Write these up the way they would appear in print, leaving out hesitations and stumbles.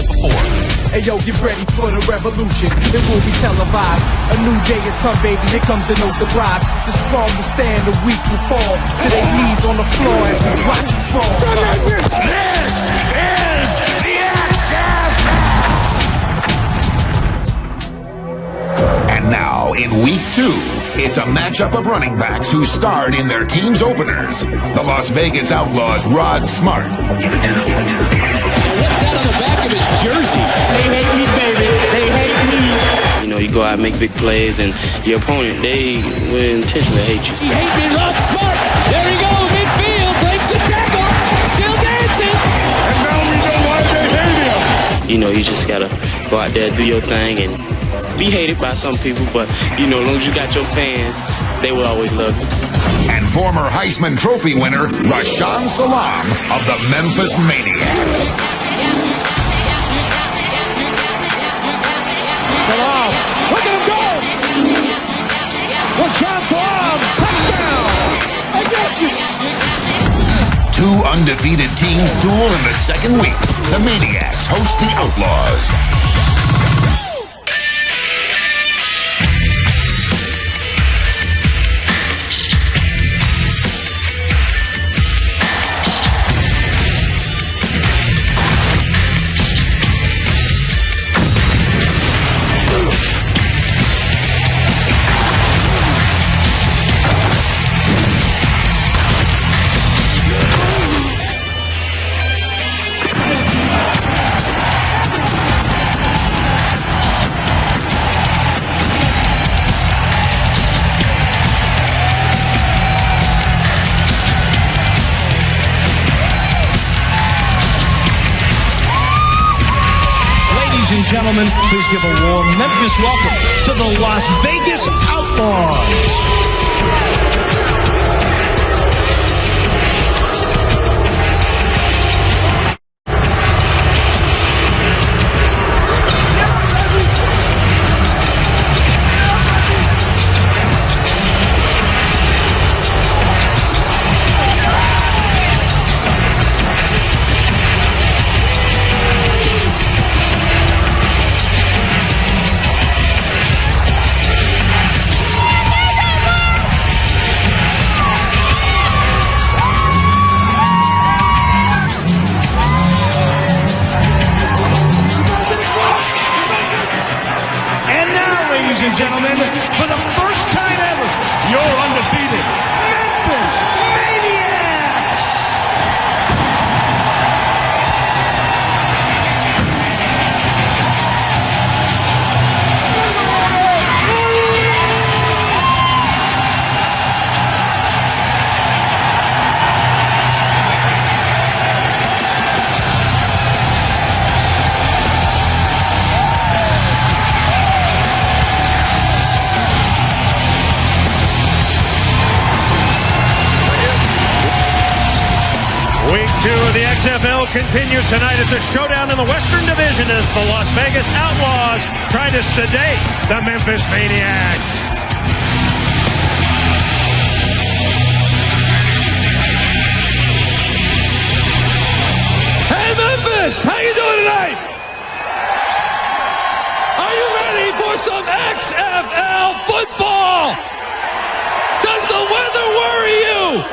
it before. Hey yo, get ready for the revolution. It will be televised. A new day has come, baby. Here comes the no surprise. The strong will stand, the weak will fall. To their knees on the floor as we watch you fall. This is the XFL. And now, in week 2, it's a matchup of running backs who starred in their team's openers. The Las Vegas Outlaws' Rod Smart. What's that on the back of his jersey? They hate me, baby. They hate me. You know, you go out and make big plays, and your opponent, they will intentionally hate you. He hate me, Rod Smart. There he goes, midfield, breaks the tackle, still dancing. And now we know why they hate him. You know, you just gotta go out there, do your thing, and be hated by some people, but, you know, as long as you got your fans, they will always love you. And former Heisman Trophy winner, Rashaan Salaam of the Memphis Maniax. Salaam, look at him go! Rashaan Salaam, touchdown! I got you! 2 undefeated teams duel in the second week. The Maniacs host the Outlaws. Gentlemen, please give a warm Memphis welcome to the Las Vegas Outlaws. Gentlemen, for the first time ever, you're undefeated. Memphis Maniax! Week 2 of the XFL continues tonight. It's a showdown in the Western Division as the Las Vegas Outlaws try to sedate the Memphis Maniax. Hey Memphis, how you doing tonight? Are you ready for some XFL football? Does the weather worry you?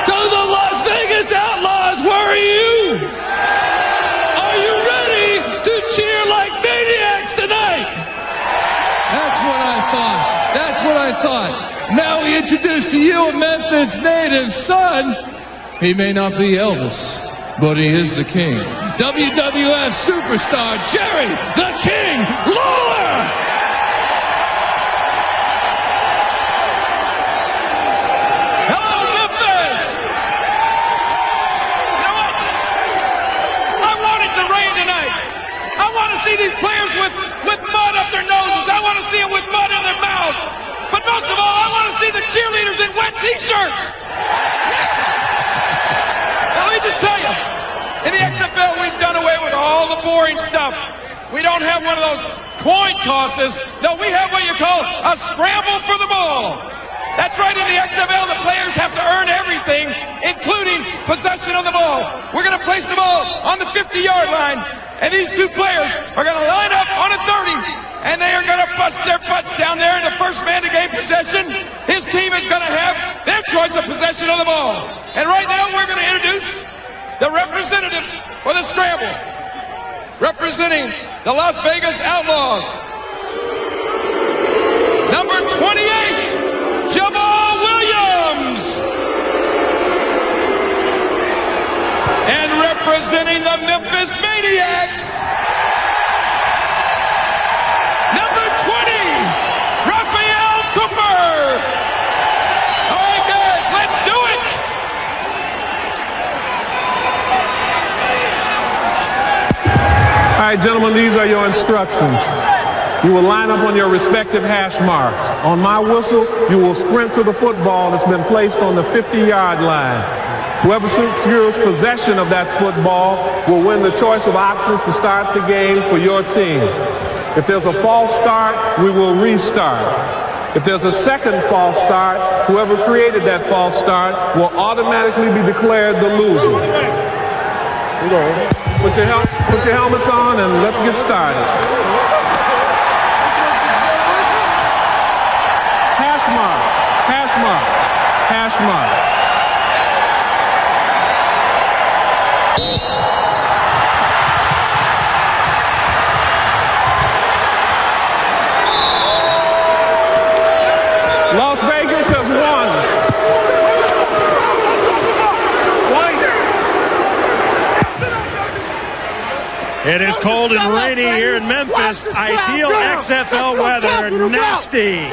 Do the Las Vegas Outlaws worry you? Are you ready to cheer like maniacs tonight? That's what I thought. That's what I thought. Now we introduce to you a Memphis native son. He may not be Elvis, but he is the king. WWF superstar Jerry the King Lawler! These players with mud up their noses. I want to see them with mud in their mouths. But most of all, I want to see the cheerleaders in wet t-shirts. Now let me just tell you, in the XFL, we've done away with all the boring stuff. We don't have one of those coin tosses. No, we have what you call a scramble for the ball. That's right, in the XFL, the players have to earn everything, including possession of the ball. We're going to place the ball on the 50-yard line. And these two players are going to line up on a 30, and they are going to bust their butts down there in the first man to gain possession. His team is going to have their choice of possession of the ball. And right now we're going to introduce the representatives for the scramble. Representing the Las Vegas Outlaws, number 28, Jamal Williams. And representing the Memphis Maniax, number 20, Raphael Cooper. All right, guys, let's do it. All right, gentlemen, these are your instructions. You will line up on your respective hash marks. On my whistle, you will sprint to the football that's been placed on the 50-yard line. Whoever secures possession of that football will win the choice of options to start the game for your team. If there's a false start, we will restart. If there's a second false start, whoever created that false start will automatically be declared the loser. Put your helmets on and let's get started. Hash mark, hash mark, hash mark. Las Vegas has won. It is cold and rainy here in Memphis. Ideal XFL weather. Nasty.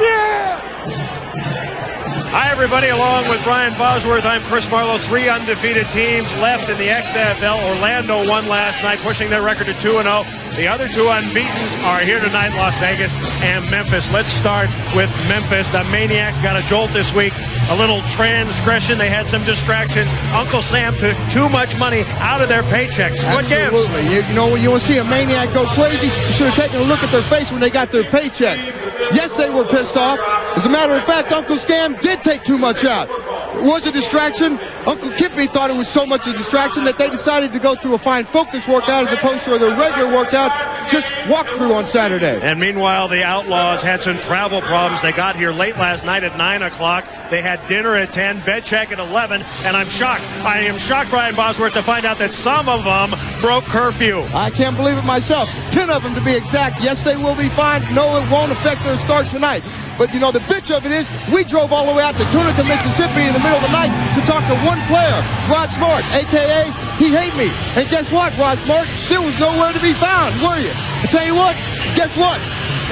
Hi, everybody. Along with Brian Bosworth, I'm Chris Marlowe. 3 undefeated teams left in the XFL. Orlando won last night, pushing their record to 2-0. The other 2 unbeaten are here tonight, Las Vegas and Memphis. Let's start with Memphis. The Maniacs got a jolt this week. A little transgression. They had some distractions. Uncle Sam took too much money out of their paychecks. What gives? Absolutely. You know, when you want to see a maniac go crazy, you should have taken a look at their face when they got their paychecks. Yes, they were pissed off. As a matter of fact, Uncle Scam did take too much out. It was a distraction. Uncle Kippy thought it was so much a distraction that they decided to go through a fine focus workout as opposed to their regular workout, just walk through on Saturday. And meanwhile, the Outlaws had some travel problems. They got here late last night at 9 o'clock. They had dinner at 10, bed check at 11, and I'm shocked. I am shocked, Brian Bosworth, to find out that some of them broke curfew. I can't believe it myself. 10 of them to be exact. Yes, they will be fined. No, it won't affect their start tonight. But, you know, the bitch of it is we drove all the way out to Tunica, Mississippi in the middle of the night to talk to one player, Rod Smart, a.k.a. He Hate Me. And guess what, Rod Smart? There was nowhere to be found, were you? I tell you what, guess what?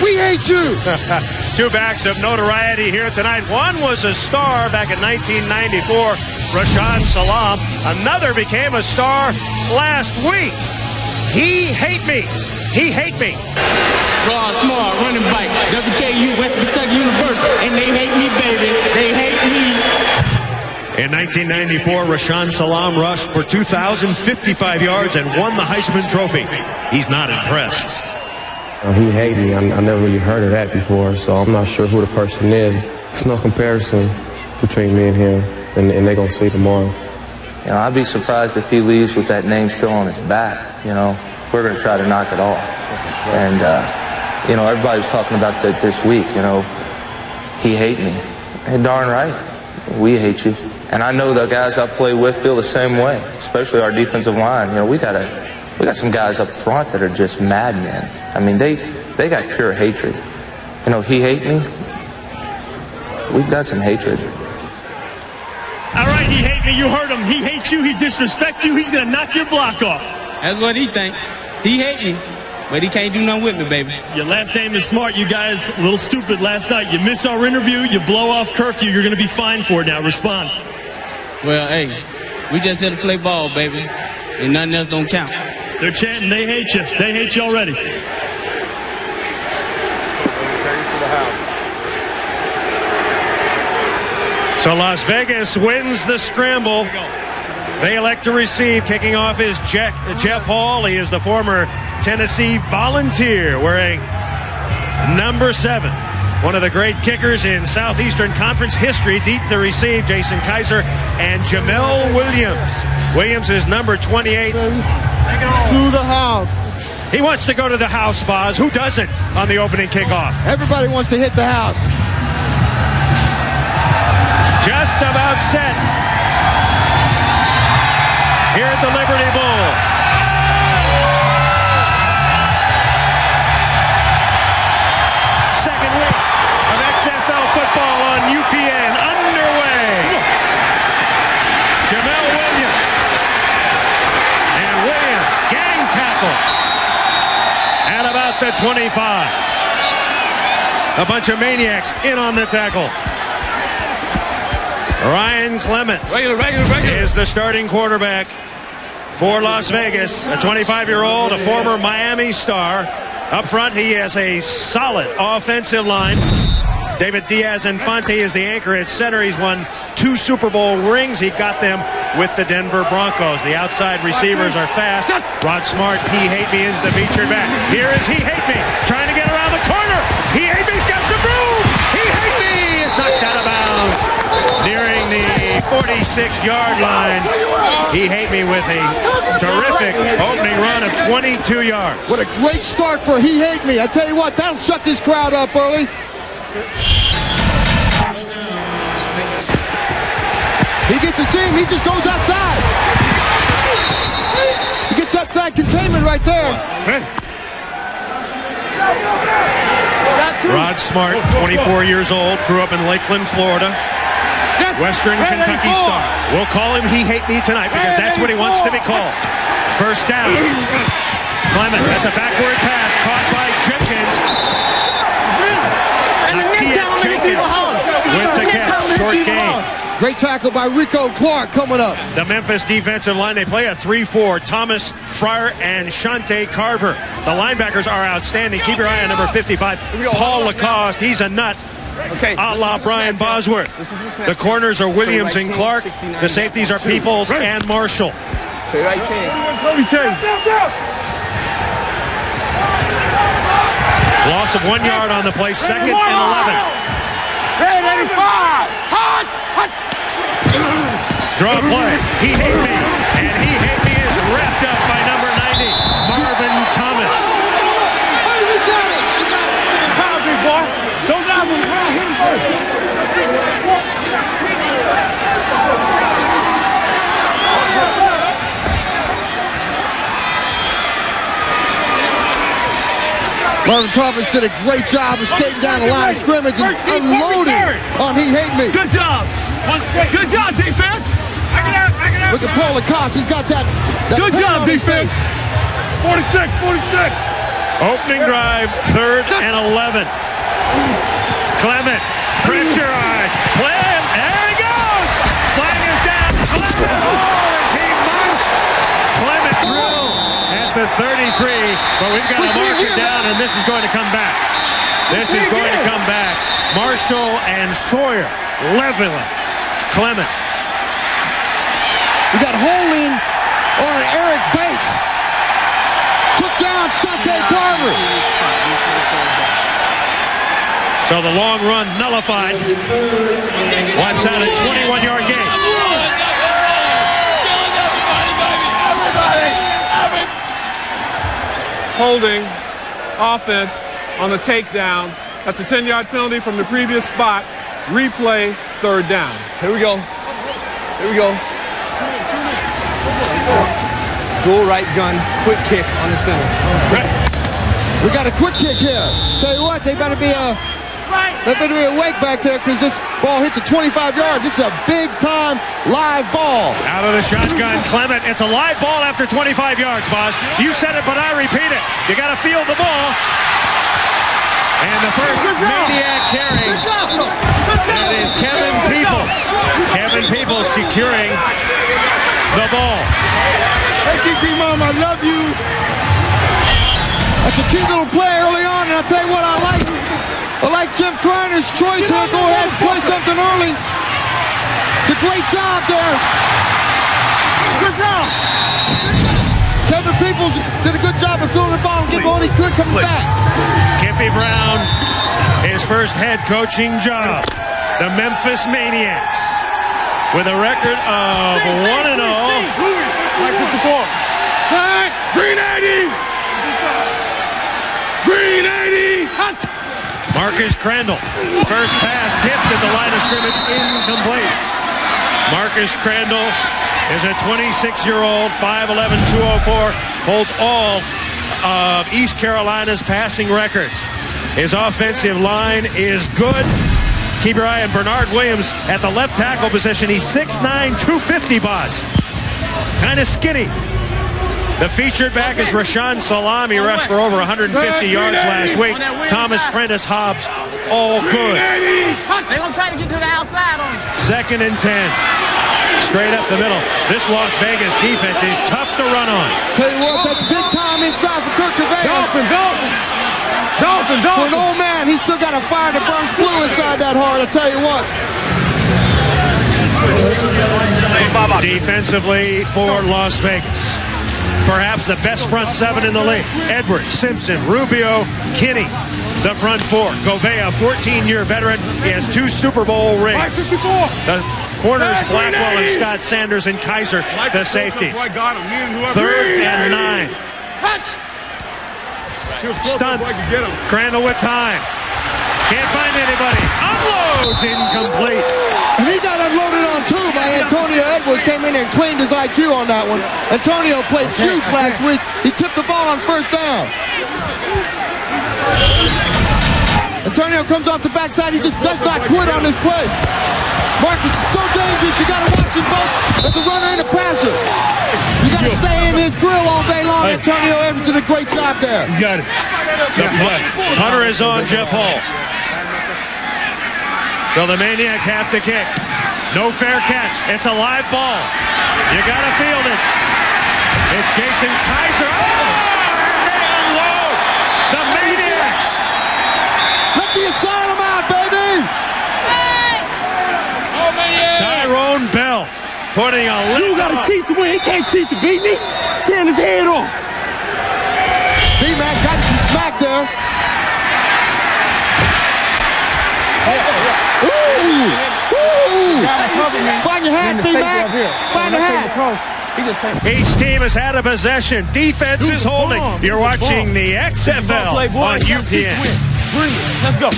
We hate you. 2 backs of notoriety here tonight. One was a star back in 1994, Rashaan Salam. Another became a star last week. He Hate Me. He Hate Me. Rod Smart, running back, WKU, West Kentucky University, and they hate me, baby. They hate me. In 1994, Rashaan Salam rushed for 2,055 yards and won the Heisman Trophy. He's not impressed. He hate me. I never really heard of that before, so I'm not sure who the person is. There's no comparison between me and him, and they're going to see tomorrow. You know, I'd be surprised if he leaves with that name still on his back. You know, we're going to try to knock it off. And, you know, everybody's talking about that this week, you know. He hate me. Hey, darn right. We hate you. And I know the guys I play with feel the same way, especially our defensive line. You know, we got some guys up front that are just madmen. I mean, they got pure hatred. You know, he hate me. We've got some hatred. All right, he hate me. You heard him. He hates you. He disrespect you. He's going to knock your block off. That's what he think. He hate me, but he can't do nothing with me, baby. Your last name is Smart. You guys a little stupid last night. You miss our interview. You blow off curfew. You're going to be fined for it now. Respond. Well, hey, we just here to play ball, baby, and nothing else don't count. They're chanting, they hate you. They hate you already. So Las Vegas wins the scramble. They elect to receive. Kicking off is Jeff Hall. He is the former Tennessee Volunteer, wearing number 7. One of the great kickers in Southeastern Conference history. Deep to receive, Jason Kaiser and Jamel Williams. Williams is number 28. To the house. He wants to go to the house, Boz. Who doesn't on the opening kickoff? Everybody wants to hit the house. Just about set here at the Liberty Bowl. Second week of XFL football on UPN underway. Jamel Williams. And Williams, gang tackle at about the 25. A bunch of maniacs in on the tackle. Ryan Clement is the starting quarterback for Las Vegas, a 25-year-old, a former Miami star. Up front, he has a solid offensive line. David Diaz-Infante is the anchor at center. He's won 2 Super Bowl rings. He got them with the Denver Broncos. The outside receivers are fast. Rod Smart, He Hate Me, is the featured back. Here is He Hate Me, trying to get around the corner. He Hate Me's got some room. He Hate Me is knocked out of bounds. Nearing the 46-yard line. He Hate Me with a terrific opening run of 22 yards. What a great start for He Hate Me. I tell you what, that'll shut this crowd up early. He gets to see him, he just goes outside. He gets outside containment right there. Rod Smart, 24 years old, grew up in Lakeland, Florida. Western Kentucky star. We'll call him He Hate Me tonight because that's what he wants to be called. First down. Clement, that's a backward pass caught by Jenkins. Jenkins with the catch. Short gain. Great tackle by Rico Clark coming up. The Memphis defensive line, they play a 3-4. Thomas Fryer and Shante Carver. The linebackers are outstanding. Keep your eye on number 55, Paul Lacoste. He's a nut. A la Brian Bosworth. The corners are Williams and Clark. The safeties are Peoples and Marshall. Loss of 1 yard on the play, 2nd and 11. Draw play. He Hate Me. And He Hate Me is wrapped up by number 90, Marvin Thomas. Marvin Thomas did a great job of skating down the line of scrimmage and unloading on He Hate Me. Good job. Good job, defense. Look at Paul Lacoste. He's got that good job, defense. 46. Opening drive, 3rd and 11. Clement, pressurized. Play him. There he goes. Flag is down. Clement. As he marched. Clement through at the 33. But we've got to mark it down, and this is going to come back. This is going to come back. Marshall and Sawyer leveling Clement. We got holding on Eric Bates. Took down Shante Carver. So the long run nullified. Wipes out a 21-yard gain. Holding offense on the takedown. That's a 10-yard penalty from the previous spot. Replay, 3rd down. Here we go. Dual right gun, quick kick on the center. We got a quick kick here. Tell you what, they better be awake back there because this ball hits at 25 yards. This is a big-time live ball. Out of the shotgun, Clement. It's a live ball after 25 yards, boss. You said it, but I repeat it. You got to feel the ball. And the first maniac carry. That is Kevin Peoples. Kevin Peoples securing the ball. Hey, Kiki Mom, I love you. That's a cute little play early on, and I'll tell you what I like Jim Kreiner's choice here. Go ahead and play something early. It's a great job there. Good job. Kevin Peoples did a good job of filling the ball and getting all he could coming back. Kippy Brown, his first head coaching job. The Memphis Maniax with a record of 1-0. Green 80. Green 80. Marcus Crandall. First pass tipped at the line of scrimmage, incomplete. Marcus Crandall is a 26-year-old, 5'11", 204, holds all of East Carolina's passing records. His offensive line is good. Keep your eye on Bernard Williams at the left tackle position. He's 6'9", 250, boss. Kind of skinny. The featured back is Rashawn Salam. He rushed for over 150 yards last week. Thomas Prentice Hobbs, all good. They're going to try to get to the outside on him. 2nd and 10. Straight up the middle. This Las Vegas defense is tough to run on. Tell you what, that's big time inside for Kirk Gouveia. Dolphin. For an old man, he's still got a fire that burns blue inside that heart, I tell you what. Defensively for Las Vegas, perhaps the best front seven in the league. Edwards, Simpson, Rubio, Kinney, the front four. Gouveia, 14-year veteran. He has 2 Super Bowl rings. The corners, Blackwell and Scott Sanders, and Kaiser, the safety. 3rd and 9. Stunt. Crandall with time. Can't find anybody. Unloads, incomplete. And he got unloaded on too by Antonio Edwards. Came in and cleaned his IQ on that one. Antonio played huge last week. He tipped the ball on 1st down. Antonio comes off the backside. He just does not quit on this play. Marcus is so dangerous. You got to watch him both as a runner and a passer. You got to stay in his grill all day long. Antonio Edwards did a great job there. You got it. The punter is on Jeff Hall. So the Maniacs have to kick. No fair catch. It's a live ball. You got to field it. It's Jason Kaiser. Oh, and they unload. The Maniacs. Let the asylum out, baby. Oh, Maniacs. Tyrone Bell putting a lift. You got to cheat to win. He can't cheat to beat me. Tearing his head off. B-Mac got some smack there. Ooh! Find your hat, B-Mac. Find the hat. Each team has had a possession. Defense is holding. You're watching the XFL on UPN. Let's go.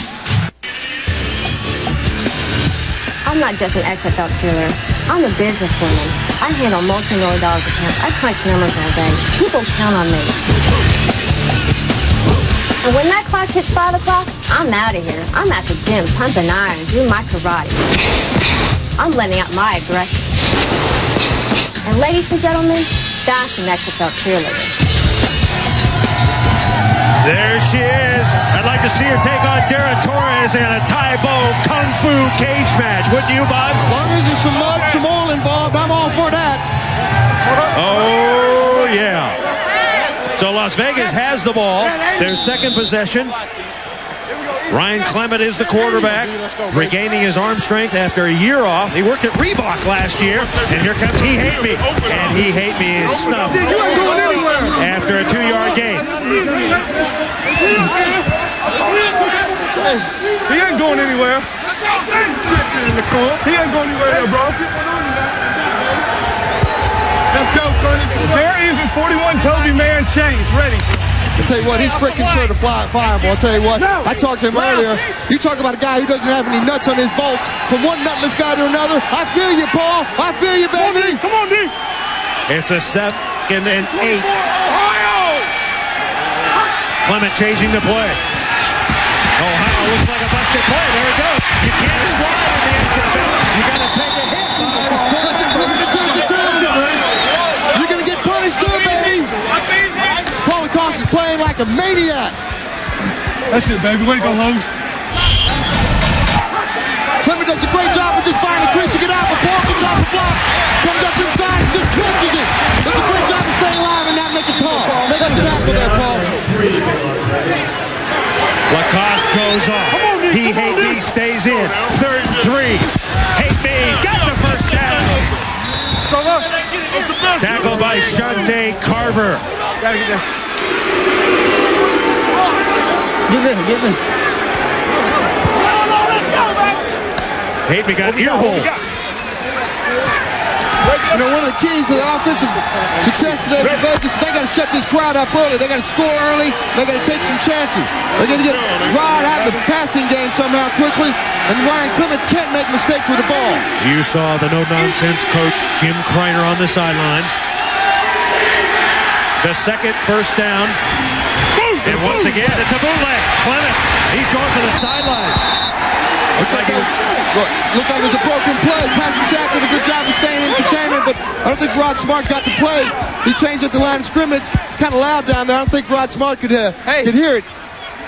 I'm not just an XFL cheerleader. I'm a businesswoman. I handle multi-million-dollar accounts. I crunch numbers all day. People count on me. And when that clock hits 5 o'clock, I'm out of here. I'm at the gym, pumping iron, doing my karate. I'm letting out my aggression. And ladies and gentlemen, that's an XFL cheerleader. There she is. I'd like to see her take on Dara Torres in a Taibo Kung Fu cage match. Wouldn't you, Buzz? As long as there's some mud, some oil involved, I'm all for that. Oh, yeah. So Las Vegas has the ball. Their 2nd possession. Ryan Clement is the quarterback, regaining his arm strength after a year off. He worked at Reebok last year, and here comes He Hate Me. And He Hate Me is snuffed after a 2-yard gain. He ain't going anywhere. He ain't going anywhere, bro. Let's go, Tony. There is a 41 Toby man change ready. I tell you what, he's freaking sure to fly fireball. I tell you what, I talked to him earlier. You talk about a guy who doesn't have any nuts on his bolts, from one nutless guy to another. I feel you, Paul. I feel you, baby. Come on, D. It's a 2nd and 8. Clement changing the play. Ohio looks like a busted play. There it goes. You can't slide in the XFL. You got to take a hit. You're going to get punished too, baby. Paulie Cost is playing like a maniac. That's it, baby. Way to go, Lowe's. Clement does a great job of just finding Chris to get out, but Paul gets off the block, comes up inside and just clinches it. Does a great job of staying alive and not making a call. Making a tackle there, Paul. Lacoste goes off. He Hate Me stays in. 3rd and 3. Hate Me got the first down. Tackled by Shante Carver. Gotta get this. Get in. Hate Me got ear hole. You know, one of the keys to the offensive success today for Vegas is they got to shut this crowd up early. They got to score early. They got to take some chances. They got to get Rod out of the passing game somehow quickly, and Ryan Clement can't make mistakes with the ball. You saw the no-nonsense coach Jim Kreiner on the sideline. The second first down. And once again, it's a bootleg. Clement, he's going for the sidelines. Looks like it was a broken play. Patrick Sack did a good job of staying in containment, but I don't think Rod Smart got the play. He changed it to line of scrimmage. It's kind of loud down there. I don't think Rod Smart could hear it.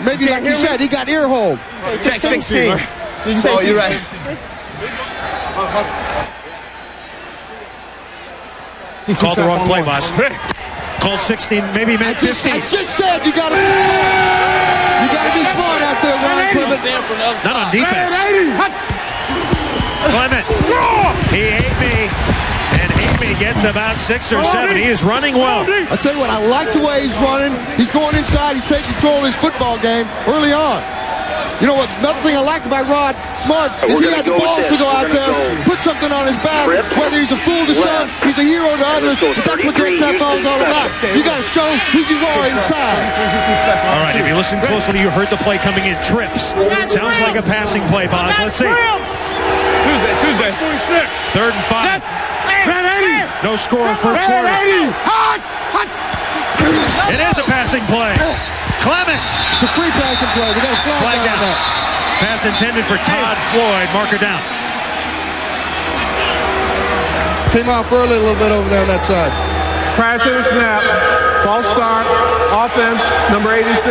Maybe, like you said, he got ear hold. 16. Oh, you're right. Called the wrong play, boss. Called 16, maybe meant 15. I just said you gotta be smart out there, Ryan Clement. Not on defense. Clement, he ate me, and ate me gets about 6 or 7. He is running well. I tell you what, I like the way he's running. He's going inside. He's taking control of his football game early on. You know what? Another thing I like about Rod Smart is he had the balls to go out there, put something on his back. Whether he's a fool to some, he's a hero to others. But that's what the XFL is all about. You got to show who you are inside. All right, if you listen closely, you heard the play coming in. Trips. Sounds like a passing play, Bob. Let's see. Tuesday. 46. 3rd and 5. No score in first quarter. It is a passing play. Clement. It's a free passing play. We got a flag down on that. Pass intended for Todd Floyd. Marker down. Came off early a little bit over there on that side. Prior to the snap, false start, offense, number 86.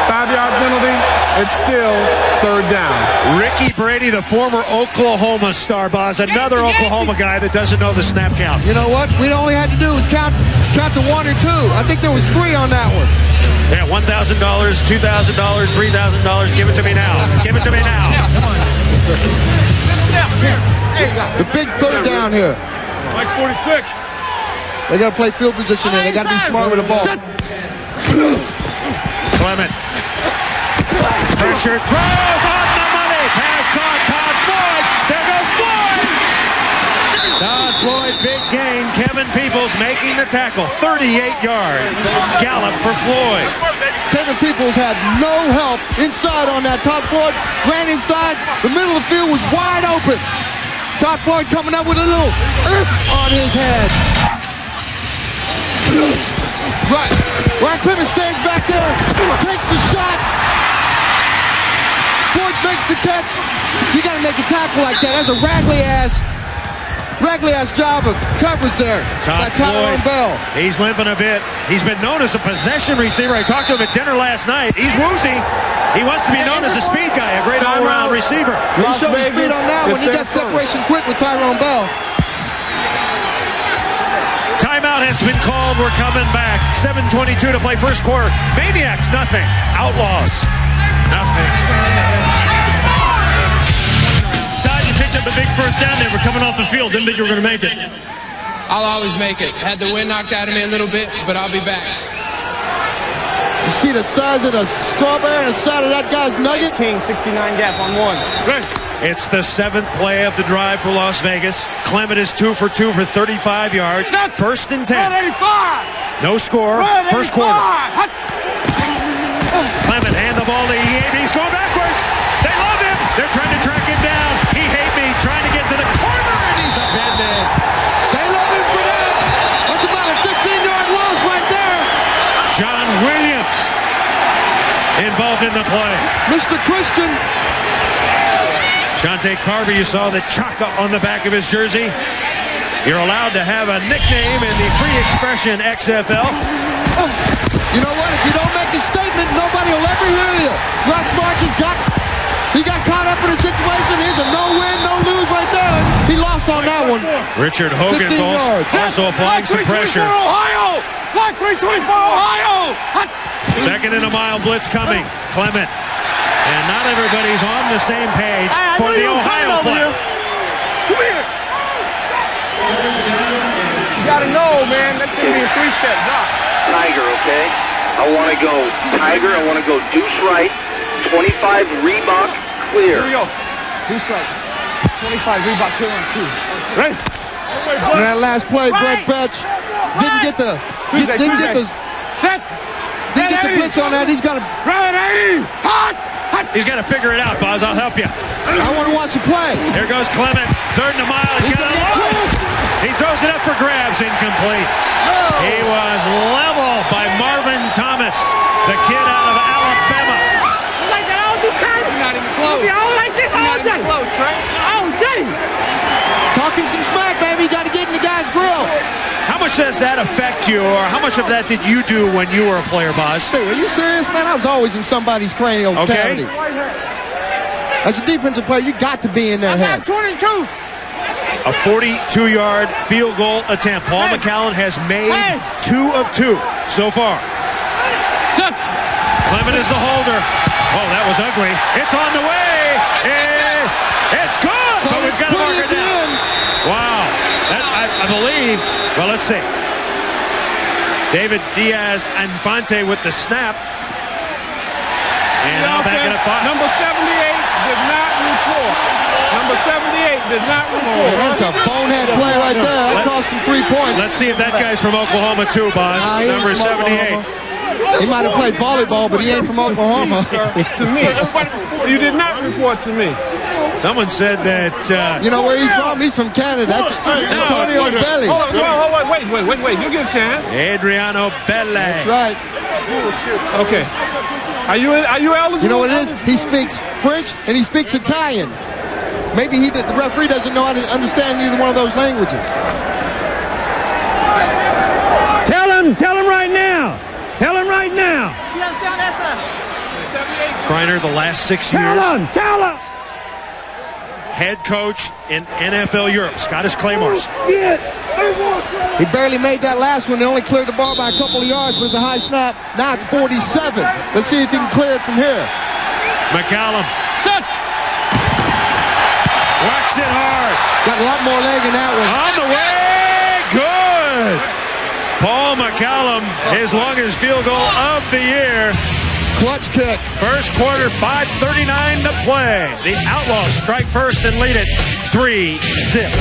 5-yard penalty. It's still 3rd down. Ricky Brady, the former Oklahoma star, boss. Another Oklahoma guy that doesn't know the snap count. You know what? We only had to do was count to 1 or 2. I think there was 3 on that one. Yeah, $1,000, $2,000, $3,000. Give it to me now. Give it to me now. The big 3rd down here. Like 46. They got to play field position here. They got to be smart with the ball. Clement. Pressure. Throws on the money. Pass caught. Todd Floyd. There goes Floyd. Todd Floyd, big gain. Kevin Peoples making the tackle. 38-yard gallop for Floyd. Kevin Peoples had no help inside on that. Todd Floyd ran inside. The middle of the field was wide open. Todd Floyd coming up with a little earth on his head. Right. Ryan Clement stands back there, takes the shot. Floyd makes the catch. You got to make a tackle like that. That's a raggly ass job of coverage there by Tyrone Bell. He's limping a bit. He's been known as a possession receiver. I talked to him at dinner last night. He's woozy. He wants to be known as a speed guy, a great all-around receiver. He showed his speed on that one. He got separation quick with Tyrone Bell. Timeout has been called. We're coming back. 7:22 to play first quarter. Maniacs, nothing. Outlaws, nothing. Picked up a big first down there. We're coming off the field. Didn't think you were going to make it. I'll always make it. Had the wind knocked out of me a little bit, but I'll be back. You see the size of the strawberry and the side of that guy's nugget? King, 69 gap on 1. It's the 7th play of the drive for Las Vegas. Clement is 2 for 2 for 35 yards. 1st and 10. No score. First quarter. Clement hand the ball to Eady. He's going backwards. They love him. They're trying to track him down. He hate me. Trying to get to the corner, and he's upended. They love him for that. That's about a 15-yard loss right there. John Williams involved in the play. Mr. Christian. Shante Carver, you saw the chaka on the back of his jersey. You're allowed to have a nickname in the free expression XFL. You know what? If you don't make a statement, nobody will ever hear you. Rod Smart just got caught up in a situation. Here's a no-win, no-lose right there. He lost on that one. Richard Hogan also applying some pressure. Ohio! Block 324, Ohio! Second and a mile blitz coming. Clement. And not everybody's on the same page for the Ohio play. Come here. You gotta know, man. That's gonna be a 3-step drop. Tiger, okay? I want to go Tiger. I want to go deuce right. 25 Reebok clear. Here we go. Deuce right. 25 Reebok clear on 2. Ready? In that last play, Brett Betch didn't get the blitz on that. He's got to. He's got to figure it out, Buzz. I'll help you. I want to watch the play. Here goes Clement. 3rd and a mile. He's got it. He throws it up for grabs. Incomplete. He was leveled by Marvin Thomas, the kid out of Alabama. Like that all the time. Not even close. All like this all day. All day. Talking some smack, baby. Got to get in the guy's grill. How much does that affect you, or how much of that did you do when you were a player, Boz? Dude, are you serious, man? I was always in somebody's cranial cavity. As a defensive player, you got to be in their head. 22. A 42-yard field goal attempt. Paul McCallum has made 2 of 2 so far. Clement is the holder. Oh, that was ugly. It's on the way. It's good, but we've got to mark it down. Wow. I believe, well, let's see. David Diaz Infante with the snap. And now back it up. Number 78 did not report. Number 78 did not report. That's a bonehead play right there. That cost him 3 points. Let's see if that guy's from Oklahoma too, boss. Number 78. He might have played volleyball, but he ain't from Oklahoma. To me. You did not report to me. Someone said that... you know where he's from? He's from Canada. That's Antonio Belli. Hold on, wait. You get a chance. Adriano Belli. That's right. Okay. Are you eligible? You know what it is? He speaks French and he speaks Italian. Maybe the referee doesn't know how to understand either one of those languages. Tell him right now. Tell him right now. Griner, the last 6 years. Tell him. Head coach in NFL Europe, Scottish Claymores. He barely made that last one. They only cleared the ball by a couple of yards with a high snap. Now it's 47. Let's see if he can clear it from here. McCallum. Whacks it hard. Got a lot more leg in that one. On the way. Good. Paul McCallum, his longest field goal of the year. Clutch kick. First quarter, 5:39 to play. The Outlaws strike first and lead it 3-0.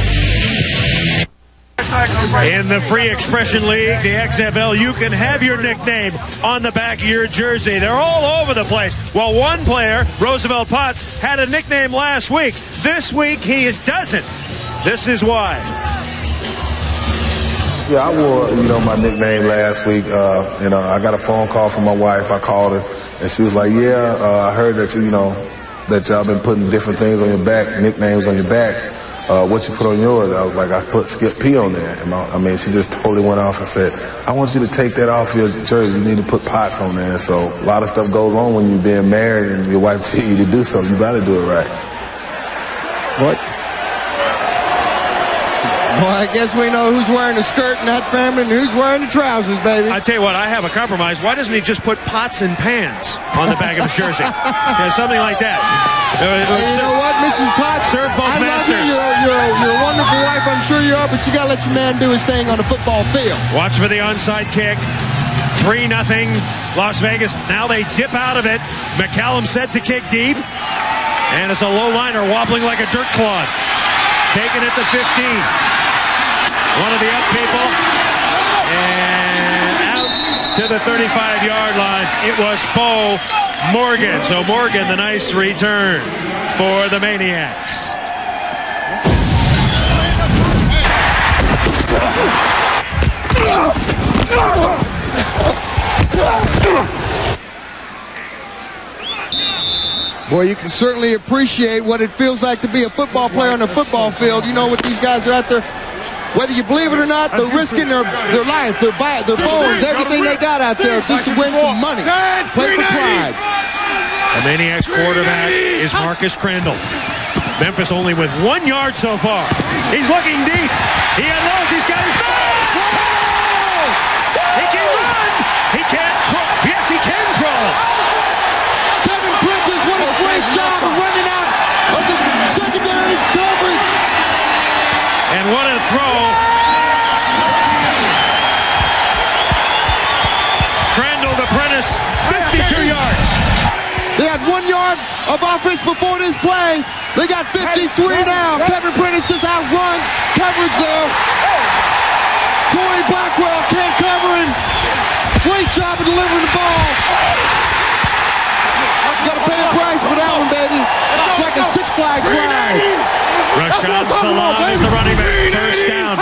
In the Free Expression League, the XFL, you can have your nickname on the back of your jersey. They're all over the place. Well, one player, Roosevelt Potts, had a nickname last week. This week, he doesn't. This is why. Yeah, I wore, my nickname last week. I got a phone call from my wife. I called her, and she was like, I heard that that y'all been putting different things on your back, nicknames on your back. What you put on yours? I was like, I put Skip P on there. And she just totally went off and said, I want you to take that off your jersey. You need to put Potts on there. So a lot of stuff goes on when you're being married and your wife tells you to do something. You got to do it right. What? Well, I guess we know who's wearing the skirt in that family and who's wearing the trousers, baby. I tell you what, I have a compromise. Why doesn't he just put pots and pans on the back of his jersey? Something like that. You know what, Mrs. Potts? Serve both masters. You're a wonderful wife, I'm sure you are, but you got to let your man do his thing on the football field. Watch for the onside kick. 3-0 Las Vegas. Now they dip out of it. McCallum set to kick deep. And it's a low liner wobbling like a dirt clod. Taking it to 15. One of the up people, and out to the 35-yard line. It was Bo Morgan. So Morgan, the nice return for the Maniacs. Boy, you can certainly appreciate what it feels like to be a football player on a football field. You know what these guys are out there. Whether you believe it or not, they're risking their life, their bones, everything they got out there just to win some money. Play for pride. The Maniacs quarterback is Marcus Crandall. Memphis only with 1 yard so far. He's looking deep. He unloads. He's got his back. He can run. He can't crawl. Yes, he can crawl. Kevin Princess, what a great job of running out of the secondary's coverage. And what a throw. Crandall to Prentice, 52 yards. They had 1 yard of offense before this play. They got 53 now. Kevin Prentice just outruns coverage there. Corey Blackwell can't cover him. Great job of delivering the ball. You got to pay a price for that one, baby. It's like a Six Flags ride. Rashaan Salaam is the running back. First down.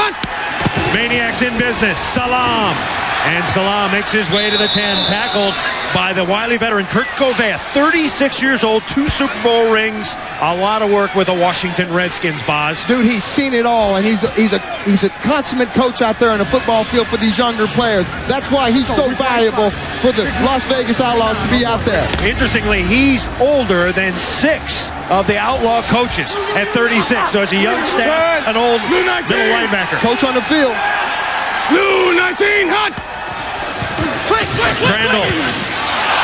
Maniacs in business. Salaam. And Salaam makes his way to the 10, tackled by the wily veteran Kurt Gouveia, 36 years old, 2 Super Bowl rings, a lot of work with the Washington Redskins, Boz. Dude, he's seen it all, and he's a consummate coach out there on the football field for these younger players. That's why he's so valuable for the Las Vegas Outlaws to be out there. Interestingly, he's older than 6 of the Outlaw coaches at 36. So it's a young staff, an old middle linebacker. Coach on the field. Blue 19, hot! Crandall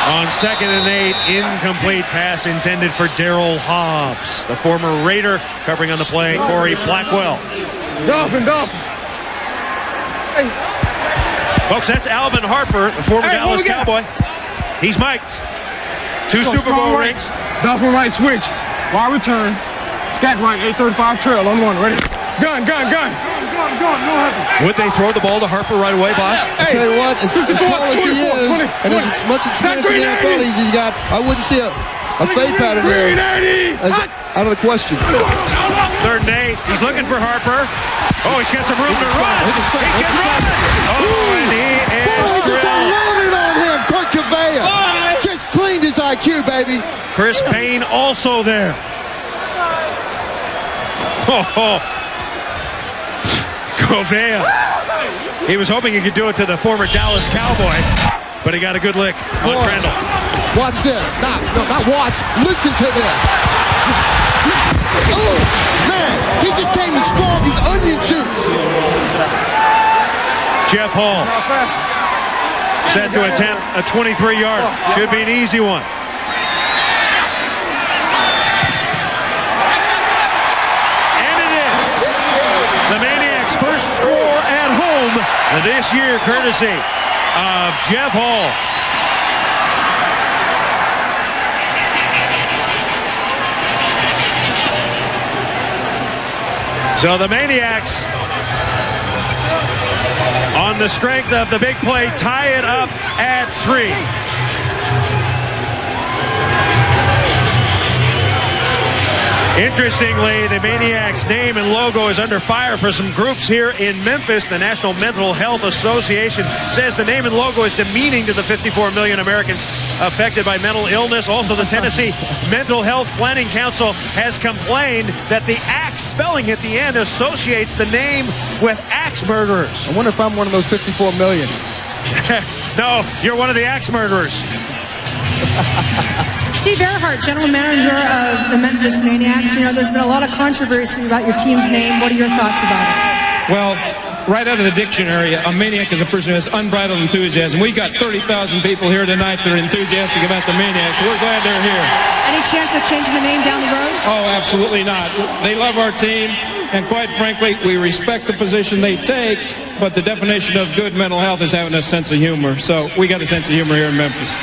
on 2nd and 8, incomplete pass intended for Darryl Hobbs, the former Raider, covering on the play, Corey Blackwell. Dolphin. Hey. Folks, that's Alvin Harper, the former Dallas Cowboy. He's mic'd. 2 Super Bowl rings. Dolphin right switch. Wide return. Scat right, 835 trail on 1. Ready? Gun. Would they throw the ball to Harper right away, boss? I tell you what, as tall as he is, and as much experience in the NFL as he's got, I wouldn't see a fade pattern there out of the question. 3rd and 8. He's looking for Harper. Oh, he's got some room to run. He can run. Oh, and he is just unloaded on him. Kurt Gouveia just cleaned his IQ, baby. Chris Payne also there. Gouveia. He was hoping he could do it to the former Dallas Cowboy, but he got a good lick on Crandall. Watch this. Not watch. Listen to this. Oh, man. He just came as strong as onion juice. Jeff Hall set to attempt a 23-yard. Should be an easy one. The Maniacs' first score at home this year, courtesy of Jeff Hall. So the Maniacs, on the strength of the big play, tie it up at 3. Interestingly, the Maniacs name and logo is under fire for some groups here in Memphis. The National Mental Health Association says the name and logo is demeaning to the 54 million Americans affected by mental illness. Also, the Tennessee Mental Health Planning Council has complained that the axe spelling at the end associates the name with axe murderers. I wonder if I'm one of those 54 million. No, you're one of the axe murderers. Steve Earhart, general manager of the Memphis Maniax. You know, there's been a lot of controversy about your team's name. What are your thoughts about it? Well, right out of the dictionary, a maniac is a person who has unbridled enthusiasm. We got 30,000 people here tonight that are enthusiastic about the Maniacs. We're glad they're here. Any chance of changing the name down the road? Oh, absolutely not. They love our team, and quite frankly, we respect the position they take, but the definition of good mental health is having a sense of humor. So we got a sense of humor here in Memphis.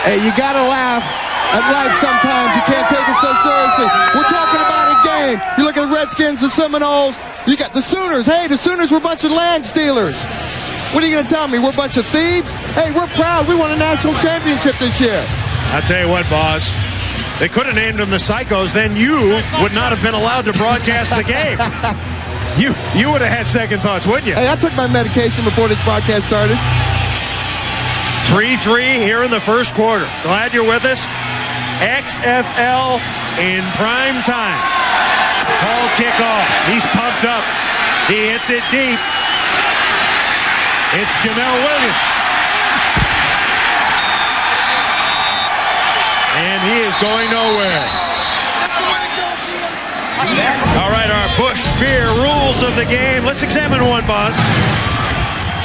Hey, you got to laugh at life sometimes. You can't take it so seriously. We're talking about a game. You look at the Redskins, the Seminoles. You got the Sooners. Hey, the Sooners were a bunch of land stealers. What are you going to tell me? We're a bunch of thieves? Hey, we're proud. We won a national championship this year. I'll tell you what, boss. They could have named them the Psychos. Then you would not have been allowed to broadcast the game. You would have had second thoughts, wouldn't you? Hey, I took my medication before this broadcast started. 3-3 here in the first quarter. Glad you're with us. XFL in prime time. Ball kickoff. He's pumped up. He hits it deep. It's Jamel Williams. And he is going nowhere. All right, our Bush Beer rules of the game. Let's examine one, Boz.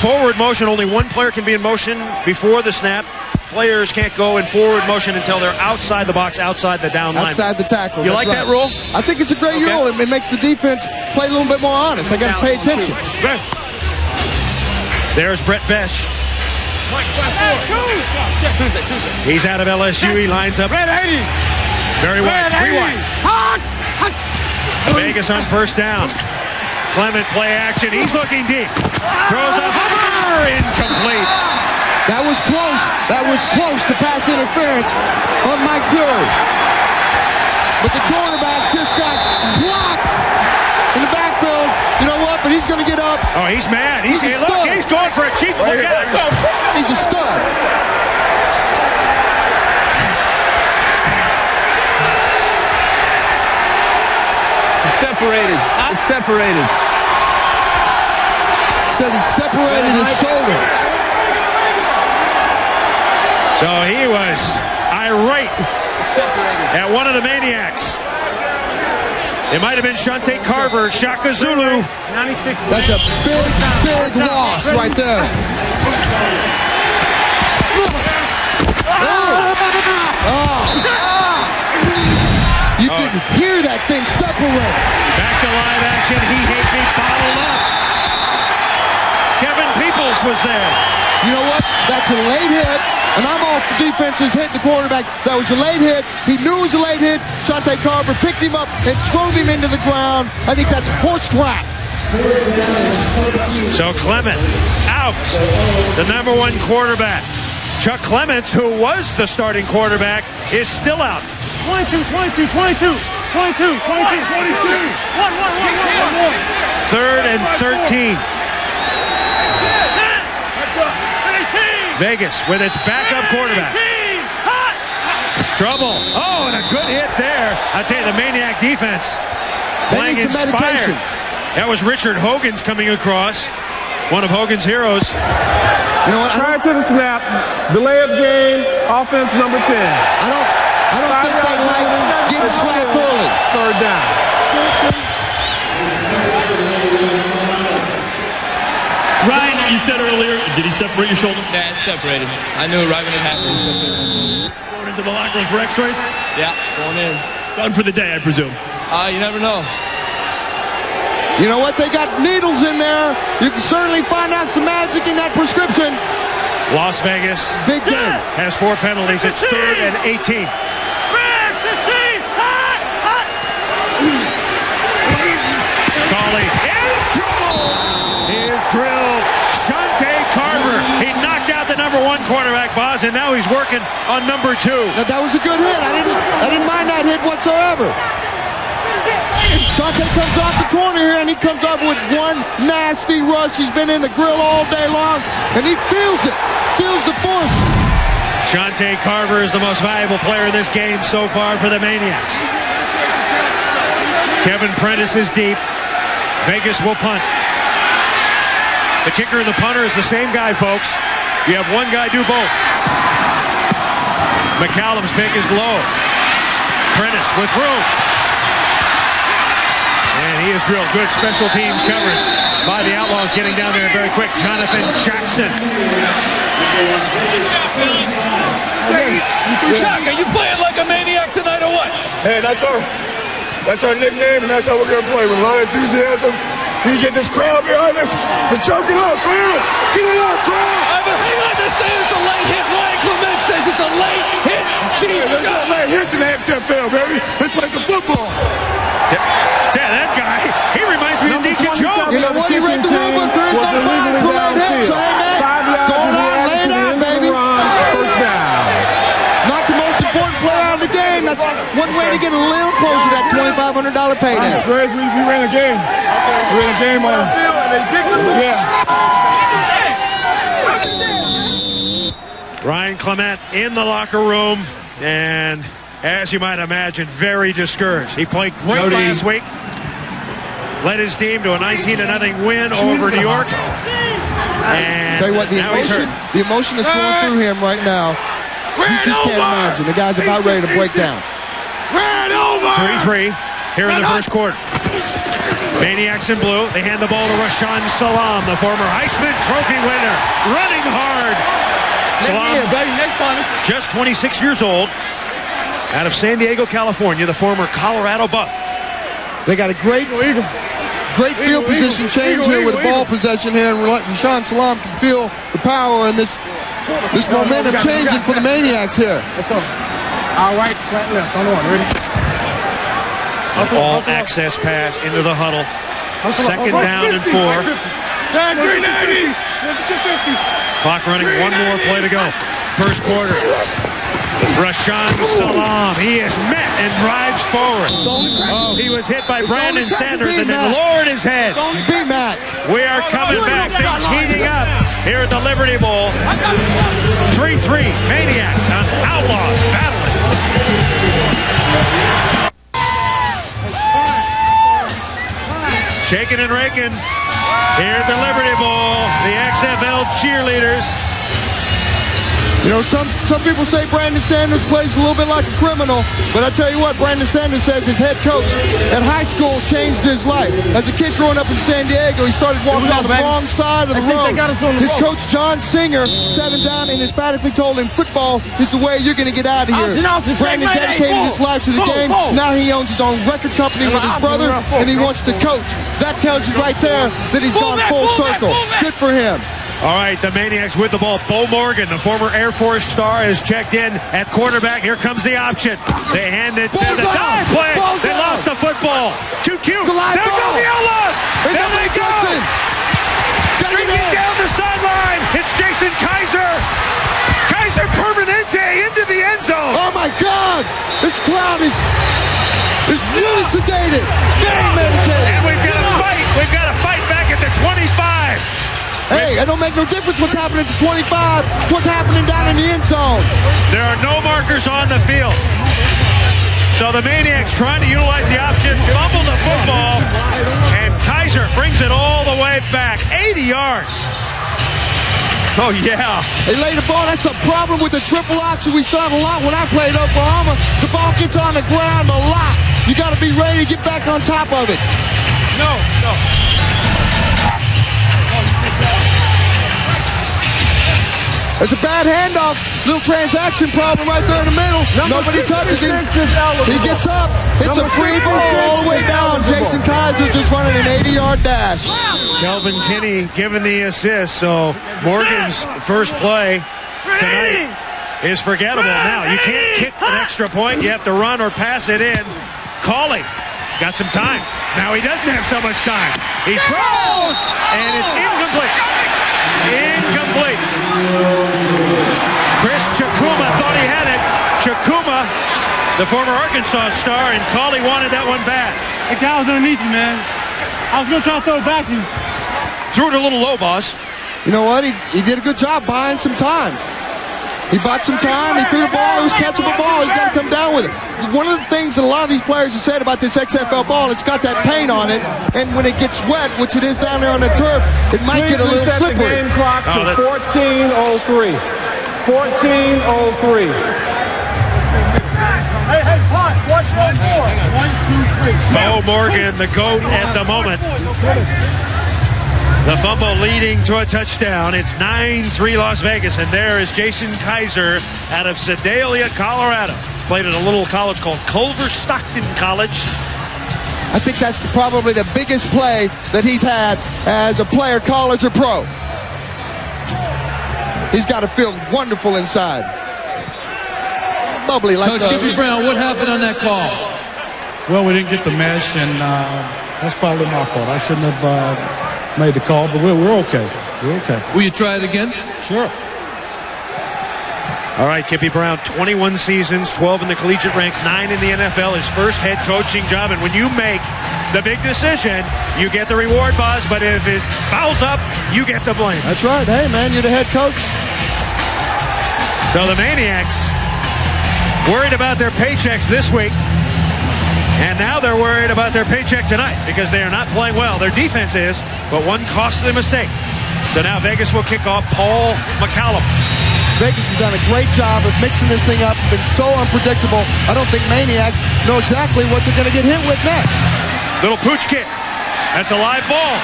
Forward motion, only one player can be in motion before the snap. Players can't go in forward motion until they're outside the box, outside the down line. Outside the tackle. You like that rule? I think it's a great rule. It makes the defense play a little bit more honest. I got to pay attention. There's Brett Besh. He's out of LSU. He lines up Barry White, rewind. Vegas on first down. Clement play action. He's looking deep. Throws a homer. Incomplete. That was close. That was close to pass interference on Mike Fury. But the quarterback just got blocked in the backfield. You know what? But he's going to get up. Oh, he's mad. He's a look, stud. he's going for a cheap look at him. He's a stud. It's separated. It's separated. Said he separated his shoulders. So he was irate at one of the Maniacs. It might have been Shante Carver, Shaka Zulu. 96. That's a big loss right there. You can hear that thing separate. Back to live action. He hate me bottled up. Kevin Peoples was there. You know what? That's a late hit. And I'm off the defense's hit the quarterback. That was a late hit. He knew it was a late hit. Shante Carver picked him up and drove him into the ground. I think that's horse crap. So Clement out. The number one quarterback. Chuck Clements, who was the starting quarterback, is still out. 22, 22, 22, 22, 22, 22. One. 3rd and 13. Vegas with its backup quarterback. Trouble. Oh, and a good hit there. I tell you, the Maniac defense playing inspired. That was Richard Hogan's coming across. One of Hogan's heroes. You know what? Prior to the snap, delay of game, offense number 10. I don't think they like getting slapped early. 3rd down. Ryan, you said earlier, did he separate your shoulder? Yeah, it's separated. I knew it right when it happened. Going into the locker room for x-rays? Yeah, going in. Done for the day, I presume. You never know. You know what? They got needles in there. You can certainly find out some magic in that prescription. Las Vegas big game. Has 4 penalties. It's 3rd and 18. Collie in trouble. Here's drilled. Shante Carver. He knocked out the number 1 quarterback, Boz, and now he's working on number 2. Now, that was a good hit. I didn't mind that hit whatsoever. Shante comes off the corner here, and he comes off with one nasty rush. He's been in the grill all day long, and he feels it. Feels the force. Shante Carver is the most valuable player in this game so far for the Maniacs. Kevin Prentice is deep. Vegas will punt. The kicker and the punter is the same guy, folks. You have one guy do both. McCallum's pick is low. Prentice with room. And he has drilled good special teams coverage by the Outlaws, getting down there very quick. Jonathan Jackson. Chuck, are you playing like a maniac tonight or what? Hey, that's our nickname, and that's how we're going to play, with a lot of enthusiasm. You get this crowd behind us. Let's choke it out, crowd. Get it out, crowd. But hang on, they're saying it's a late hit. Ryan Clement says it's a late hit. There's no late hits in the XFL, baby. Let's play some football. That guy, he reminds me of Deacon Jones. You know what? He read the rule book. There is no fine for late hits. So, hey, man, going out, lay it out, baby. Not the most important player out of the game. That's one way to get a little closer to that $2,500 payday. We ran a game. We ran a game on it. Yeah. Ryan Clement in the locker room, and as you might imagine, very discouraged. He played great last week. Led his team to a 19-0 win over New York. And tell you what, the emotion that's going through him right now, you just can't imagine. The guy's about ready to break down. 3-3 here in the first quarter. Maniacs in blue. They hand the ball to Rashaan Salam, the former Heisman Trophy winner, running hard. Salam, just 26 years old, out of San Diego, California, the former Colorado Buff. They got a great field position change here with the ball possession here, and Rashaan Salam can feel the power and this momentum changing for the Maniacs here. Let's go. All right, flat left. On one. Ready? All access pass into the huddle. Second down and 4. 390. Clock running, one more play to go. First quarter. Rashaan Salam, he is met and drives forward. Oh, he was hit by Brandon Sanders and then lowered his head. B-Mac. We are coming back, things heating up here at the Liberty Bowl. 3-3, Maniacs on Outlaws battling. Shaking and raking here at the Liberty Bowl, the XFL cheerleaders. You know, some people say Brandon Sanders plays a little bit like a criminal, but I tell you what, Brandon Sanders says his head coach at high school changed his life. As a kid growing up in San Diego, he started walking on the wrong side of the road. His coach, John Singer, sat him down and emphatically told him, football is the way you're going to get out of here. Brandon dedicated his life to the game. Now he owns his own record company with his brother, and he wants to coach. That tells you right there that he's gone full circle. Good for him. All right, the Maniacs with the ball. Bo Morgan, the former Air Force star, is checked in at quarterback. Here comes the option. They hand it to the dive play. They lost the football. Too cute. There go the Outlaws. There they go. Streaking down the sideline. It's Jason Kaiser. Kaiser Permanente into the end zone. Oh, my God. This crowd is really sedated. Very meditated. And we've got a fight. We've got a fight back at the 25. Hey, it don't make no difference what's happening at the 25, what's happening down in the end zone. There are no markers on the field. So the Maniacs trying to utilize the option, fumble the football, and Kaiser brings it all the way back, 80 yards. Oh, yeah. They laid the ball. That's the problem with the triple option. We saw it a lot when I played Oklahoma. The ball gets on the ground a lot. You got to be ready to get back on top of it. No. It's a bad handoff. Little transaction problem right there in the middle. Nobody touches him. He gets up. It's a free ball all the way down. Jason Kaiser just running an 80-yard dash. Kelvin Kinney giving the assist. So Morgan's first play tonight is forgettable. Now, you can't kick an extra point. You have to run or pass it in. Cawley got some time. Now he doesn't have so much time. He throws, and it's incomplete. Incomplete. Chris Chakuma thought he had it. Chakuma, the former Arkansas star, and Cawley wanted that one back. That guy was underneath you, man. I was going to try to throw it back to you. Threw it a little low, boss. You know what? He did a good job buying some time. He bought some time. He threw the ball. It was catchable ball. He's got to come down with it. One of the things that a lot of these players have said about this XFL ball, it's got that paint on it, and when it gets wet, which it is down there on the turf, it might get a little slippery. The game clock to 14:03. 14:03. Hey, Pot, watch 1 more. 1, 2, 3. Bo Morgan, the GOAT at the moment. The fumble leading to a touchdown. It's 9-3 Las Vegas, and there is Jason Kaiser out of Sedalia, Colorado. Played at a little college called Culver Stockton College. I think that's probably the biggest play that he's had as a player, college or pro. He's got to feel wonderful inside. Bubbly like Coach Jimmy Brown, what happened on that call? Well, we didn't get the mesh, and that's probably my fault. I shouldn't have made the call, but we're okay. We're okay. Will you try it again? Sure. All right, Kippy Brown, 21 seasons, 12 in the collegiate ranks, 9 in the NFL, his first head coaching job. And when you make the big decision, you get the reward, boss. But if it fouls up, you get the blame. That's right. Hey, man, you're the head coach. So the Maniacs worried about their paychecks this week. And now they're worried about their paycheck tonight because they are not playing well. Their defense is, but one costly mistake. So now Vegas will kick off Paul McCallum. Vegas has done a great job of mixing this thing up. Been so unpredictable. I don't think Maniacs know exactly what they're going to get hit with next. Little pooch kick. That's a live ball.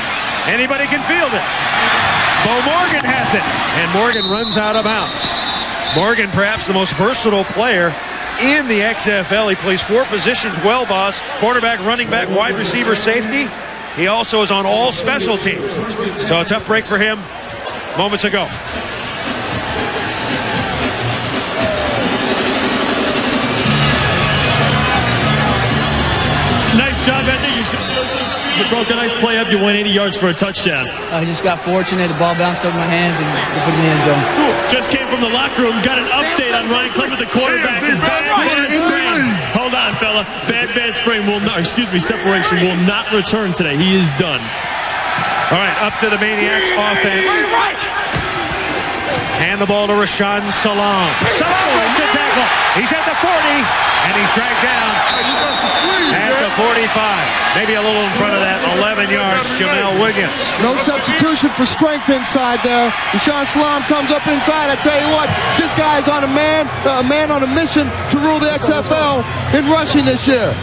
Anybody can field it. Bo Morgan has it. And Morgan runs out of bounds. Morgan, perhaps the most versatile player in the XFL. He plays 4 positions well, boss. Quarterback, running back, wide receiver, safety. He also is on all special teams. So a tough break for him moments ago. job, Andy. You broke a nice play up. You went 80 yards for a touchdown. I just got fortunate. The ball bounced over my hands and they put me in the end zone. Just came from the locker room. Got an update on Ryan Clement, the quarterback. Bad sprain. Hold on, fella. Bad sprain will not, separation will not return today. He is done. All right, up to the Maniacs offense. Hand the ball to Rashaan Salam. Salam wins the tackle. He's at the 40, and he's dragged down at the 45. Maybe a little in front of that, 11 yards, Jamel Williams. No substitution for strength inside there. Rashaan Salam comes up inside. I tell you what, this guy's on a man on a mission to rule the XFL in rushing this year.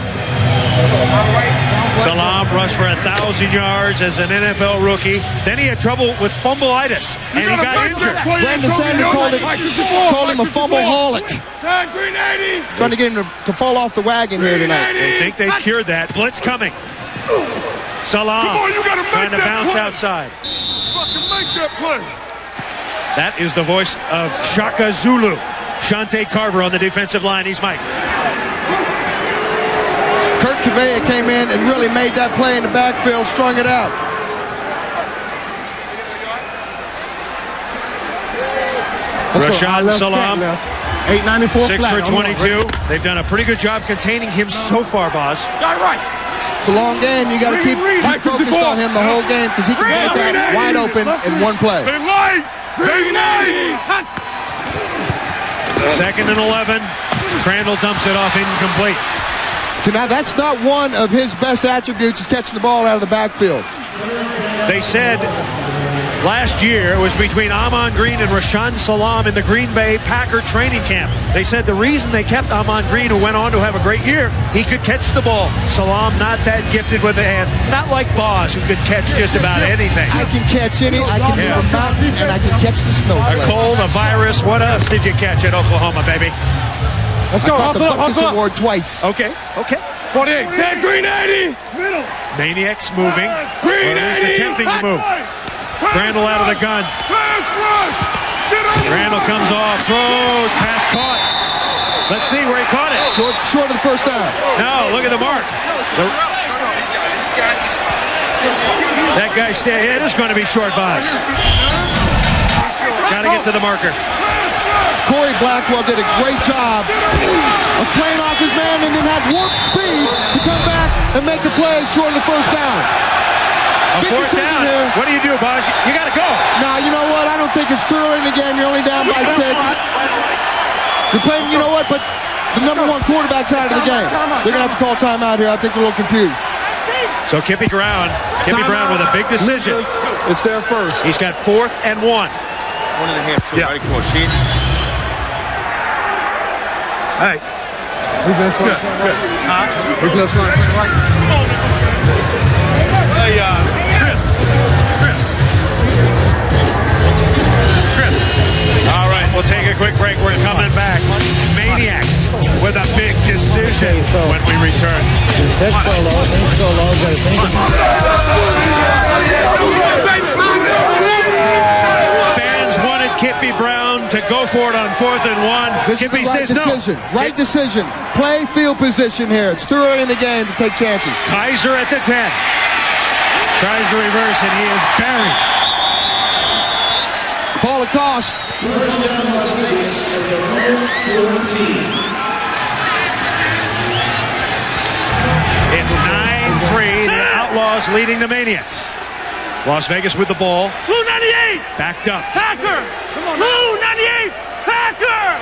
Salam rushed for 1,000 yards as an NFL rookie. Then he had trouble with fumbleitis, and he got injured. Brandon Sanders called him a fumble-holic. Trying to get him to fall off the wagon here tonight. They think they cured that. Blitz coming. Salam trying to bounce outside. Make that play. That is the voice of Shaka Zulu. Shante Carver on the defensive line. He's Mike. Gouveia came in and really made that play in the backfield, strung it out. Rashaan Salam, 894 6 for 22. They've done a pretty good job containing him so far, boss. It's a long game. You got to keep focused on him the whole game because he can break that wide open in one play. Second and 11. Crandall dumps it off incomplete. So now that's not one of his best attributes is catching the ball out of the backfield. They said last year it was between Ahman Green and Rashaan Salam in the Green Bay Packer training camp. They said the reason they kept Ahman Green, who went on to have a great year, he could catch the ball. Salam not that gifted with the hands. Not like Boz, who could catch just about anything. I can catch I can move a mountain, and I can catch the snowflakes. A cold, a virus, what else did you catch at Oklahoma, baby? Let's go. I caught the Buckus Award twice. Okay. 48. Set green 80. Middle. Maniacs moving. Green 80. Attempting to move. Crandall out of the gun. Pass rush. Crandall comes off, throws, pass caught. Let's see where he caught it. Short of the first down. No, look at the mark. That guy stay in is going to be short, Boz. Got to get to the marker. Corey Blackwell did a great job of playing off his man and then had warp speed to come back and make the play short of the first down. A fourth down. Here. What do you do, Boz? You got to go. Nah, you know what? I don't think it's too early in the game. You're only down by 6. You're playing, you know what? But the number one quarterback's out of the game. They're going to have to call timeout here. I think they're a little confused. So Kippy Brown with a big decision. It's their first. He's got 4th and 1. 1.5. Yeah. Come on, sheet. Hey. Good. Weak left side, right. Hey, Chris. All right, we'll take a quick break. We're coming back. Maniacs with a big decision when we return. Fans wanted Kippy Brown to go for it on 4th and 1. This Kippy is the right says decision. no. Right decision. Play field position here. It's too early in the game to take chances. Kaiser at the 10. Tries to reverse, and he is buried. Paul Lacoste. Las Vegas, number 14. It's 9-3. The Outlaws leading the Maniacs. Las Vegas with the ball. Blue 98. Backed up. Packer. Blue 98. Packer.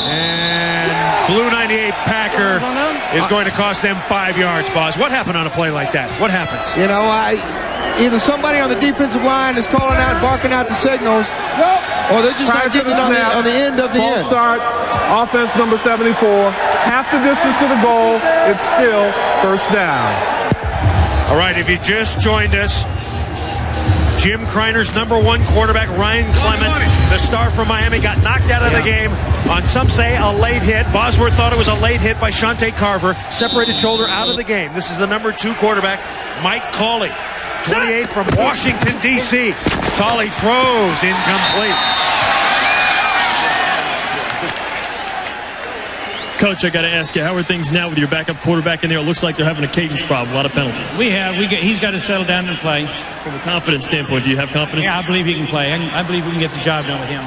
And Blue 98 Packer is going to cost them 5 yards, Boz. What happened on a play like that? What happens? You know, either somebody on the defensive line is calling out, barking out the signals, or they're just not getting it on the end of the end. Start, offense number 74, half the distance to the goal, it's still first down. All right, if you just joined us, Jim Kreiner's #1 quarterback, Ryan Clement, the star from Miami, got knocked out of the game on, some say, a late hit. Bosworth thought it was a late hit by Shante Carver. Separated shoulder out of the game. This is the #2 quarterback, Mike Cawley, 28 from Washington, D.C. Cawley throws incomplete. Coach, I got to ask you, how are things now with your backup quarterback in there? It looks like they're having a cadence problem, a lot of penalties. He's got to settle down and play. From a confidence standpoint, do you have confidence? Yeah, I believe he can play. I believe we can get the job done with him.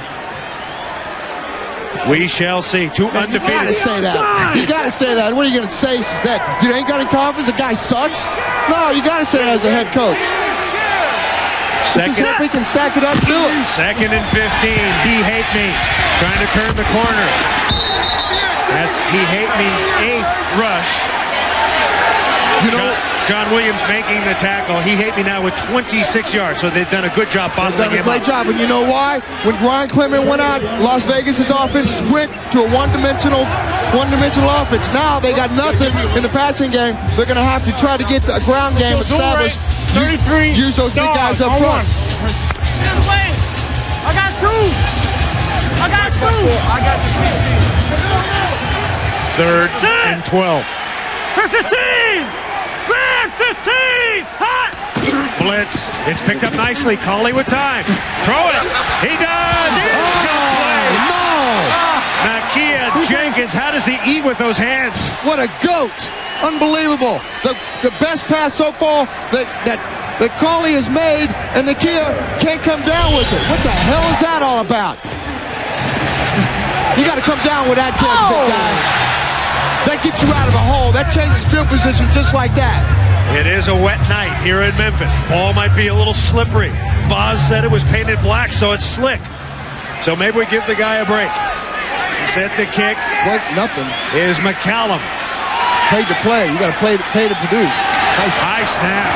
We shall see. Two undefeated. You gotta say that. You gotta say that. What are you gonna say? That you ain't got any confidence? The guy sucks? No, you gotta say that as a head coach. Second. He can sack it up and do it. 2nd and 15. He hate me. Trying to turn the corner. That's he hate me's 8th rush. You know, John Williams making the tackle. He hate me now with 26 yards. So they've done a good job bottling him up. They've done a great job. And you know why? When Brian Clement went out, Las Vegas' offense went to a one-dimensional offense. Now they got nothing in the passing game. They're going to have to try to get a ground game established. 33. Use those big guys up front. I got two. 3rd and 12. 15. 15. Hot. Blitz. It's picked up nicely. Coley with time. Throw it. He does. Nakia Jenkins. How does he eat with those hands? What a goat. Unbelievable. The best pass so far that Coley has made, and Nakia can't come down with it. What the hell is that all about? You got to come down with that catch, big guy. That gets you out of a hole. That changes field position just like that. It is a wet night here in Memphis. Ball might be a little slippery. Boz said it was painted black, so it's slick. So maybe we give the guy a break. Set the kick. Break nothing. Is McCallum. Paid to play. You got to pay to produce. High snap.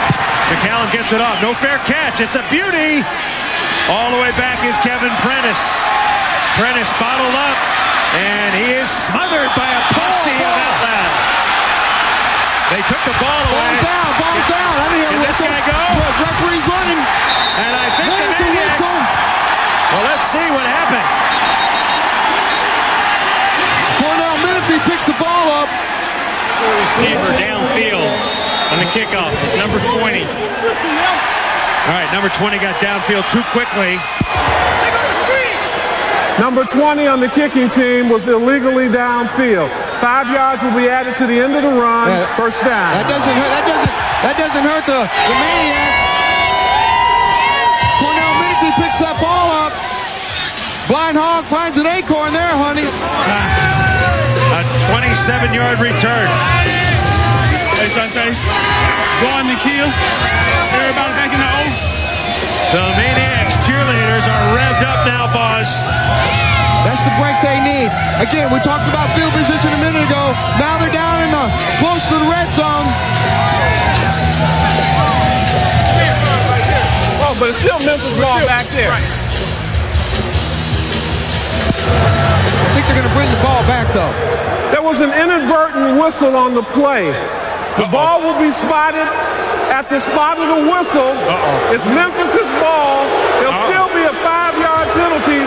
McCallum gets it off. No fair catch. It's a beauty. All the way back is Kevin Prentice. Prentice bottled up, and he is smothered by a posse of Outlaw. They took the ball away. Ball's down. I didn't hear Did this guy go? Referee's running. And I think Where's the Maniax. Well, let's see what happened. Cornell Menifee picks the ball up. Receiver downfield on the kickoff, number 20. All right, number 20 got downfield too quickly. Number 20 on the kicking team was illegally downfield. 5 yards will be added to the end of the run. First down. That doesn't hurt the Maniacs. Cornell Menifee picks that ball up. Blind Hog finds an acorn there, honey. A 27-yard return. Hey, Sante. Go on the kill. Everybody back in the O. The Maniacs cheerleaders are revved up now, boss. That's the break they need. Again, we talked about field position a minute ago. Now they're down in the close to the red zone. Oh, but it's still Memphis ball back there. I think they're going to bring the ball back, though. There was an inadvertent whistle on the play. The ball will be spotted at the spot of the whistle. It's Memphis' ball. There'll still be a 5-yard penalty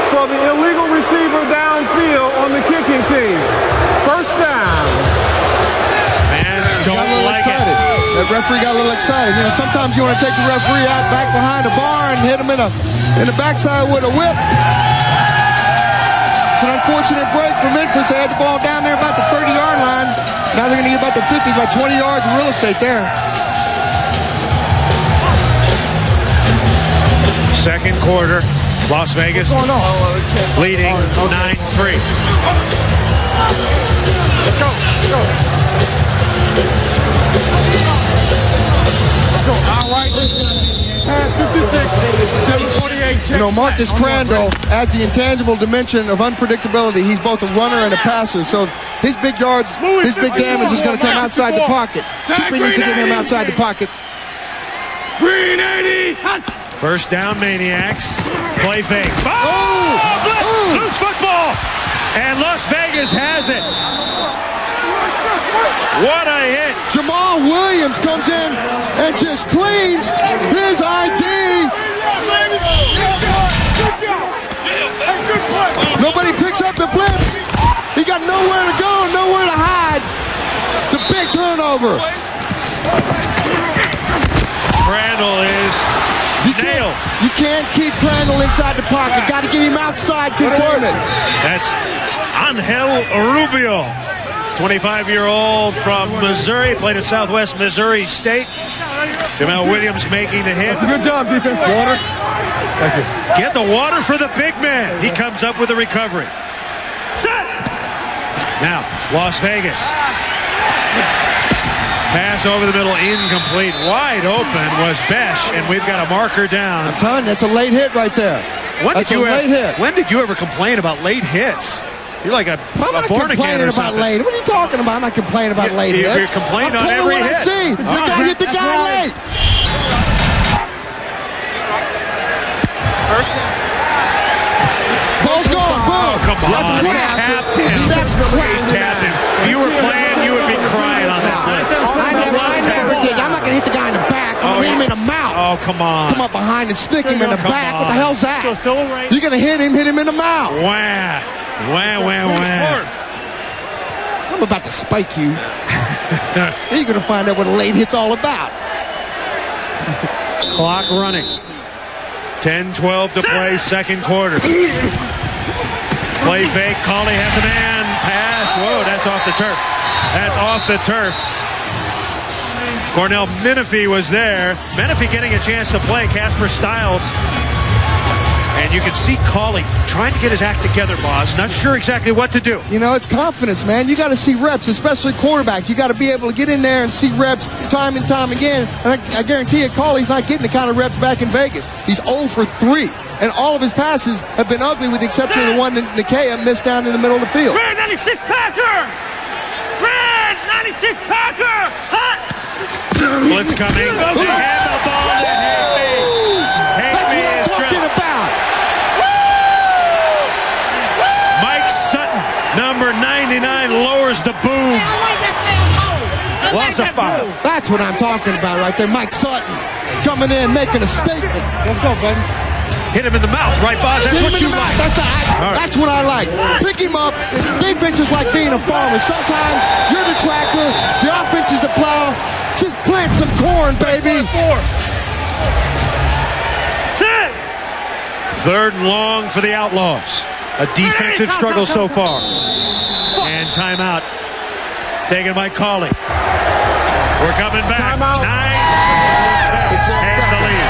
for the illegal receiver downfield on the kicking team. First down. Fans don't like excited. That referee got a little excited. You know, sometimes you want to take the referee out back behind the bar and hit him in the backside with a whip. It's an unfortunate break for Memphis. They had the ball down there about the 30-yard line. Now they're going to get about the 50, about 20 yards of real estate there. Second quarter, Las Vegas leading 9-3. Let's go. All right. Pass 56, 748. You know, Marcus Crandall adds the intangible dimension of unpredictability. He's both a runner and a passer. So his big yards, his big damage is going to come outside the pocket. Cooper needs to get him outside the pocket. Green 80. First down, Maniacs. Play fake. Loose football. And Las Vegas has it. What a hit. Jamal Williams comes in and just cleans his ID. Nobody picks up the blitz. He got nowhere to go, nowhere to hide. It's a big turnover. Crandall is nailed. You can't keep Crandall inside the pocket. Got to get him outside containment. That's Angel Rubio. 25-year-old from Missouri, played at Southwest Missouri State. Jamel Williams making the hit. That's a good job, defense. Water. Thank you. Get the water for the big man. He comes up with a recovery. Set. Now, Las Vegas. Pass over the middle, incomplete. Wide open was Besh, and we've got a marker down. I'm telling you, that's a late hit right there. When did you ever complain about late hits? You're like a I'm not born complaining again or about something. late. What are you talking about? I'm not complaining about late hits. You're complaining on I'm every what hit. I see. The guy hit the guy late. Ball's gone. Boom. Oh, come on. That's crap. That's crap. Tapped him. If you were playing, you would be crying on that play. I never did. I'm not going to hit the guy in the back. I'm going to hit him in the mouth. Oh, come on. Come up behind and stick him in the back. What the hell's that? Right. You're going to hit him in the mouth. Wah. Wah, wah, wah. I'm about to spike you. You're going to find out what a late hit's all about. Clock running. 10-12 to play, second quarter. Play fake. Colley has a man. Pass. Whoa, that's off the turf. That's off the turf. Cornell Menifee was there. Menifee getting a chance to play. Casper Stiles. And you can see Colley trying to get his act together, Boz. Not sure exactly what to do. You know, it's confidence, man. You got to see reps, especially quarterback. You got to be able to get in there and see reps time and time again. And I guarantee you, Colley's not getting the kind of reps back in Vegas. He's 0 for 3. And all of his passes have been ugly with the exception of the one that Nikea missed down in the middle of the field. Red 96 Packer! Red 96 Packer! Hot! Blitz coming. They have the ball to Higby. That's what I'm talking about. Mike Sutton, number 99, lowers the boom. Loss of foul. That's what I'm talking about right there. Mike Sutton coming in, making a statement. Let's go, buddy. Hit him in the mouth, right, Boz? That's what you like. That's what I like. Pick him up. Defense is like being a farmer. Sometimes you're the tractor, the offense is the plow. Just plant some corn, baby. Third and long for the Outlaws. A defensive struggle so far. And timeout taken by Colley. We're coming back. 9 has the lead.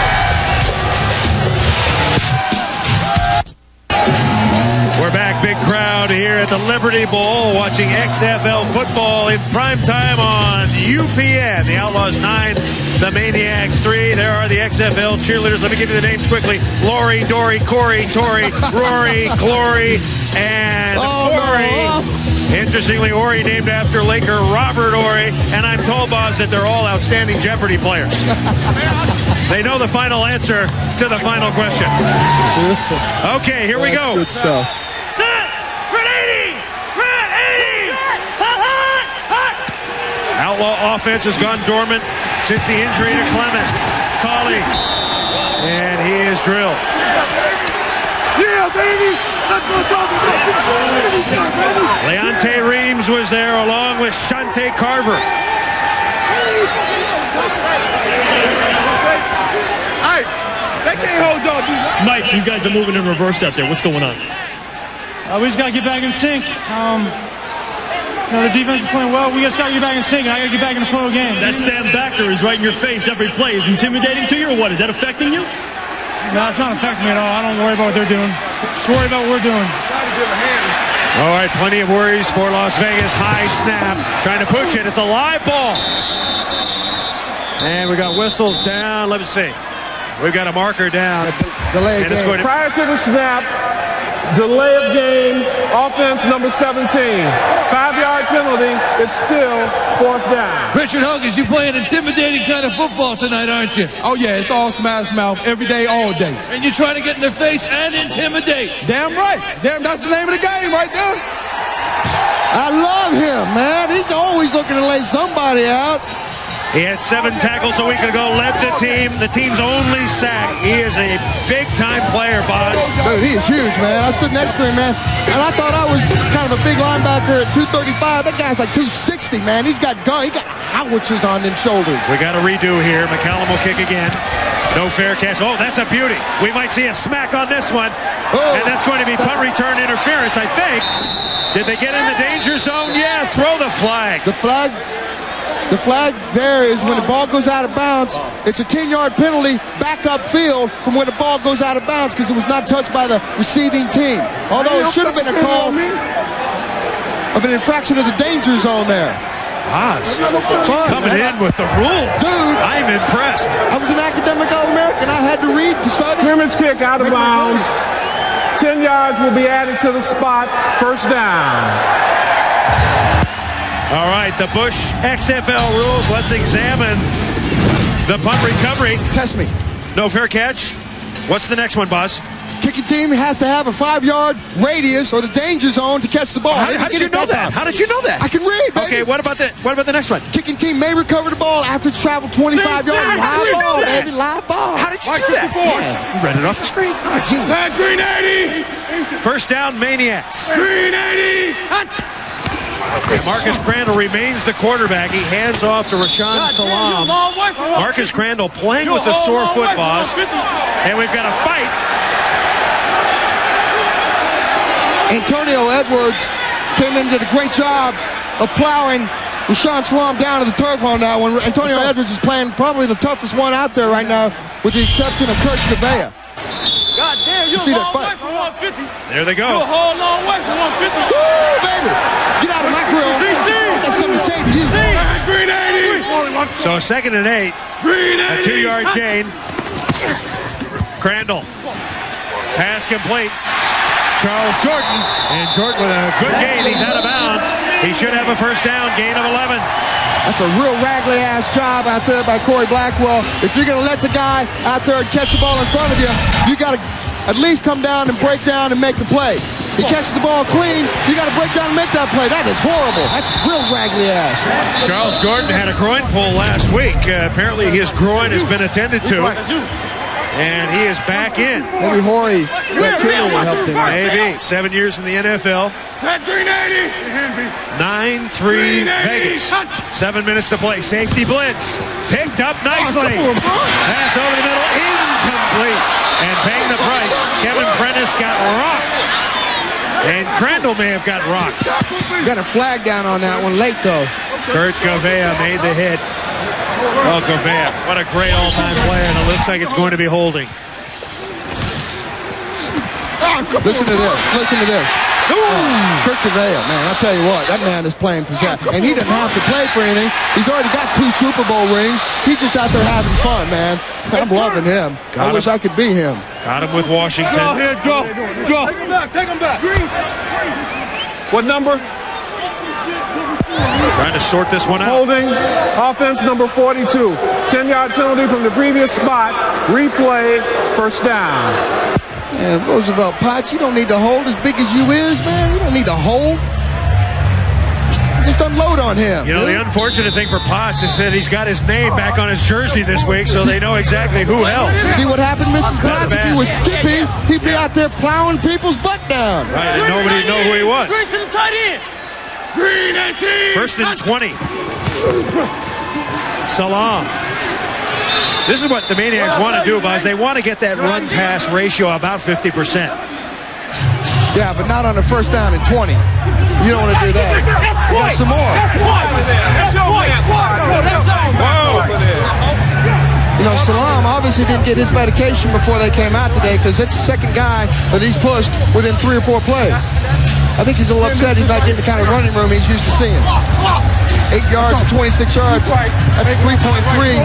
We're back, big crowd here at the Liberty Bowl watching XFL football in prime time on UPN. The Outlaws 9, the Maniax 3. There are the XFL cheerleaders. Let me give you the names quickly. Lori, Dory, Corey, Tori, Rory, Glory, and Ori. Interestingly, Ori named after Laker Robert Ori. And I'm told, Boz, that they're all outstanding Jeopardy players. They know the final answer to the final question. Okay, here we go. Good stuff. Outlaw offense has gone dormant since the injury to Clement. Colley. And he is drilled. Yeah, baby! That's what I'm talking about! Leonte Reams was there along with Shante Carver. Hey, they can't hold y'all. Mike, you guys are moving in reverse out there. What's going on? We just got to get back in sync. You know, the defense is playing well. We just got to get back in sync. I got to get back in the flow of the game. That Sam Backer is right in your face every play. Is intimidating to you or what? Is that affecting you? No, it's not affecting me at all. I don't worry about what they're doing. Just worry about what we're doing. All right, plenty of worries for Las Vegas. High snap. Trying to pooch it. It's a live ball. And we got whistles down. Let me see. We've got a marker down. Delay and it's going to... Prior to the snap, delay of game, offense number 17. 5-yard penalty, it's still 4th down. Richard Huggins, you play an intimidating kind of football tonight, aren't you? Oh, yeah, it's all smash mouth every day, all day. And you're trying to get in their face and intimidate. Damn right. Damn, that's the name of the game right there. I love him, man. He's always looking to lay somebody out. He had 7 tackles a week ago, led the team, the team's only sack. He is a big-time player, Boz. Dude, he is huge, man. I stood next to him, man, and I thought I was kind of a big linebacker at 235. That guy's like 260, man. He's got gun. He got howitzers on them shoulders. We got a redo here. McCallum will kick again. No fair catch. Oh, that's a beauty. We might see a smack on this one. And that's going to be punt return interference, I think. Did they get in the danger zone? Yeah, throw the flag. The flag there is when the ball goes out of bounds. It's a 10-yard penalty back upfield from when the ball goes out of bounds because it was not touched by the receiving team. Although it should have been a call of an infraction of the danger zone there. Oz coming in with the rules. Dude, I'm impressed. I was an academic All-American. I had to read to study. Scrimmage kick out of bounds. 10 yards will be added to the spot. First down. All right, the Bush XFL rules. Let's examine the punt recovery. Test me. No fair catch. What's the next one, Buzz? Kicking team has to have a 5-yard radius or the danger zone to catch the ball. How did you know that? How did you know that? I can read, baby. Okay, what about the next one? Kicking team may recover the ball after it's traveled 25 yards. Live ball, baby. Live ball. How did you do that? Yeah. You read it off the screen. I'm a genius. Green 80. First down, Maniacs. Green 80. Marcus Crandall remains the quarterback. He hands off to Rashawn Salam. Marcus Crandall playing with a sore foot, boss. And we've got a fight. Antonio Edwards came in and did a great job of plowing Rashawn Salam down to the turf on that one. Antonio Edwards is playing probably the toughest one out there right now, with the exception of Kurt Gouveia. God damn, you see that fight? There they go. You're a whole long way from 150. Woo, baby! Get out of my grill. I got something to say to you. Green 80. So 2nd and 8. Green 80. A 2-yard gain. Crandall. Pass complete. Charles Jordan. And Jordan with a good gain. He's out of bounds. He should have a first down. Gain of 11. That's a real raggly-ass job out there by Corey Blackwell. If you're going to let the guy out there and catch the ball in front of you, you got to at least come down and break down and make the play. He catches the ball clean, you got to break down and make that play. That is horrible. That's real raggly-ass. Charles Jordan had a groin pull last week. Apparently his groin has been attended to. And he is back in. Maybe Horry, that killer will help him. Maybe. 7 years in the NFL. Green 80. 9-3 Vegas. 7 minutes to play. Safety blitz. Picked up nicely. Pass over the middle. Incomplete. And paying the price, Kevin Prentice got rocked. And Crandall may have got rocked. Got a flag down on that one late, though. Kurt Gouveia made the hit. Oh, Gouveia, what a great all-time player, and it looks like it's going to be holding. Listen to this. Listen to this. Kurt Gouveia, man, I'll tell you what, that man is playing possession. And he doesn't have to play for anything. He's already got 2 Super Bowl rings. He's just out there having fun, man. I'm loving him. I wish I could be him. Got him with Washington. Draw here, draw. Take him back, take him back. What number? Trying to sort this one out. Holding, offense number 42. 10-yard penalty from the previous spot. Replay, first down. Man, Roosevelt Potts, you don't need to hold as big as you is, man. You don't need to hold. Just unload on him. You know, the unfortunate thing for Potts is that he's got his name back on his jersey this week, so they know exactly who held. See what happened, Mrs. Potts? If he was skipping, he'd be out there plowing people's butt down. Right, and nobody would know who he was. Green to the tight end. Green 18. First and 20. Salam. This is what the Maniacs want to do, Buzz. They want to get that run-pass ratio about 50%. Yeah, but not on the first down and 20. You don't want to do that. You got some more. You know, Salam obviously didn't get his medication before they came out today because it's the second guy that he's pushed within 3 or 4 plays. I think he's a little upset he's not getting the kind of running room he's used to seeing. 8 yards and 26 yards. That's 3.3.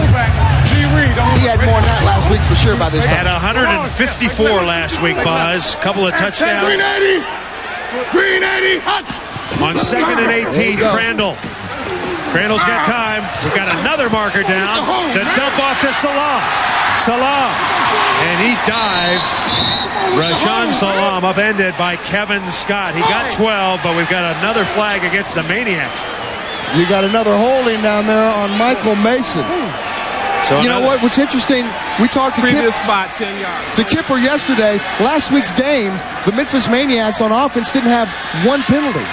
He had more than that last week for sure by this time. Had 154 last week, Buzz. Couple of touchdowns. Green 80. Green 80. On 2nd and 18, Crandall. Crandall's got time. We've got another marker down. The dump off to Salam. Salam. And he dives. Rashawn Salam upended by Kevin Scott. He got 12, but we've got another flag against the Maniacs. You got another holding down there on Michael Mason. So you know what? What's interesting, we talked to previous spot, 10 yards. To Kipper yesterday. Last week's game, the Memphis Maniacs on offense didn't have 1 penalty.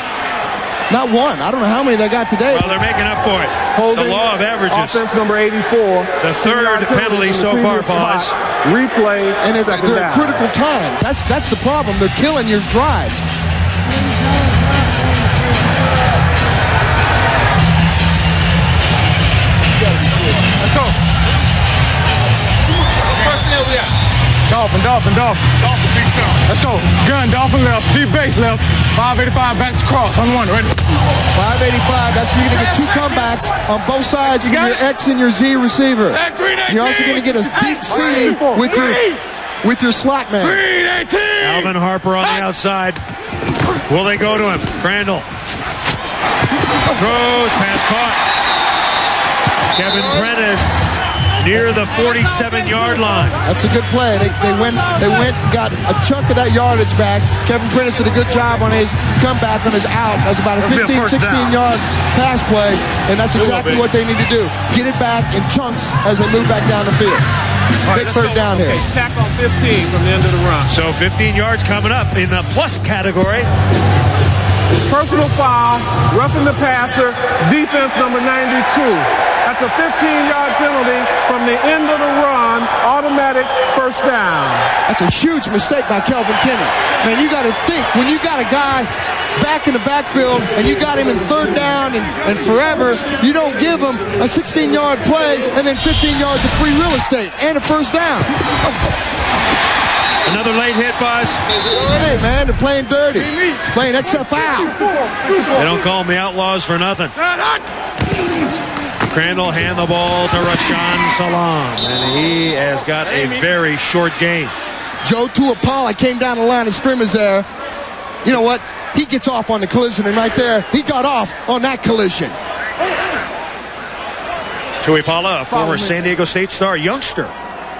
Not 1. I don't know how many they got today. Well, they're making up for it. Holding, it's the law of averages. Offense number 84. The 3rd penalty so far, Buzz. Replay. And they're at critical times. That's the problem. They're killing your drive. Let's go. Personnel we got. Dolphin. Let's go. Gun, Dolphin left, deep base left. 585 backs across on one. Ready? 585. That's you're going to get 2 comebacks on both sides from your X and your Z receiver. You're also going to get a deep C with your slot man. Alvin Harper on the outside. Will they go to him? Crandall throws, pass caught. Kevin Prentice near the 47-yard line. That's a good play. They went, got a chunk of that yardage back. Kevin Prentice did a good job on his comeback on his out. That was about a 15, 16-yard pass play, and that's exactly what they need to do. Get it back in chunks as they move back down the field. Big third down here. Tack on 15 from the end of the run. So 15 yards coming up in the plus category. Personal foul, roughing the passer, defense number 92. That's a 15-yard penalty from the end of the run, automatic first down. That's a huge mistake by Kelvin Kinney. Man, you got to think, when you got a guy back in the backfield and you got him in third down and forever, you don't give him a 16-yard play and then 15 yards of free real estate and a first down. Another late hit, Buzz. Hey, man, they're playing dirty. Playing XFL. They don't call them the Outlaws for nothing. Crandall hand the ball to Rashaan Salam, and he has got a very short game. Joe Tuapala came down the line of scrimmage there. You know what? He gets off on the collision, and right there, he got off on that collision. Tuapala, a former San Diego State star, youngster.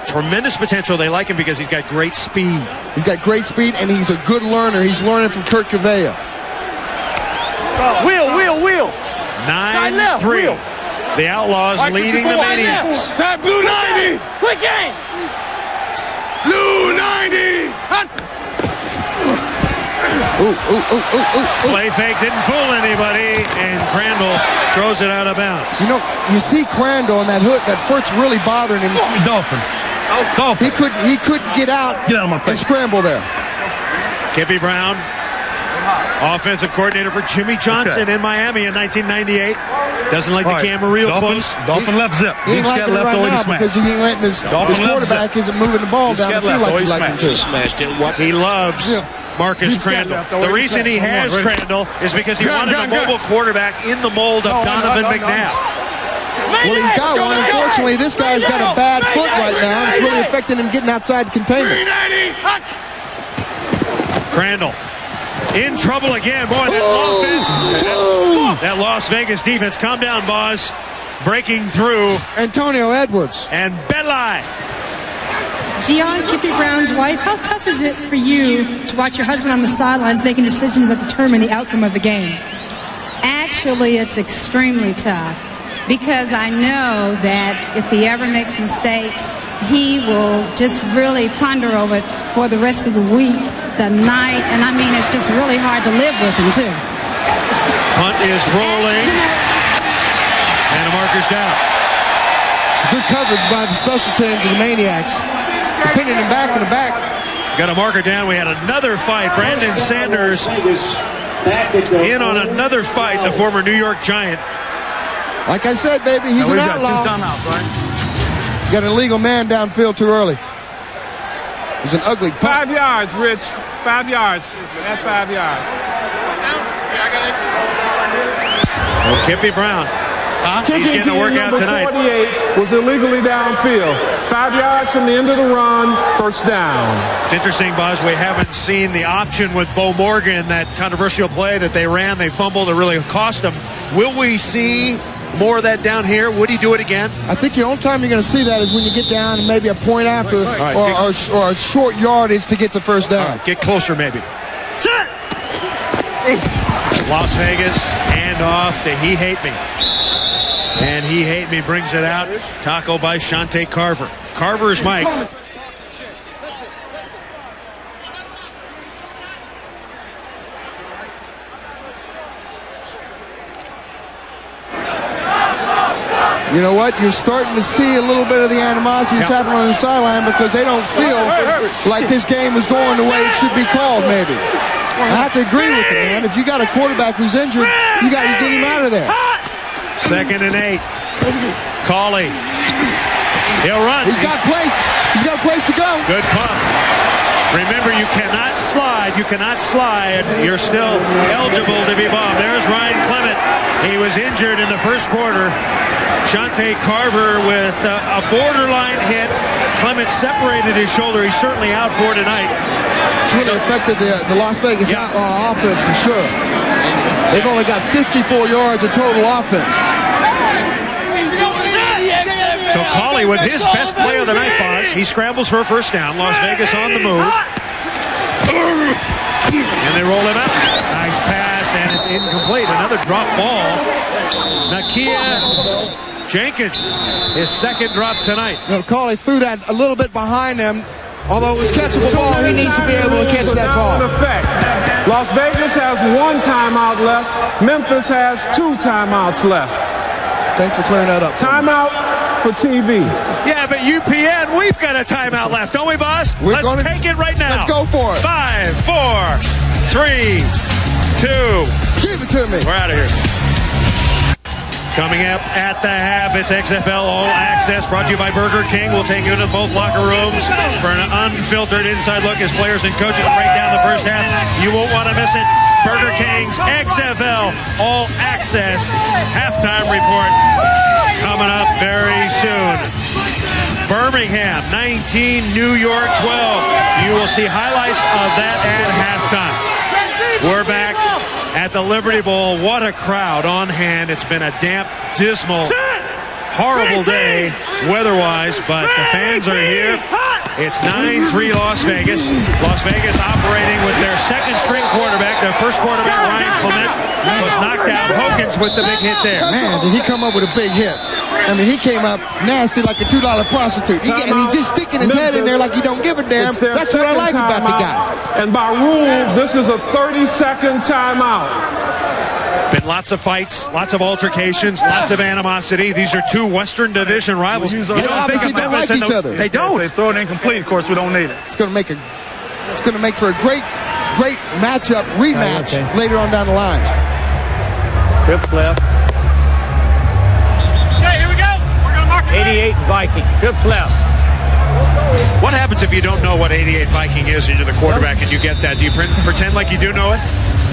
Tremendous potential. They like him because he's got great speed. He's got great speed, and he's a good learner. He's learning from Kurt Gouveia. Wheel. 9-3. The Outlaws leading the Maniacs. Time blue 90. Quick game. Blue 90. Play fake didn't fool anybody, and Crandall throws it out of bounds. You know, you see Crandall and that hook, that foot's really bothering him. Dolphin. He couldn't get out and scramble there. Kippy Brown, offensive coordinator for Jimmy Johnson in Miami in 1998. Doesn't like the camera real close. Dolphin left zip. He ain't liking it right now because he ain't letting his quarterback isn't moving the ball down the field like he'd like him to. He loves Marcus Crandall. The reason he has Crandall is because he wanted a mobile quarterback in the mold of Donovan McNabb. Well, he's got one. Unfortunately, this guy's got a bad foot right now. It's really affecting him getting outside containment. Crandall in trouble again. Boy, that Las Vegas defense. Calm down, boss. Breaking through. Antonio Edwards. And Belli. Dion, Kippy Brown's wife, how tough is it for you to watch your husband on the sidelines making decisions that determine the outcome of the game? Actually, it's extremely tough because I know that if he ever makes mistakes, he will just really ponder over it for the rest of the week, the night, and I mean, it's just really hard to live with him, too. Punt is rolling, and a marker's down. Good coverage by the special teams of the Maniacs. Pinning him back in the back. Got a marker down. We had another fight. Brandon Sanders in on another fight, the former New York Giant. Like I said, baby, he's an outlaw. Got an illegal man downfield too early. It was an ugly punt. 5 yards, Rich. 5 yards. That's 5 yards. Well, Kippy Brown. He's getting a workout tonight. 48 was illegally downfield. 5 yards from the end of the run, first down. It's interesting, Buzz. We haven't seen the option with Bo Morgan, that controversial play that they ran. They fumbled. It really cost them. Will we see more of that down here? Would he do it again? I think the only time you're going to see that is when you get down and maybe a point after or a short yardage to get the first down. Get closer, maybe. Las Vegas, hand off to He Hate Me. And He Hate Me brings it out. Tackle by Shante Carver. Carver's Mike. You know what? You're starting to see a little bit of the animosity that's happening on the sideline because they don't feel like this game is going the way it should be called, maybe. I have to agree with you, man. If you got a quarterback who's injured, you got to get him out of there. 2nd and 8. Cawley. He'll run. He's got place. He's got a place to go. Good pump. Remember, you cannot slide. You cannot slide. You're still eligible to be bombed. There's Ryan Clement. He was injured in the first quarter. Shante Carver with a borderline hit. Clement separated his shoulder. He's certainly out for tonight. It's really affected the Las Vegas Outlaw offense for sure. They've only got 54 yards of total offense. So Cawley with his best play of the night, boss. He scrambles for a first down. Las Vegas on the move. And they roll him out. Nice pass, and it's incomplete. Another drop ball. Nakia Jenkins, his 2nd drop tonight. You know, Cawley threw that a little bit behind him. Although it was catchable ball, he needs to be able to catch that ball. Las Vegas has 1 timeout left. Memphis has 2 timeouts left. Thanks for clearing that up. Timeout for TV. Yeah, but UPN, we've got a timeout left, don't we, boss? Let's take it right now. Let's go for it. 5, 4, 3, 2. Give it to me. We're out of here. Coming up at the half, it's XFL All Access, brought to you by Burger King. We'll take you into both locker rooms for an unfiltered inside look as players and coaches break down the first half. You won't want to miss it. Burger King's XFL All Access halftime report coming up very soon. Birmingham 19, New York 12. You will see highlights of that at halftime. We're back at the Liberty Bowl. What a crowd on hand. It's been a damp, dismal, horrible day weather-wise, but the fans are here. It's 9-3 Las Vegas. Las Vegas operating with their 2nd-string quarterback. Their first quarterback, Ryan Clement, was knocked out. Hogan's with the big hit there. Man, did he come up with a big hit. I mean, he came up nasty like a $2 prostitute. And he's just sticking his head in there like he don't give a damn. That's what I like about the guy. And by rule, this is a 30-second timeout. Been lots of fights, lots of altercations, lots of animosity. These are 2 Western Division rivals. They obviously don't like each other. They don't. They throw it incomplete. Of course, we don't need it. It's going to make for a great matchup, rematch later on down the line. Trip left. Okay, here we go. We're going to mark it. 88 Viking. Trip left. What happens if you don't know what 88 Viking is and you're the quarterback and you get that? Do you pretend like you do know it?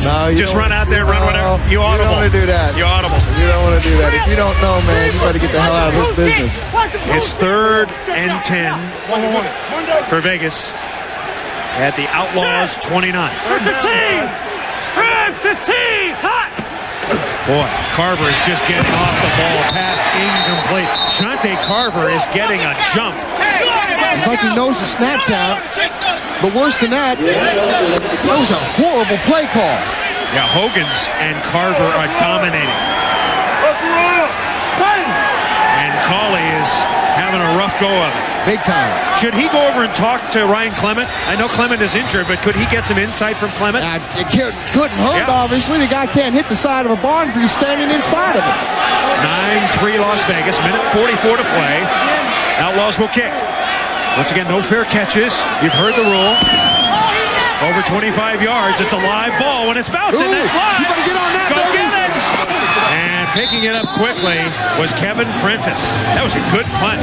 No, you just run out there and run whatever. You audible. You don't want to do that. You audible. You don't want to do that. If you don't know, man, you better get the hell out of this business. It's 3rd and 10 for Vegas at the Outlaws 29. 15! 15! Hot! Boy, Carver is just getting off the ball. Pass incomplete. Shante Carver is getting a jump. It's like he knows the snap count. But worse than that, that was a horrible play call. Yeah, Hogan's and Carver are dominating. And Cawley is having a rough go of it. Big time. Should he go over and talk to Ryan Clement? I know Clement is injured, but could he get some insight from Clement? It couldn't hurt, obviously. The guy can't hit the side of a barn if you're standing inside of it. 9-3 Las Vegas, minute 44 to play. Outlaws will kick. Once again, no fair catches. You've heard the rule. Over 25 yards. It's a live ball. When it's bouncing, that's live. You better get on that, Go baby. get it. And picking it up quickly was Kevin Prentice. That was a good punt.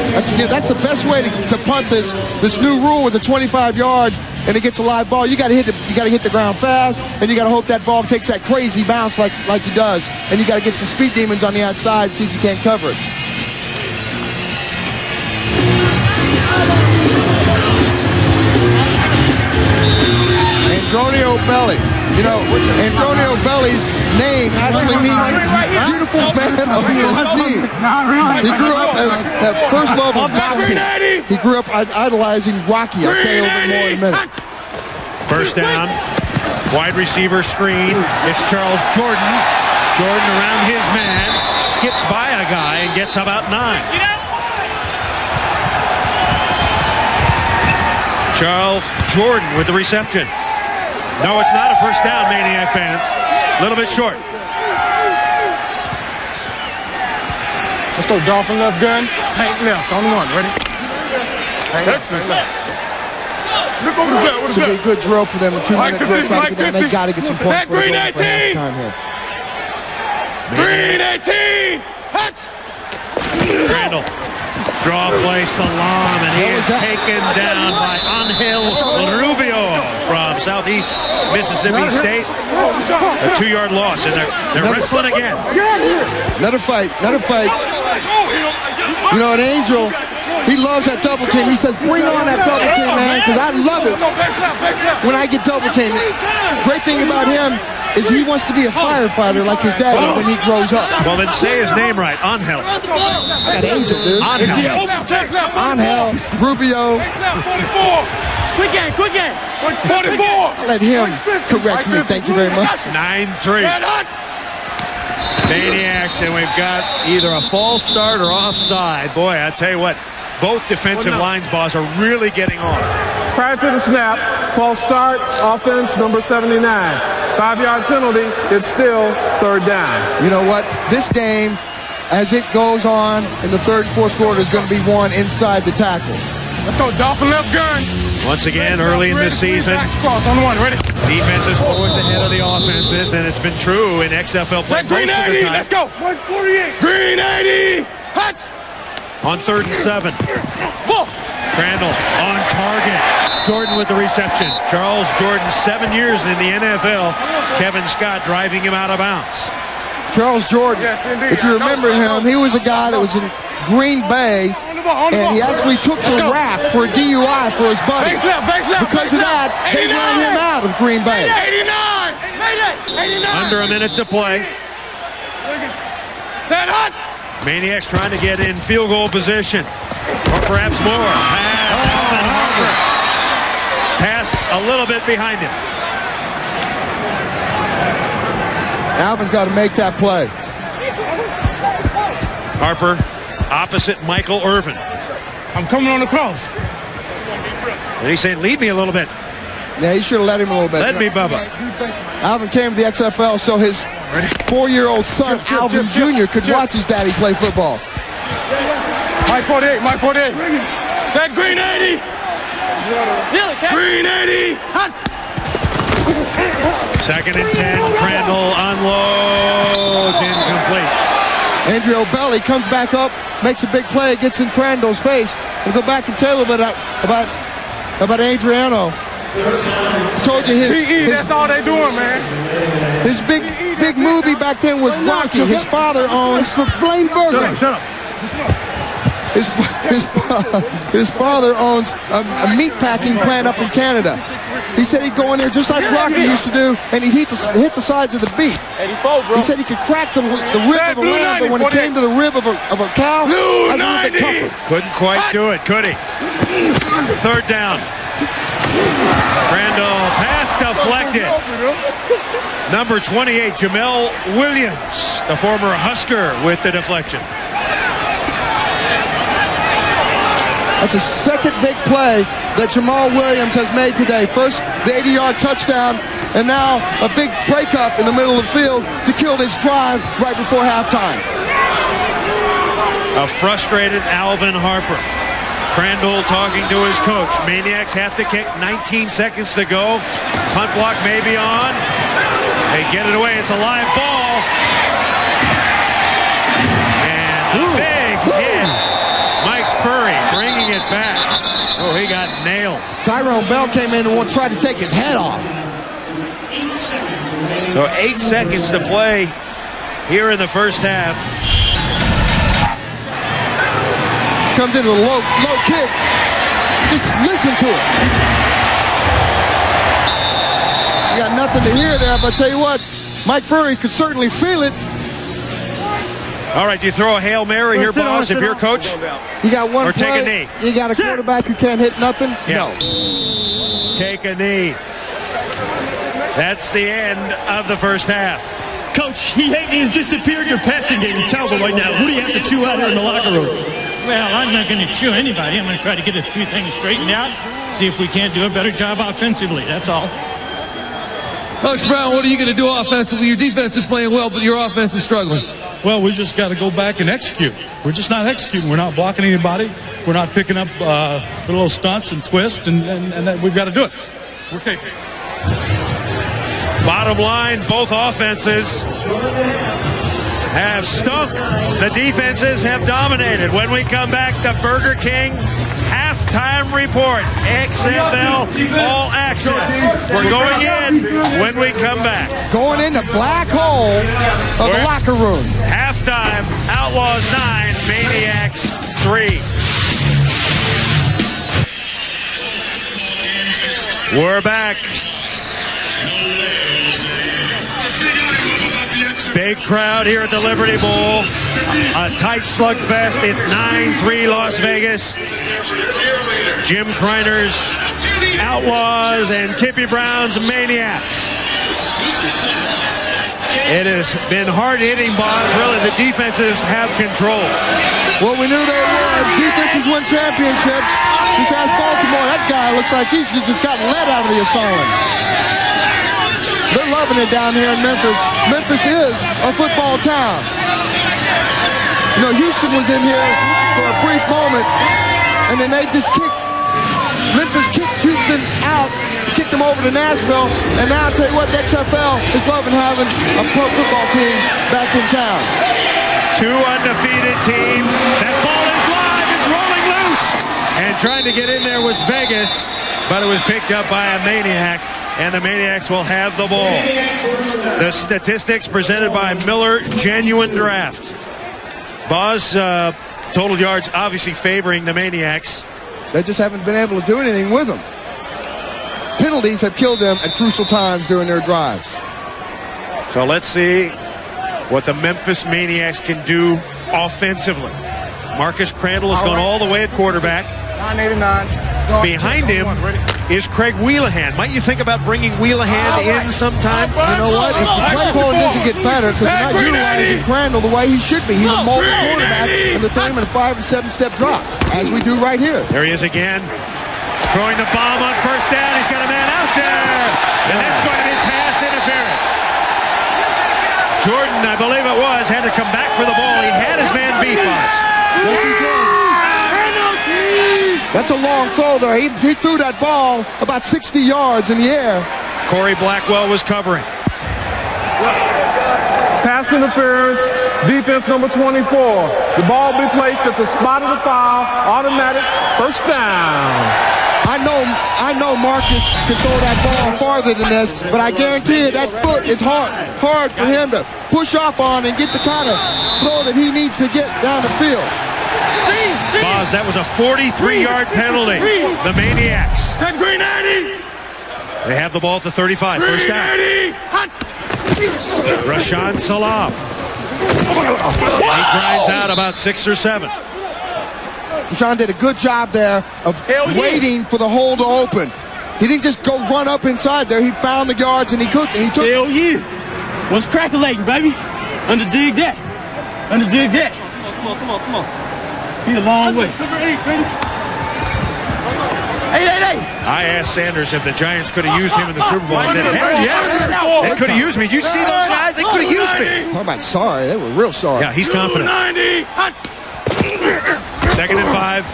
That's the best way to punt this new rule with the 25 yard and it gets a live ball. You got to hit the ground fast, and you got to hope that ball takes that crazy bounce like he does. And you got to get some speed demons on the outside, see if you can't cover it. Antonio Belli. You know, Antonio Belli's name actually means beautiful man of the sea. He grew up as that first love of boxing. He grew up idolizing Rocky. I'll tell you a little bit more in a minute. First down, wide receiver screen. It's Charles Jordan. Jordan around his man, skips by a guy and gets about 9. Charles Jordan with the reception. No, it's not a first down, Maniac fans. A little bit short. Let's go, Dolphin left gun. Hank left, on the one. Ready? Excellent. This will be a good drill for them. A 2-minute drill. Try to get down. They got to get some points for Green 18. halftime here. Green 18. Crandall. Draw play, Salam, and he is taken down by Angel Rubio from Southeast Mississippi State. A 2-yard loss, and they're wrestling again. Another fight. You know, an Angel, he loves that double team. He says, bring on that double team, man, because I love it when I get double teamed. Great thing about him is he wants to be a firefighter like his dad when he grows up. Well, then say his name right. Angel. I got Angel, dude. Angel Rubio. Quick game. 44. I'll let him correct me. Thank you very much. 9-3. Maniacs, and we've got either a false start or offside. Boy, I tell you what, both defensive lines, boss, are really getting off. Prior to the snap, false start, offense number 79. 5-yard penalty, it's still third down. You know what? This game, as it goes on in the third and fourth quarter, is going to be won inside the tackles. Let's go, Dolphin left gun. Once again, early in the season, defenses always ahead of the offenses, and it's been true in XFL play most of the time. Let's go. 148. Green 80. Hot. On 3rd and 7. Crandall on target. Jordan with the reception. Charles Jordan, 7 years in the NFL. Kevin Scott driving him out of bounds. Charles Jordan, if you remember him, he was a guy that was in Green Bay, and he actually took the rap for a DUI for his buddy. Because of that, they ran him out of Green Bay. 89. Under a minute to play. Maniacs trying to get in field goal position. Or perhaps more. Pass, Alvin Harper. Pass a little bit behind him. Alvin's got to make that play. Harper opposite Michael Irvin. I'm coming on the cross. And he's saying, lead me a little bit. Yeah, he should have let him a little bit. Let me, Bubba. Alvin came to the XFL so his 4-year-old son, Alvin Jr., could watch his daddy play football. Mike 48. That Green 80. Green 80. Hot. 2nd and 10. Crandall unloads, incomplete. Andrew Belli comes back up, makes a big play, gets in Crandall's face. We'll go back and tell you about Adriano. I told you his that's all they doing, man. His big movie back then was Rocky. His father owns Blaine Burger. Shut up. His father owns a meat packing plant up in Canada. He said he'd go in there just like Rocky used to do, and he'd hit the sides of the beef. He said he could crack the rib of a lamb, but when it came to the rib of a cow, that's a little bit tougher. Couldn't quite do it, could he? 3rd down. Crandall pass deflected. Number 28, Jamel Williams, the former Husker, with the deflection. That's a second big play that Jamal Williams has made today. First, the 80-yard touchdown, and now a big breakup in the middle of the field to kill this drive right before halftime. A frustrated Alvin Harper. Crandall talking to his coach. Maniacs have to kick, 19 seconds to go. Punt block may be on. They get it away. It's a live ball. And a big hit. Mike Furry bringing it back. Oh, he got nailed. Tyrone Bell came in and tried to take his head off. So 8 seconds to play here in the first half. Comes into a low kick. Just listen to it. You got nothing to hear there, but I tell you what, Mike Furry could certainly feel it. All right, you throw a Hail Mary here, boss, if you're coach? You got one or play, take a knee. You got a quarterback who can't hit nothing? Yeah. No. Take a knee. That's the end of the first half. Coach, he has disappeared. Your passing game is terrible right now. Who do you have to chew out here in the locker room? Well, I'm not going to chew anybody. I'm going to try to get a few things straightened out, see if we can't do a better job offensively. That's all. Coach Brown, what are you going to do offensively? Your defense is playing well, but your offense is struggling. Well, we just got to go back and execute. We're just not executing. We're not blocking anybody. We're not picking up little stunts and twists, and we've got to do it. We're capable. Bottom line, both offenses have stunk. The defenses have dominated. When we come back, the Burger King halftime report. XFL All Access. We're going in when we come back. Going in the black hole of the locker room. Halftime, Outlaws 9, Maniax 3. We're back. Big crowd here at the Liberty Bowl. A tight slugfest. It's 9-3 Las Vegas. Jim Kreiner's Outlaws and Kippy Brown's Maniacs. It has been hard-hitting, Bonds. Really, the defenses have control. Well, we knew they would. Defenses win championships. Just ask Baltimore. That guy looks like he's just gotten let out of the asylum. They're loving it down here in Memphis. Memphis is a football town. You know, Houston was in here for a brief moment, and then they just Memphis kicked Houston out, kicked them over to Nashville, and now I'll tell you what, the XFL is loving having a pro football team back in town. Two undefeated teams. That ball is live. It's rolling loose. And trying to get in there was Vegas, but it was picked up by a Maniac. And the Maniacs will have the ball. The statistics presented by Miller Genuine Draft. Boz, total yards obviously favoring the Maniacs. They just haven't been able to do anything with them. Penalties have killed them at crucial times during their drives. So let's see what the Memphis Maniacs can do offensively. Marcus Crandall has gone all the way at quarterback. 989. Behind him is Craig Wheelahan. Might you think about bringing Wheelahan in sometime? You know what? If the play calling doesn't get better, because they're not utilizing Crandall the way he should be. He's a mobile quarterback, and they're throwing him in a 5- and 7-step drop, as we do right here. There he is again. Throwing the bomb on first down. He's got a man out there. And that's going to be pass interference. Jordan, I believe it was, had to come back for the ball. He had his man beat, Boss. Yes, he did. That's a long throw there. He threw that ball about 60 yards in the air. Corey Blackwell was covering. Pass interference, defense number 24. The ball be placed at the spot of the foul, automatic first down. I know Marcus can throw that ball farther than this, but I guarantee you that foot is hard for him to push off on and get the kind of throw that he needs to get down the field. Boz, that was a 43-yard penalty. The Maniacs. They have the ball at the 35. First down. Rashaan Salam. He grinds out about 6 or 7. Rashaan did a good job there of waiting for the hole to open. He didn't just go run up inside there. He found the yards and he cooked it. He took. Hell yeah. What's crackling, baby? Underdig that. Underdig that. Come on. He's a long way. Number 8, baby. 888. I asked Sanders if the Giants could have used him in the Super Bowl. He said, hell yes. They could have used me. Did you see those guys? They could have used me. Talk about sorry. They were real sorry. Yeah, he's confident. 2nd and 5.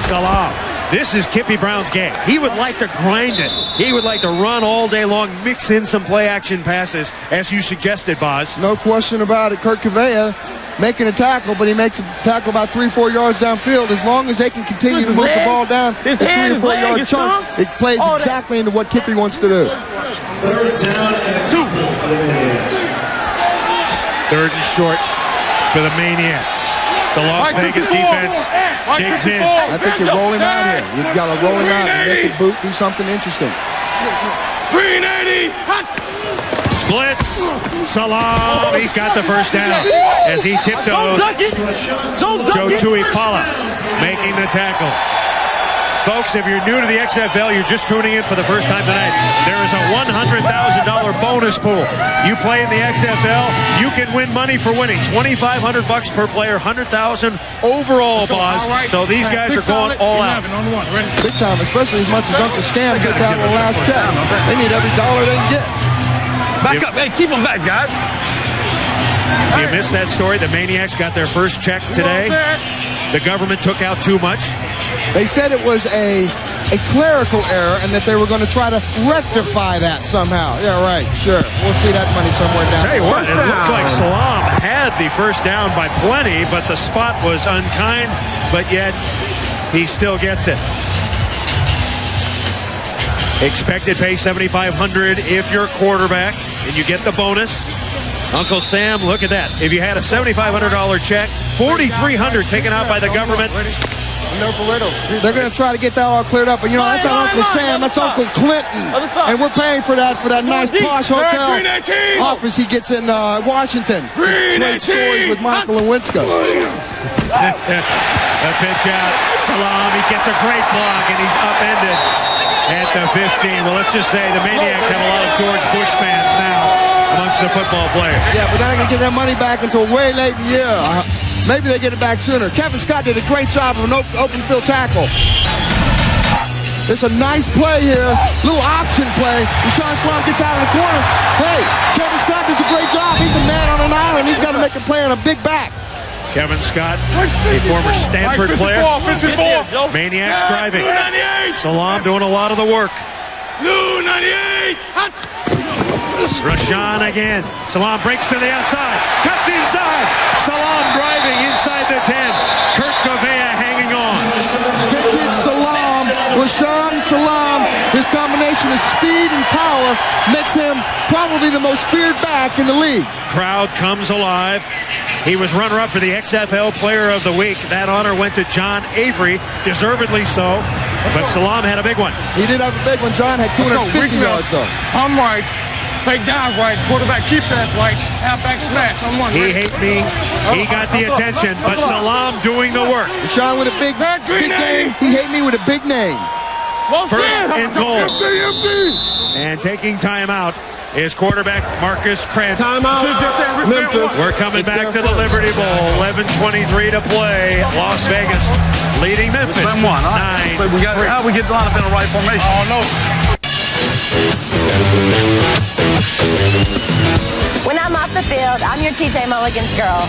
Salah. This is Kippy Brown's game. He would like to grind it. He would like to run all day long, mix in some play-action passes, as you suggested, Boz. No question about it. Kurt Gouveia making a tackle, but he makes a tackle about 3-4 yards downfield. As long as they can continue to move the ball down in 3 or 4 yard chunks, it plays exactly into what Kippy wants to do. 3rd down and 2. 3rd and short for the Maniacs. The Las Vegas defense digs in. I think you roll him out here. You've got to roll him out and make it boot, do something interesting. 380. Blitz. Salam. He's got the first down as he tiptoes. Joe Tuipala making the tackle. Folks, if you're new to the XFL, you're just tuning in for the first time tonight, there is a $100,000 bonus pool. You play in the XFL, you can win money for winning. $2,500 per player, $100,000 overall, Boz. So these guys are going all out. Big time, especially as much as Uncle Scam took out on the last check. They need every dollar they can get. Back up. Hey, keep them back, guys. If you missed that story, the Maniacs got their first check today. The government took out too much. They said it was a clerical error and that they were going to try to rectify that somehow. Yeah, right, sure. We'll see that money somewhere down. Tell you what, it looked like Salam had the first down by plenty, but the spot was unkind, but yet he still gets it. Expected pay $7,500 if you're quarterback, and you get the bonus. Uncle Sam, look at that. If you had a $7,500 check, $4,300 taken out by the government. They're going to try to get that all cleared up. But, you know, that's not Uncle Sam. That's Uncle Clinton. And we're paying for that nice posh hotel office he gets in Washington. Trade stories with Michael Lewinsky. The pitch out. Salam, he gets a great block, and he's upended at the 15. Well, let's just say the Maniacs have a lot of George Bush fans now amongst the football players. Yeah, but they're not going to get that money back until way late in the year. Maybe they get it back sooner. Kevin Scott did a great job of an open field tackle. It's a nice play here. Little option play. Rashawn Salam gets out of the corner. Hey, Kevin Scott does a great job. He's a man on an island. He's got to make a play on a big back. Kevin Scott, a former Stanford player. 54. Maniacs driving. Salam doing a lot of the work. Blue 98. Rashawn again. Salam breaks to the outside. Cuts inside. Salam driving inside the 10. Kurt Gouveia hanging on. Vintage Salam. Rashawn Salam. His combination of speed and power makes him probably the most feared back in the league. Crowd comes alive. He was runner-up for the XFL Player of the Week. That honor went to John Avery, deservedly so. But Salam had a big one. He did have a big one. John had 250 yards, though. I'm right. Take down right. Quarterback keep that right. Halfback smash. I'm one. He hate me. He got the attention, but Salam doing the work. Rashawn with a big game. He hate me with a big name. First and goal. And taking time out is quarterback Marcus Cranton. Timeout. Memphis. We're coming back to the Liberty Bowl. 11:23 to play. Las Vegas leading Memphis. 9-3. How we get the lineup in the right formation? Oh, no. When I'm off the field, I'm your TJ Mulligan's girl.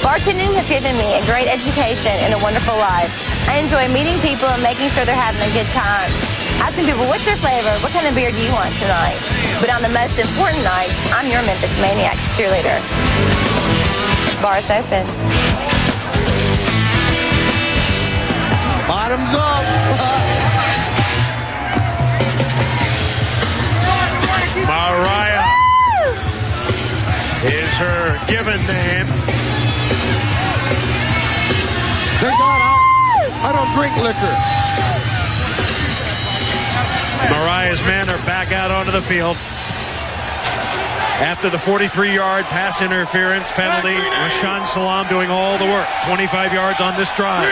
Bartending has given me a great education and a wonderful life. I enjoy meeting people and making sure they're having a good time. Asking people, what's your flavor? What kind of beer do you want tonight? But on the most important night, I'm your Memphis Maniax cheerleader. Bar's open. Bottoms up. Mariah is her given name. Thank God I don't drink liquor. Mariah's men are back out onto the field. After the 43-yard pass interference penalty, Rashawn Salam doing all the work. 25 yards on this drive.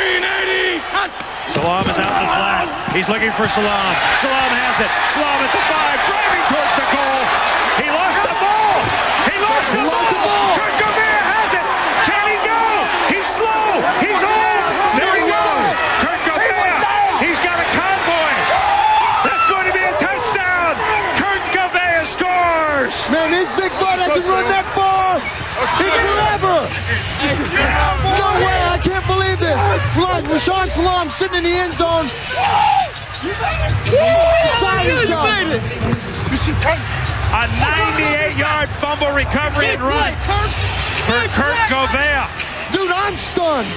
Salam is out in the flat. He's looking for Salam. Salam has it. Salam at the 5, driving towards the goal. He lost the ball. He lost the ball. Kurt Gouveia has it. Can he go? He's slow. He's on. There he goes. Kurt Gouveia. He's got a convoy. That's going to be a touchdown. Kurt Gouveia scores. Man, this big butt hasn't run that far in forever. No way. I can't believe this. Look, Rashawn Salam sitting in the end zone. A 98-yard fumble recovery and run for Kurt Gouveia. Dude, I'm stunned.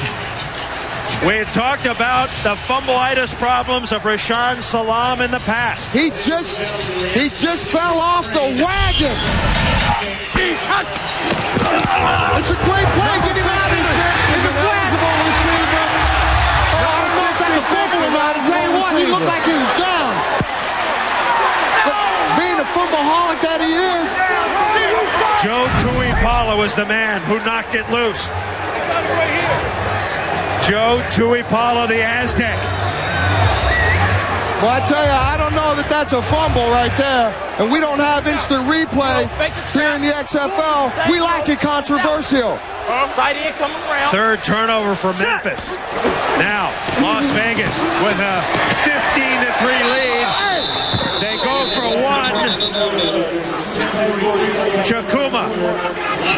We had talked about the fumbleitis problems of Rashawn Salam in the past. He just fell off the wagon. It's a great play. Get him out in the flat. I don't know if that's a fumble or not. I'll tell you what, he looked like he was down. But being a fumbleaholic that he is. Joe Tuipala was the man who knocked it loose. Joe Tuipala, the Aztec. Well, I tell you, I don't know that that's a fumble right there. And we don't have instant replay here in the XFL. We like it controversial. Third turnover for Memphis. Now, Las Vegas with a 15-3 lead. They go for one. Chakuma.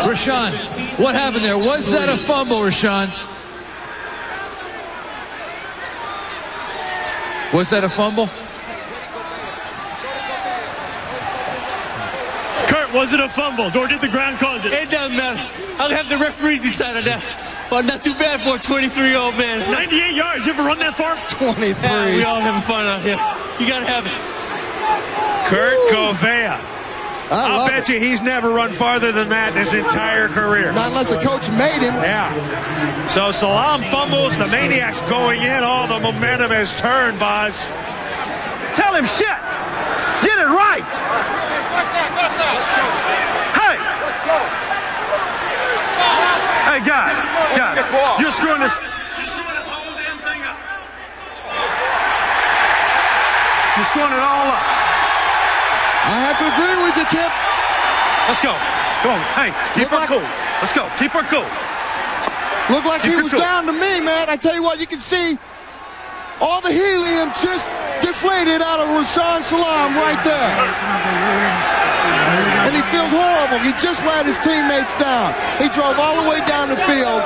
Rashawn, what happened there? Was that a fumble, Rashawn? Was that a fumble? Kurt, was it a fumble, or did the ground cause it? It doesn't matter. I'll have the referees decide on that. Well, not too bad for a 23-year-old man. 98 yards. You ever run that far? 23. Yeah, we all having fun out here. You got to have it. Kurt Gouveia. I'll bet you he's never run farther than that in his entire career. Not unless the coach made him. Yeah. So Salam fumbles. The Maniacs going in. All the momentum has turned, Boz. Tell him shit. Get it right. Hey. Hey, guys. You're screwing this whole damn thing up. You're screwing it all up. I have to agree with you, Kip. Let's go. Come on. Hey, keep her cool. Let's go. Keep her cool. Looked like he was down to me, man. I tell you what, you can see all the helium just deflated out of Rashawn Salam right there. And he feels horrible. He just let his teammates down. He drove all the way down the field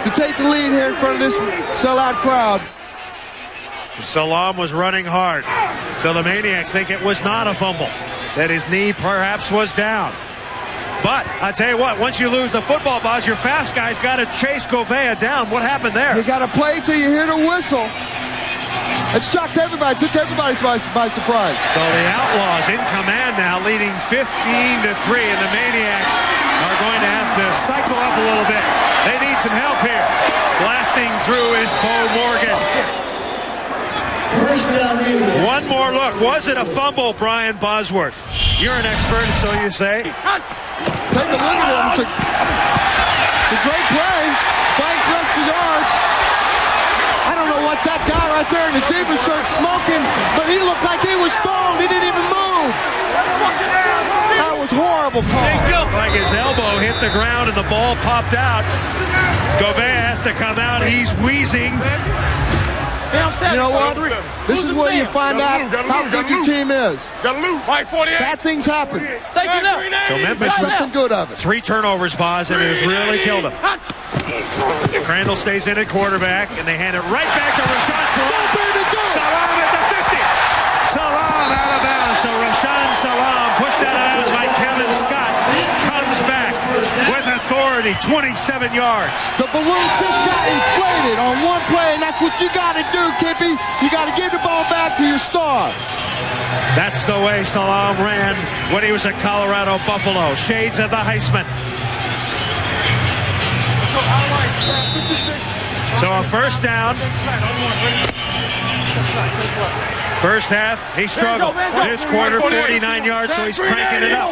to take the lead here in front of this sellout crowd. Salam was running hard. So the Maniacs think it was not a fumble, that his knee perhaps was down. But I tell you what, once you lose the football, Boz, your fast guys got to chase Gouveia down. What happened there? You got to play till you hear the whistle. It shocked everybody, took everybody by surprise. So the Outlaws in command now, leading 15-3, and the Maniacs are going to have to cycle up a little bit. They need some help here. Blasting through is Bo Morgan. One more look. Was it a fumble, Brian Bosworth? You're an expert, so you say. Take a look at him. It's a great play. 5 extra yards. I don't know what that guy right there in the zebra shirt smoking, but he looked like he was stoned. He didn't even move. That was horrible call. Like his elbow hit the ground and the ball popped out. Gouveia has to come out. He's wheezing. You know what? This is where you find out how good your team is. Bad things happen. So Memphis something good of it. 3 turnovers, Boz, and it has really killed him. Crandall stays in at quarterback, and they hand it right back to Rashawn Salam. Salam at the 50. Salam out of bounds. So Rashawn Salam pushed out of bounds by Kevin Scott. Comes back with authority, 27 yards. The balloon just got inflated on one play, and that's what you got to do, Kippy. You got to give the ball back to your star. That's the way Salam ran when he was at Colorado Buffalo. Shades of the Heisman. So a first down. First half, he struggled. This quarter, 49 yards, so he's cranking it up.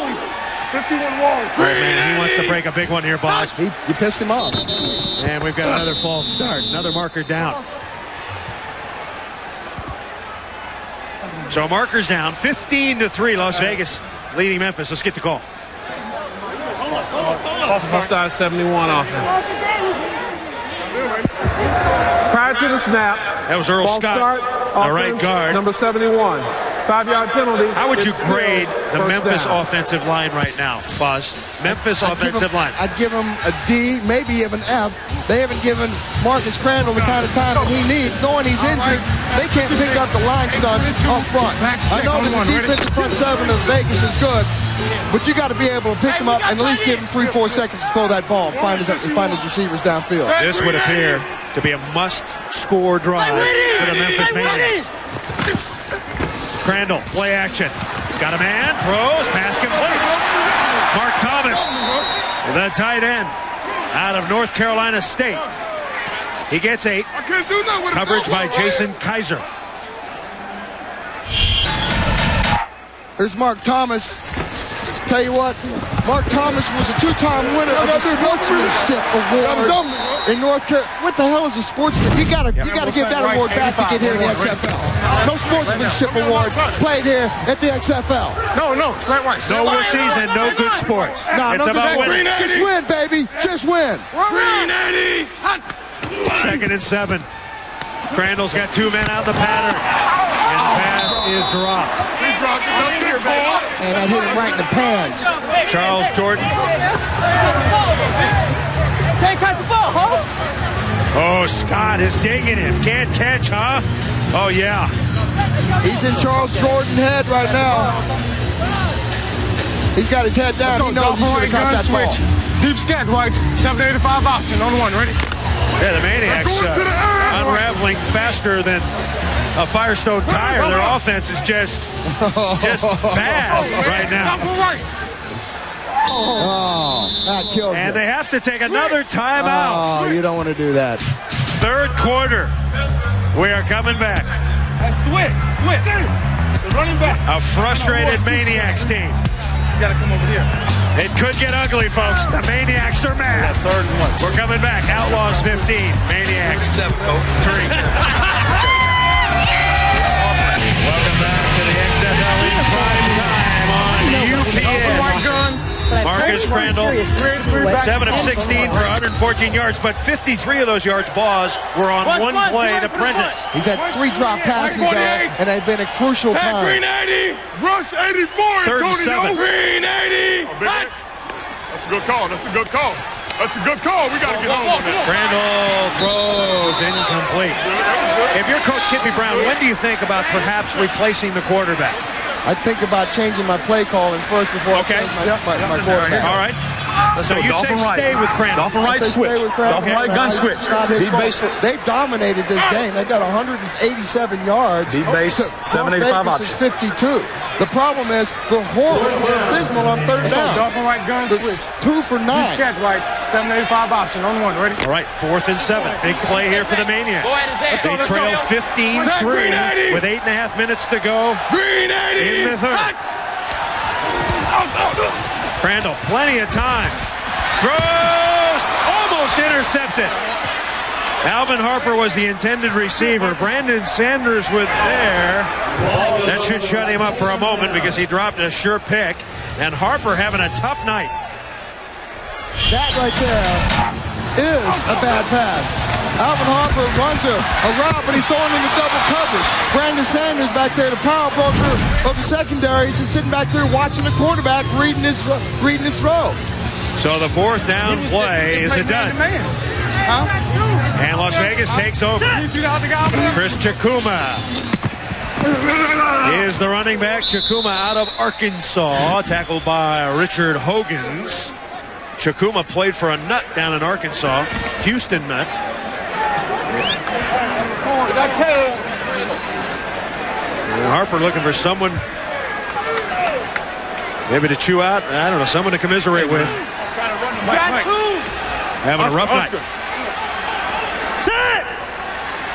51 walls. Oh, man, he wants to break a big one here, Boz. You pissed him off. And we've got another false start. Another marker down. So markers down. 15-3, Las Vegas leading Memphis. Let's get the call. Hostile 71 offense. Prior to the snap. That was Earl Scott, the right guard. Number 71. 5-yard penalty. How would you grade the Memphis offensive line right now, Boz? Memphis offensive line. I'd give him a D, maybe even F. They haven't given Marcus Crandall the kind of time that he needs. Knowing he's injured, they can't pick up the line stunts up front. I know that the defensive front seven of Vegas is good, but you got to be able to pick them up and at least give him 3-4 seconds to throw that ball, find his receivers downfield. This would appear to be a must-score drive for the Memphis Maniacs. Crandall, play action. Got a man, throws, pass complete. Mark Thomas, the tight end out of North Carolina State. He gets 8. Coverage by Jason Kaiser. Here's Mark Thomas. Tell you what, Mark Thomas was a 2-time winner of the Sportsmanship Award in North Carolina. What the hell is a sportsman? You gotta give that award back to get here in the XFL. No Sportsmanship Awards played here at the XFL. No, it's not right. No wussies and no good sports. No, it's about winning. Just win, baby. Just win. Green 80. 2nd and 7. Crandall's got 2 men out of the pattern. And the pass is dropped. He dropped it. And that hit him right in the pants. Charles Jordan. Can't catch the ball, huh? Oh, Scott is digging him. Can't catch, huh? Oh, yeah. He's in Charles Jordan's head right now. He's got his head down. He knows he should have caught that ball. Deep scat, right? 785 option on one. Ready? Yeah, the Maniacs unraveling faster than a Firestone tire. Their offense is just bad right now. Oh, that killed him. And they have to take another timeout. Oh, you don't want to do that. Third quarter. We are coming back. Switch. The running back. A frustrated Maniacs team. You gotta come over here. It could get ugly, folks. The Maniacs are mad. Third and 1. We're coming back. Outlaws 15. Maniacs 3. Welcome back to the XFL in prime time on UPN. Marcus Crandall, 7 of 16 for 114 yards, but 53 of those yards, Boz, were on one play to Prentice. He's had 3 drop passes, though, and they've been at crucial times. Green 80. Rush 84. Third and 7. Green 80. That's a good call. That's a good call. That's a good call. We got to get home on that. Crandall throws incomplete. If you're Coach Kippy Brown, when do you think about perhaps replacing the quarterback? I think about changing my play calling first before I change my quarterback. All right. So you say stay with Crandall. Dolphin right switch. Dolphin right gun switch. They've dominated this game. They've got 187 yards. Deep base, 785 option. 52. The problem is they're horrible. They're abysmal on third down. Dolphin right gun switch. 2 for 9. Catch right, 785 option on one. Ready? All right, 4th and 7. Big play here for the Maniacs. They trail 15-3 with 8.5 minutes to go Green 80. in the third. Crandall, plenty of time. Throws, almost intercepted. Alvin Harper was the intended receiver. Brandon Sanders with there. That should shut him up for a moment because he dropped a sure pick. And Harper having a tough night. That right there is a bad pass. Alvin Harper runs a route, but he's throwing into double coverage. Brandon Sanders back there, the power broker of the secondary, is just sitting back there watching the quarterback reading his throw. So the 4th down play is a done. And Las Vegas takes over. Chris Chakuma is the running back. Chakuma out of Arkansas, tackled by Richard Hogans. Chakuma played for a nut down in Arkansas, Houston Nut. And Harper looking for someone maybe to chew out. I don't know, someone to commiserate with. Having a rough night. Set.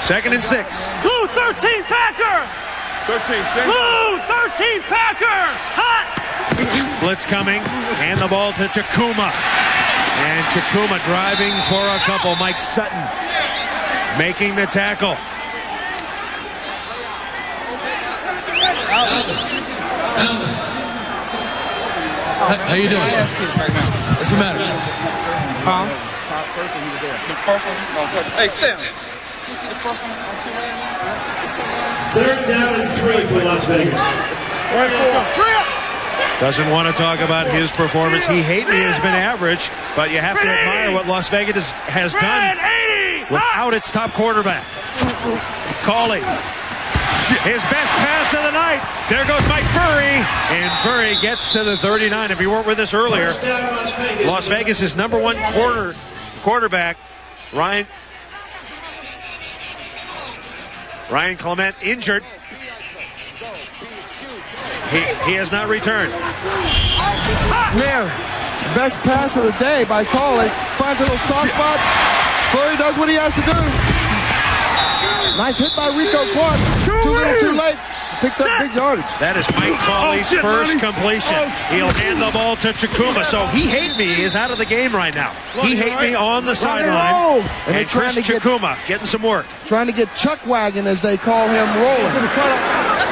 2nd and 6. Blue 13 Packer. 13. Blue 13 Packer. Hot. Blitz coming. Hand the ball to Chakuma. And Chakuma driving for a couple. Mike Sutton making the tackle. How you doing? What's the matter? Huh? Hey, Stan. You see the first one on 2 lanes? 3rd down and 3 for Las Vegas. Doesn't want to talk about his performance. He has been average, but you have to admire what Las Vegas has done without its top quarterback. Calling his best pass of the night. There goes Mike Furry, and Furry gets to the 39. If you weren't with us earlier, Las Vegas' number 1 quarterback, Ryan Clement, injured. He has not returned. Man, best pass of the day by Coley. Finds a little soft spot. Furry does what he has to do. Nice hit by Rico Quad. Too little, too late. Picks up big yardage. That is Mike Cawley's first completion. He'll hand the ball to Chakuma. So He Hate Me is out of the game right now. He Hate Me on the sideline. And Chris Chakuma getting some work. Trying to get Chuck Wagon, as they call him, rolling.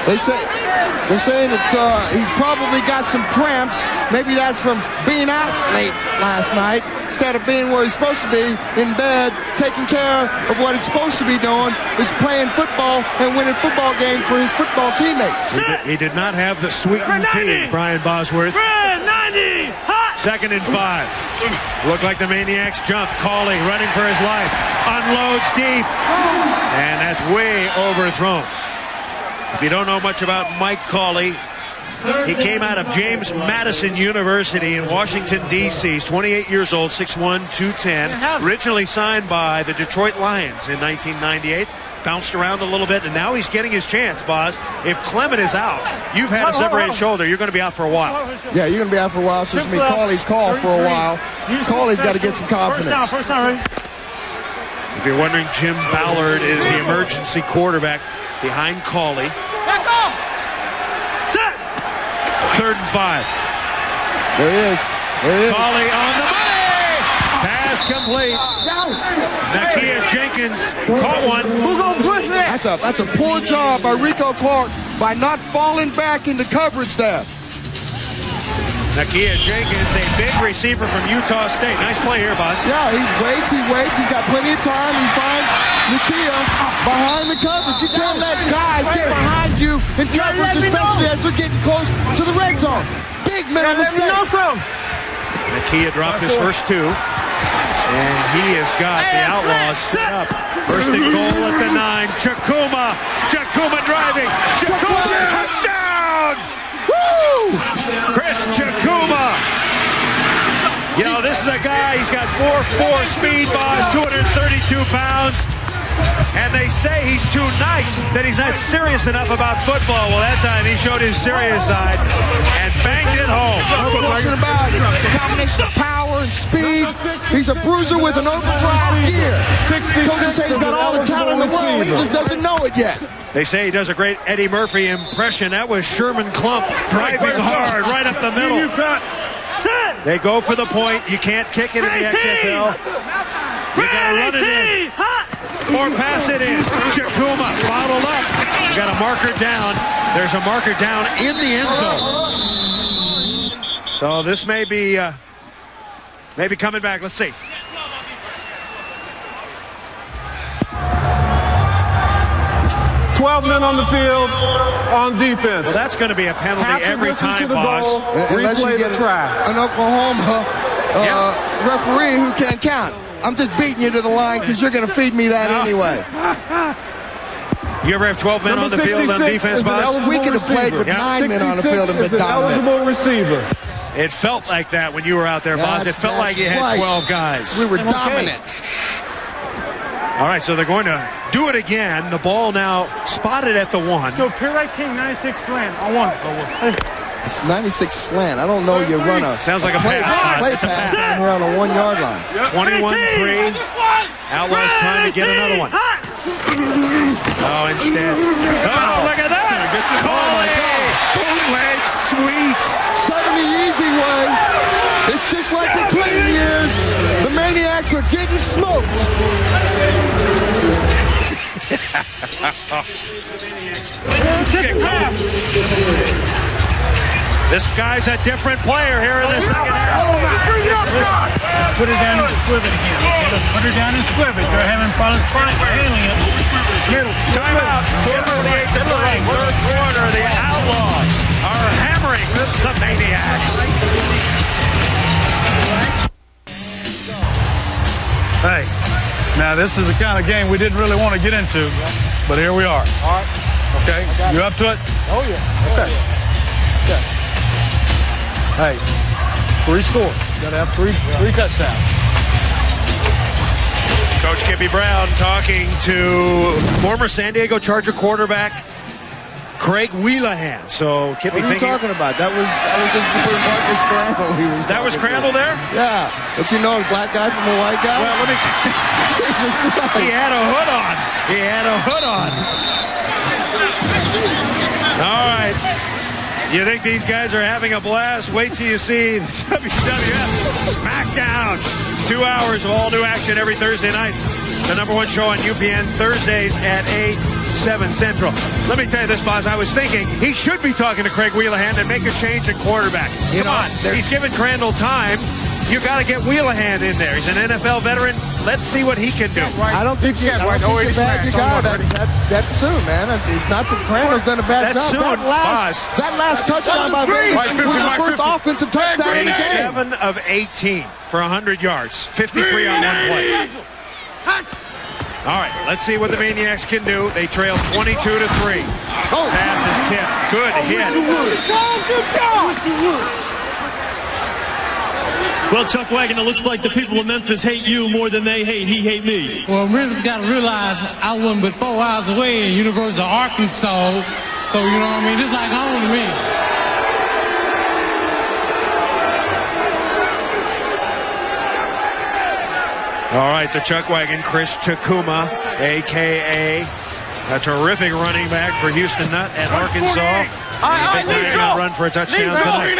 They're saying that he probably got some cramps. Maybe that's from being out late last night. Instead of being where he's supposed to be, in bed, taking care of what he's supposed to be doing, is playing football and winning football games for his football teammates. He did not have the sweetened tea, Brian Bosworth. 90, hot. 2nd and 5. Looked like the Maniacs jumped. Cawley running for his life. Unloads deep. And that's way overthrown. If you don't know much about Mike Cawley, he came out of James Madison University in Washington, D.C. He's 28 years old, 6'1", 210. Originally signed by the Detroit Lions in 1998. Bounced around a little bit, and now he's getting his chance, Boz. If Clement is out, you've had a separated shoulder, you're going to be out for a while. Yeah, you're going to be out for a while. So it's going to be Cawley's call for a while. Cawley's got to get some confidence. First down, ready? If you're wondering, Jim Ballard is the emergency quarterback behind Cawley. 3rd and 5. There he is. There he is. Cawley on the money. Pass complete. Nakia Jenkins caught one. Who gonna push that? That's a poor job by Rico Clark by not falling back into coverage there. Nakia Jenkins, a big receiver from Utah State. Nice play here, Buzz. Yeah, he waits. He's got plenty of time. He finds Nakia behind the coverage. You can't let guys get behind you in coverage, especially as they're getting close to the red zone. Big mental mistake. Nakia dropped his first 2. And he has got the Outlaws set up. First and goal at the 9. Chakuma driving. Chakuma, touchdown! Woo! Chris Chakuma. You know, this is a guy, he's got 4'4" speed, Boz, 232 pounds. And they say he's too nice, that he's not serious enough about football. Well, that time he showed his serious side and banged it home. No question about it. Combination of power and speed. He's a bruiser with an overdrive gear. Coaches say he's got all the talent in the world. He just doesn't know it yet. They say he does a great Eddie Murphy impression. That was Sherman Klump driving hard right up the middle. They go for the point. You can't kick it in the XFL. You gotta run it in. Or pass it in. Chakuma bottled up. You got a marker down. There's a marker down in the end zone. So this may be coming back. Let's see. Men on the field on defense. Well, that's going to be a penalty every time, Boss. Unless you get an Oklahoma referee who can't count. I'm just beating you to the line because you're going to feed me that anyway. You ever have 12 men on the field on defense, Boss? We could have played with 9 men on the field and been dominant. Receiver. It felt like that when you were out there, Boss. It felt like you had 12 guys. We were dominant. All right, so they're going to do it again. The ball now spotted at the 1. Let's go pure right king, 96 slant on 1. It's 96 slant. I don't know you run a... Sounds like a play pass. down here on the 1 yard line. 21-3. Outlaws trying to get another one. Oh, instead. Oh, look at that. Cawley. Bootleg sweet. 70 easy way. It's just like the Clinton years. The Maniacs are getting smoked. This guy's a different player here in the second half. Put it down and squiv it again. Put her down and squiv it. They're having problems handling it. Timeout. 4:48 to play. Third quarter. The Outlaws are hammering the Maniacs. Hey, now this is the kind of game we didn't really want to get into, but here we are. All right. Okay, you up to it? Oh, yeah. Okay. Hey, 3 scores. Got to have three touchdowns. Coach Kippy Brown talking to former San Diego Charger quarterback Craig Wheelahan. So Kippy, what are you talking about? That was just before Marcus Crandall. That was Crandall there? Yeah. But you know, a black guy from a white guy. Well, let me tell you. Jesus Christ. He had a hood on. He had a hood on. All right. You think these guys are having a blast? Wait till you see the WWF SmackDown. 2 hours of all new action every Thursday night. The #1 show on UPN, Thursdays at 8, 7 Central. Let me tell you this, Boz. I was thinking he should be talking to Craig Wheelahan and make a change at quarterback. Come on. He's given Crandall time. You got to get Wheelahan in there. He's an NFL veteran. Let's see what he can do. I don't think you're bad your guy that soon, man. It's not that Crandall's done a bad job. That last touchdown by Vegas was the first offensive touchdown in the game. 7 of 18 for 100 yards. 53 on one play. All right, let's see what the Maniacs can do. They trail 22-3. Pass is tipped. Good hit. Good job. Well, Chuck Wagon, it looks like the people of Memphis hate you more than they hate me. Well, Memphis got to realize I wasn't but 4 hours away in University of Arkansas. So, you know what I mean? It's like home to me. All right, the Chuck Wagon, Chris Chakuma, a.k.a. a terrific running back for Houston Nutt at Arkansas. Big man run for a touchdown tonight.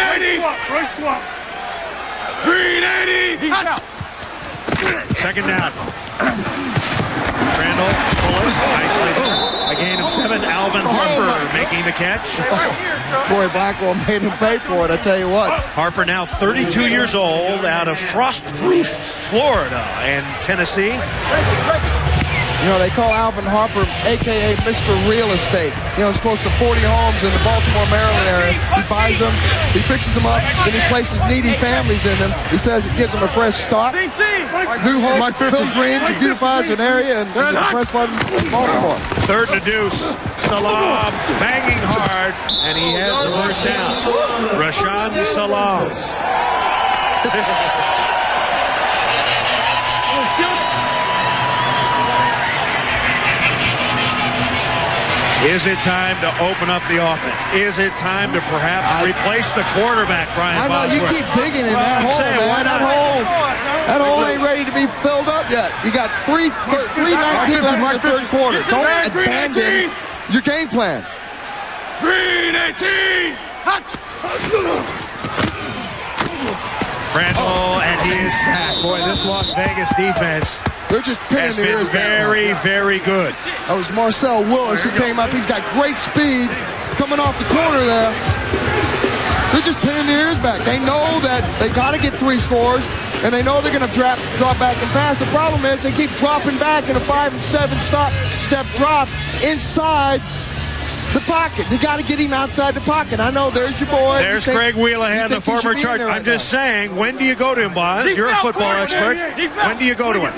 Green 80! Second down. Crandall, Bullet, nicely. A gain of 7. Alvin Harper making the catch. Troy Blackwell made him pay for it, I tell you what. Harper now 32 years old, out of Frostproof, Florida and Tennessee. You know, they call Alvin Harper, a.k.a. Mr. Real Estate. You know, it's close to 40 homes in the Baltimore, Maryland area. He buys them, he fixes them up, then he places needy families in them. He says it gives them a fresh start. New hope, build dreams, it beautifies an area in the depressed part of Baltimore. Third and a deuce. Salam banging hard, and he has the first down. Rashaan Salam. Is it time to open up the offense? Is it time to perhaps replace the quarterback, Brian Bosworth? I know, you keep digging in that hole, man. That hole ain't ready to be filled up yet. You got 3:19 left in the third quarter. Don't abandon your game plan. Green 18! Crandall, and he is sacked. Boy, this Las Vegas defense they're just pinning their ears back. Very, very good. That was Marcel Willis who came up. He's got great speed coming off the corner there. They're just pinning their ears back. They know that they got to get 3 scores, and they know they're going to drop back and pass. The problem is they keep dropping back in a 5 and 7 step drop inside the pocket. You got to get him outside the pocket. I know, there's your boy. There's Craig Wheelahan, the former Charger. I'm just saying, when do you go to him, Boz? You're a football expert. When do you go to him?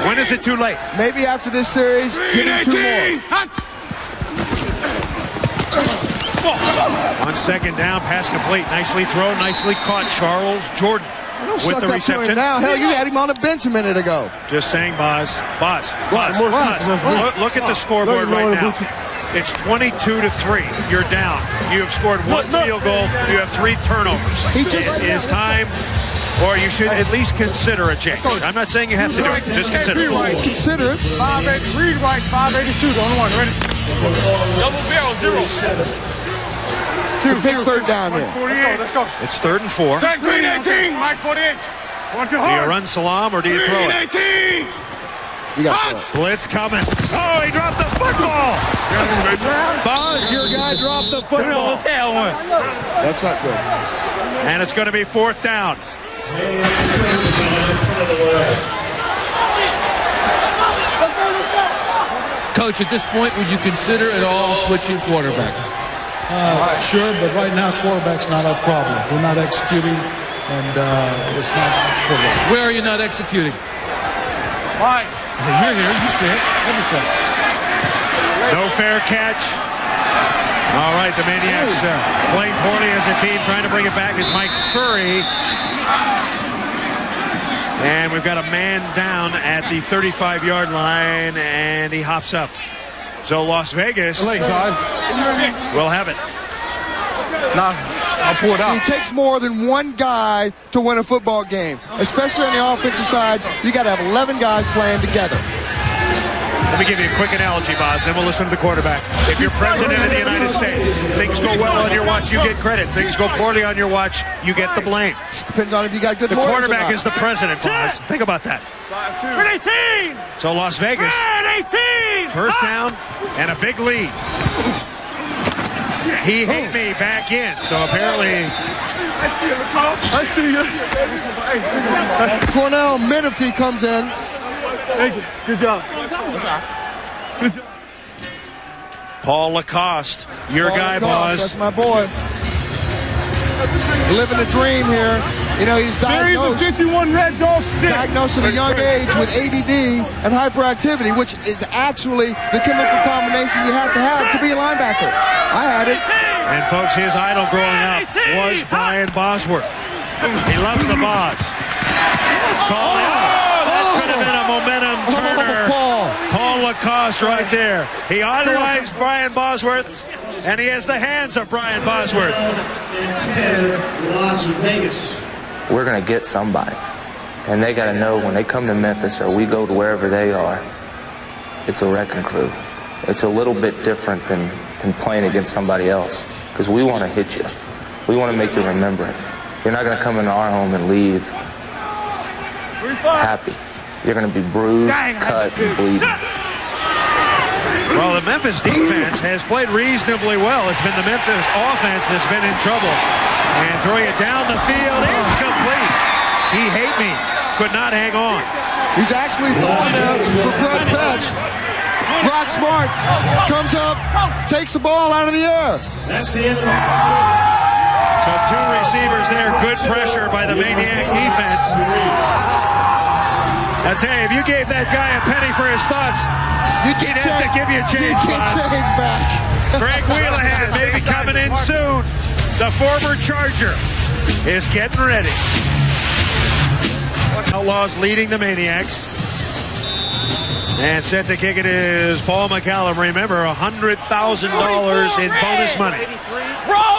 When is it too late? Maybe after this series, give him 2 more. On second down, pass complete. Nicely thrown, nicely caught. Charles Jordan with the reception. Now, hell, you had him on the bench a minute ago. Just saying, Boz. Look at the scoreboard right now. It's 22-3. You're down. You have scored 1 field goal. You have 3 turnovers. It is time, or you should at least consider a change. I'm not saying you have to do it. Just consider it. Consider it. 580, read right, 582. On one, ready? Double barrel, 0. It's a big third down here. Let's go. It's 3rd and 4. Take green 18, Mike 48. Do you run Salam or do you throw it? 18. You got it. Blitz coming. Oh, he dropped the football. Boz, your guy dropped the football. That's not good. And it's going to be 4th down. Coach, at this point, would you consider at all switching quarterbacks? Sure, but right now, quarterback's not our problem. We're not executing, and it's not quarterback. Where are you not executing? Why? You're here, you see it, every place. No fair catch. All right, the Maniacs playing poorly as a team, trying to bring it back is Mike Furry. And we've got a man down at the 35-yard line, and he hops up. So Las Vegas will have it. Nah, I'll pull it out. It takes more than one guy to win a football game, especially on the offensive side. You got to have 11 guys playing together. Let me give you a quick analogy, Boz, then we'll listen to the quarterback. If you're president of the United States, things go well on your watch, you get credit. Things go poorly on your watch, you get the blame. Depends on if you got good. The quarterback is the president, Boz. Think about that. 18. So Las Vegas, 18. First down and a big lead. He hate me back in, so apparently I see you. Cornell Menifee comes in. Thank you. Good job. Good job. Paul Lacoste, your guy, Lacoste, boss. That's my boy. Living the dream here. You know, he's diagnosed, 51 Red Dog stick. Diagnosed at a young age with ADD and hyperactivity, which is actually the chemical combination you have to be a linebacker. I had it. And folks, his idol growing up was Brian Bosworth. He loves the Boss. Call it. That could have been a momentum turner. Paul Lacoste right there. He idolized Brian Bosworth, and he has the hands of Brian Bosworth. Las Vegas. We're going to get somebody. And they got to know when they come to Memphis or we go to wherever they are, it's a wrecking crew. It's a little bit different than playing against somebody else because we want to hit you. We want to make you remember it. You're not going to come into our home and leave happy. You're going to be bruised, cut, and bleeding. Well, the Memphis defense has played reasonably well. It's been the Memphis offense that's been in trouble. And throwing it down the field, incomplete. He hate me, could not hang on. He's actually throwing there for Brett Petch. Rock Smart comes up, takes the ball out of the air. That's the end of the So two receivers there, good pressure by the Maniac defense. I'll tell you, if you gave that guy a penny for his thoughts, he'd have to give you a change, boss. Change back. Greg Wheelahan may be coming in soon. The former Charger is getting ready. Outlaws leading the Maniacs. And set to kick it is Paul McCallum. Remember, $100,000 in bonus money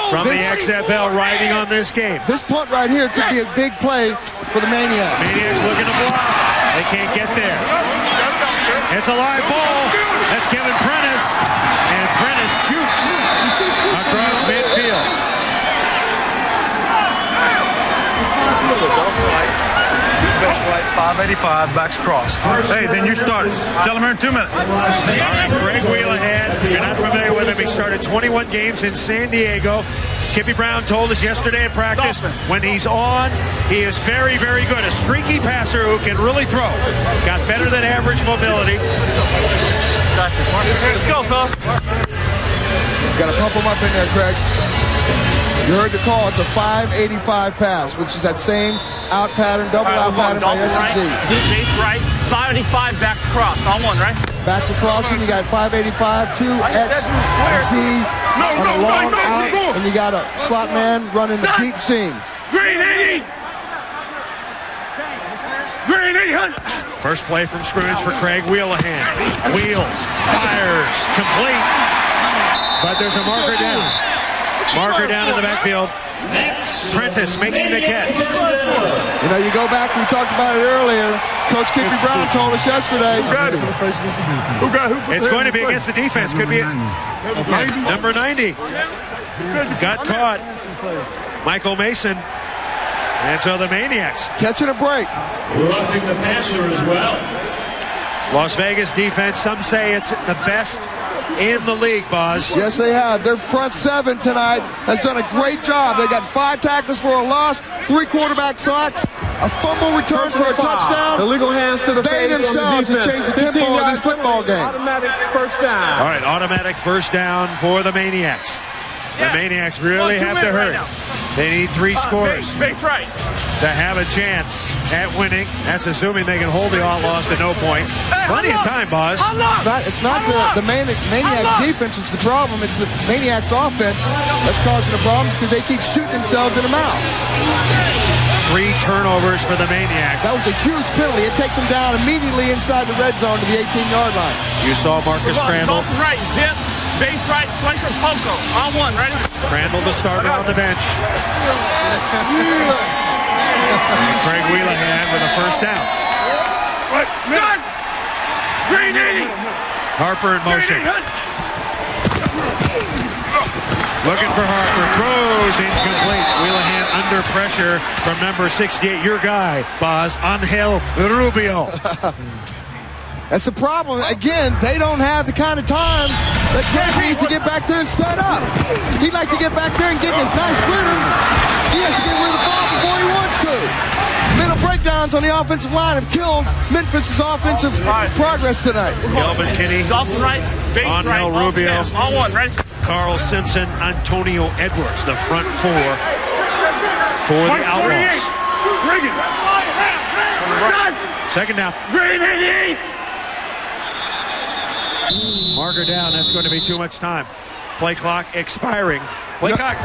from the XFL riding on this game. This punt right here could be a big play for the Maniacs. Maniacs looking to block. They can't get there. It's a live ball. That's Kevin Prentice. And Prentice jukes across midfield. Right, 585, backs cross. Hey, then you start it. Tell him here in 2 minutes. All right, Greg Wheelahan. If you're not familiar with him, he started 21 games in San Diego. Kippy Brown told us yesterday in practice, when he's on, he is very, very good. A streaky passer who can really throw. Got better than average mobility. Let's go, Phil. Got to pump him up in there, Craig. You heard the call. It's a 585 pass, which is that same out pattern, double out pattern by XFL. Deep base right, 585 backs across. On one, right? Backs across, and you got 585, 2 X and Z on a long out, and you got a slot man running the deep seam. Green 80! Green 800! First play from scrimmage for Craig Wheelahan. Wheels, fires, complete. But there's a marker down. Marker down in the backfield. Prentice making the catch. You know, you go back, we talked about it earlier. Coach Kippy Brown told us yesterday. It's going to be against the defense. Could be number 90. Got caught. Michael Mason. And so the Maniacs. Catching a break. Roughing the passer as well. Las Vegas defense, some say it's the best in the league, Boz. Yes, they have. Their front seven tonight has done a great job. They got 5 tackles for a loss, 3 quarterback sacks, a fumble return for a touchdown. Illegal hands to the They face themselves on the have changed the tempo of this football game. Automatic first down. All right, automatic first down for the Maniacs. The Maniacs really have to hurry. They need 3 scores Base right. to have a chance at winning. That's assuming they can hold the Outlaws to no points. Plenty of time, Boz. It's not the Maniacs defense that's the problem. It's the Maniacs offense that's causing the problems because they keep shooting themselves in the mouth. 3 turnovers for the Maniacs. That was a huge penalty. It takes them down immediately inside the red zone to the 18-yard line. You saw Marcus Crandall. Right, Jim. Base right, flanker, Poco. On one, ready? Crandall the starter on the bench. And Craig Wheelahan with a first down. Right, Green 80. Harper in motion. Looking for Harper. Throws incomplete. Wheelahan under pressure from number 68. Your guy, Boz, Angel Rubio. That's the problem. Again, they don't have the kind of time that Craig needs to get back there and set up. He'd like to get back there and get in his nice rhythm. He has to get rid of the ball before he wants to. Middle breakdowns on the offensive line have killed Memphis' offensive progress tonight. Kelvin Kinney, Angel Rubio, On one, ready? Carl Simpson, Antonio Edwards, the front four for the Outlaws. Bring it. Second down. Green 88. Marker down. That's going to be too much time. Play clock expiring. Play clock.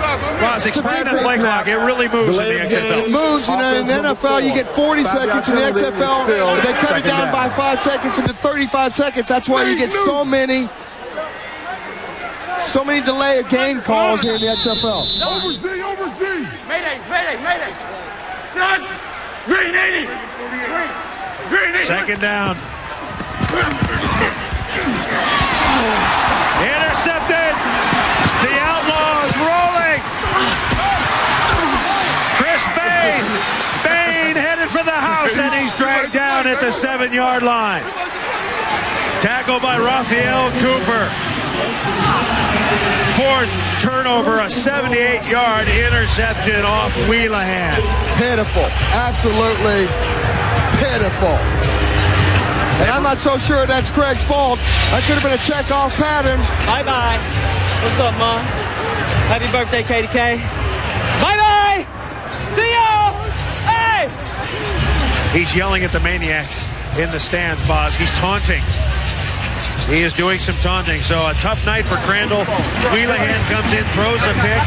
Expiring the play clock. It really moves in the XFL. It moves. In the NFL, you get 40 seconds. In the XFL, they cut it down by 5 seconds into 35 seconds. That's why you get so many delay of game calls here in the XFL. Over G. Mayday. Son. Green 80. Green 80. Second down. Intercepted. The Outlaws rolling. Chris Bain headed for the house, and he's dragged down at the 7-yard line. Tackled by Raphael Cooper. Fourth turnover, a 78-yard interception off Wheelahan. Pitiful. Absolutely pitiful. And I'm not so sure that's Craig's fault. That could have been a check-off pattern. Bye-bye. What's up, Mom? Happy birthday, KDK. Bye-bye. See y'all. Hey. He's yelling at the Maniacs in the stands, Boz. He's taunting. He is doing some taunting. So a tough night for Crandall. Wheelahan comes in, throws a pick.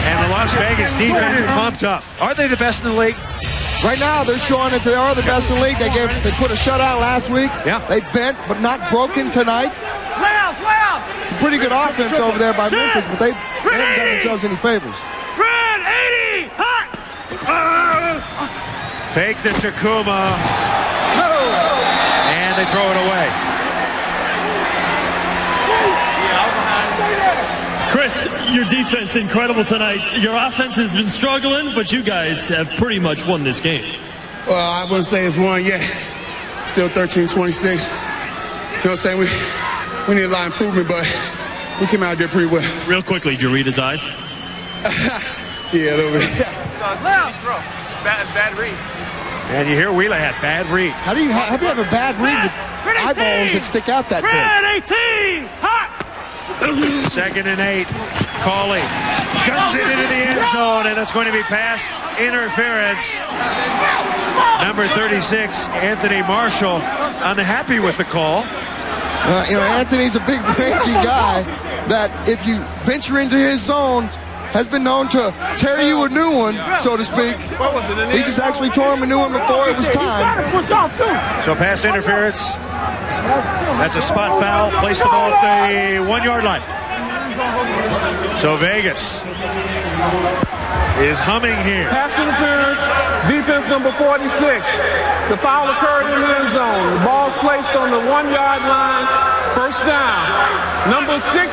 And the Las Vegas defense pumped up. Are they the best in the league? Right now, they're showing that they are the best in the league. They put a shutout last week. Yeah. They bent, but not broken tonight. Play out. It's a pretty good offense over there by Memphis, but they haven't done themselves any favors. Red 80. Hot. Fake the Takuma. And they throw it away. Chris, your defense incredible tonight. Your offense has been struggling, but you guys have pretty much won this game. Well, I wouldn't say it's won yet. Still 13-26. You know what I'm saying? We need a lot of improvement, but we came out there pretty well. Real quickly, did you read his eyes? Yeah, a little bit. Bad read. And you hear Wheeler had bad read. How do you have a bad read with eyeballs that stick out that big? Red 18. Hot. Second and 8. Cawley guns it into the end zone, and it's going to be pass interference. Number 36, Anthony Marshall, unhappy with the call. Anthony's a big, rangy guy that if you venture into his zone, has been known to tear you a new one, so to speak. He just actually tore him a new one before it was time. So pass interference. That's a spot foul. Place the ball at the 1-yard line. So Vegas is humming here. Pass interference, defense number 46. The foul occurred in the end zone. The ball's placed on the 1-yard line. First down. Number 66,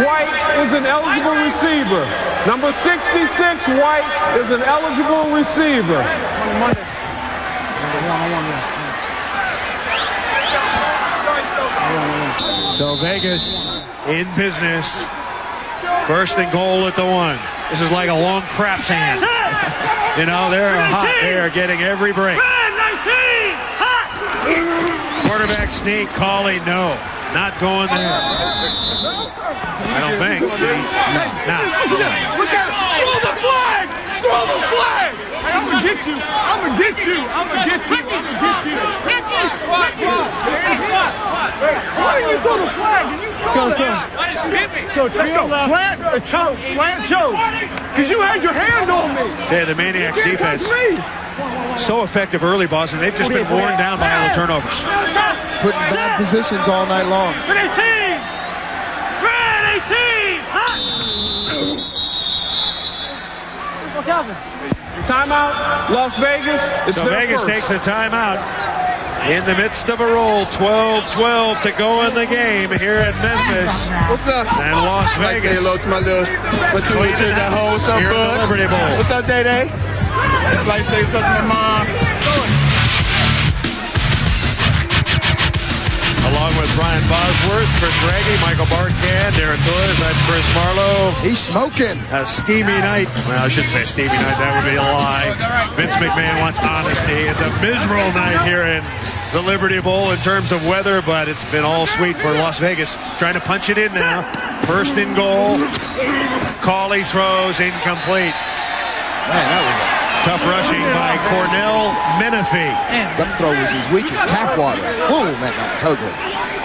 White is an eligible receiver. Number 66, White is an eligible receiver. So Vegas in business. First and goal at the 1. This is like a long craps hand. You know, they're hot. They are getting every break. Quarterback sneak, Cawley, no. Not going there. I don't think. Throw the flag! Throw the flag! Hey, I'm gonna get you. Why didn't you throw the flag? Let's go. Trio. Slant choke. Because you had your hand on me. Yeah, the Maniacs defense. So effective early, Boston. They've just been worn down by all the turnovers. Put in bad positions all night long. Red 18! Red 18! Hot! Timeout, Las Vegas. So Vegas takes a timeout in the midst of a roll. 12-12 to go in the game here at Memphis. What's up? And Las Vegas. I'd like to say hello to my teenagers at home. What's up, here at bud? the Liberty Bowl. What's up, Day-Day? I'd like to say something to my mom. Along with Brian Bosworth First, Chris Reggie, Michael Bartcan, Darren Torres. I'm Chris Marlowe. He's smoking. A steamy night. Well, I shouldn't say steamy night. That would be a lie. Vince McMahon wants honesty. It's a miserable night here in the Liberty Bowl in terms of weather, but it's been all sweet for Las Vegas. Trying to punch it in now. First and goal. Cauley throws incomplete. Man, that was tough rushing by Cornell Menifee. That throw was as weak as tap water. Whoa, man, that was ugly.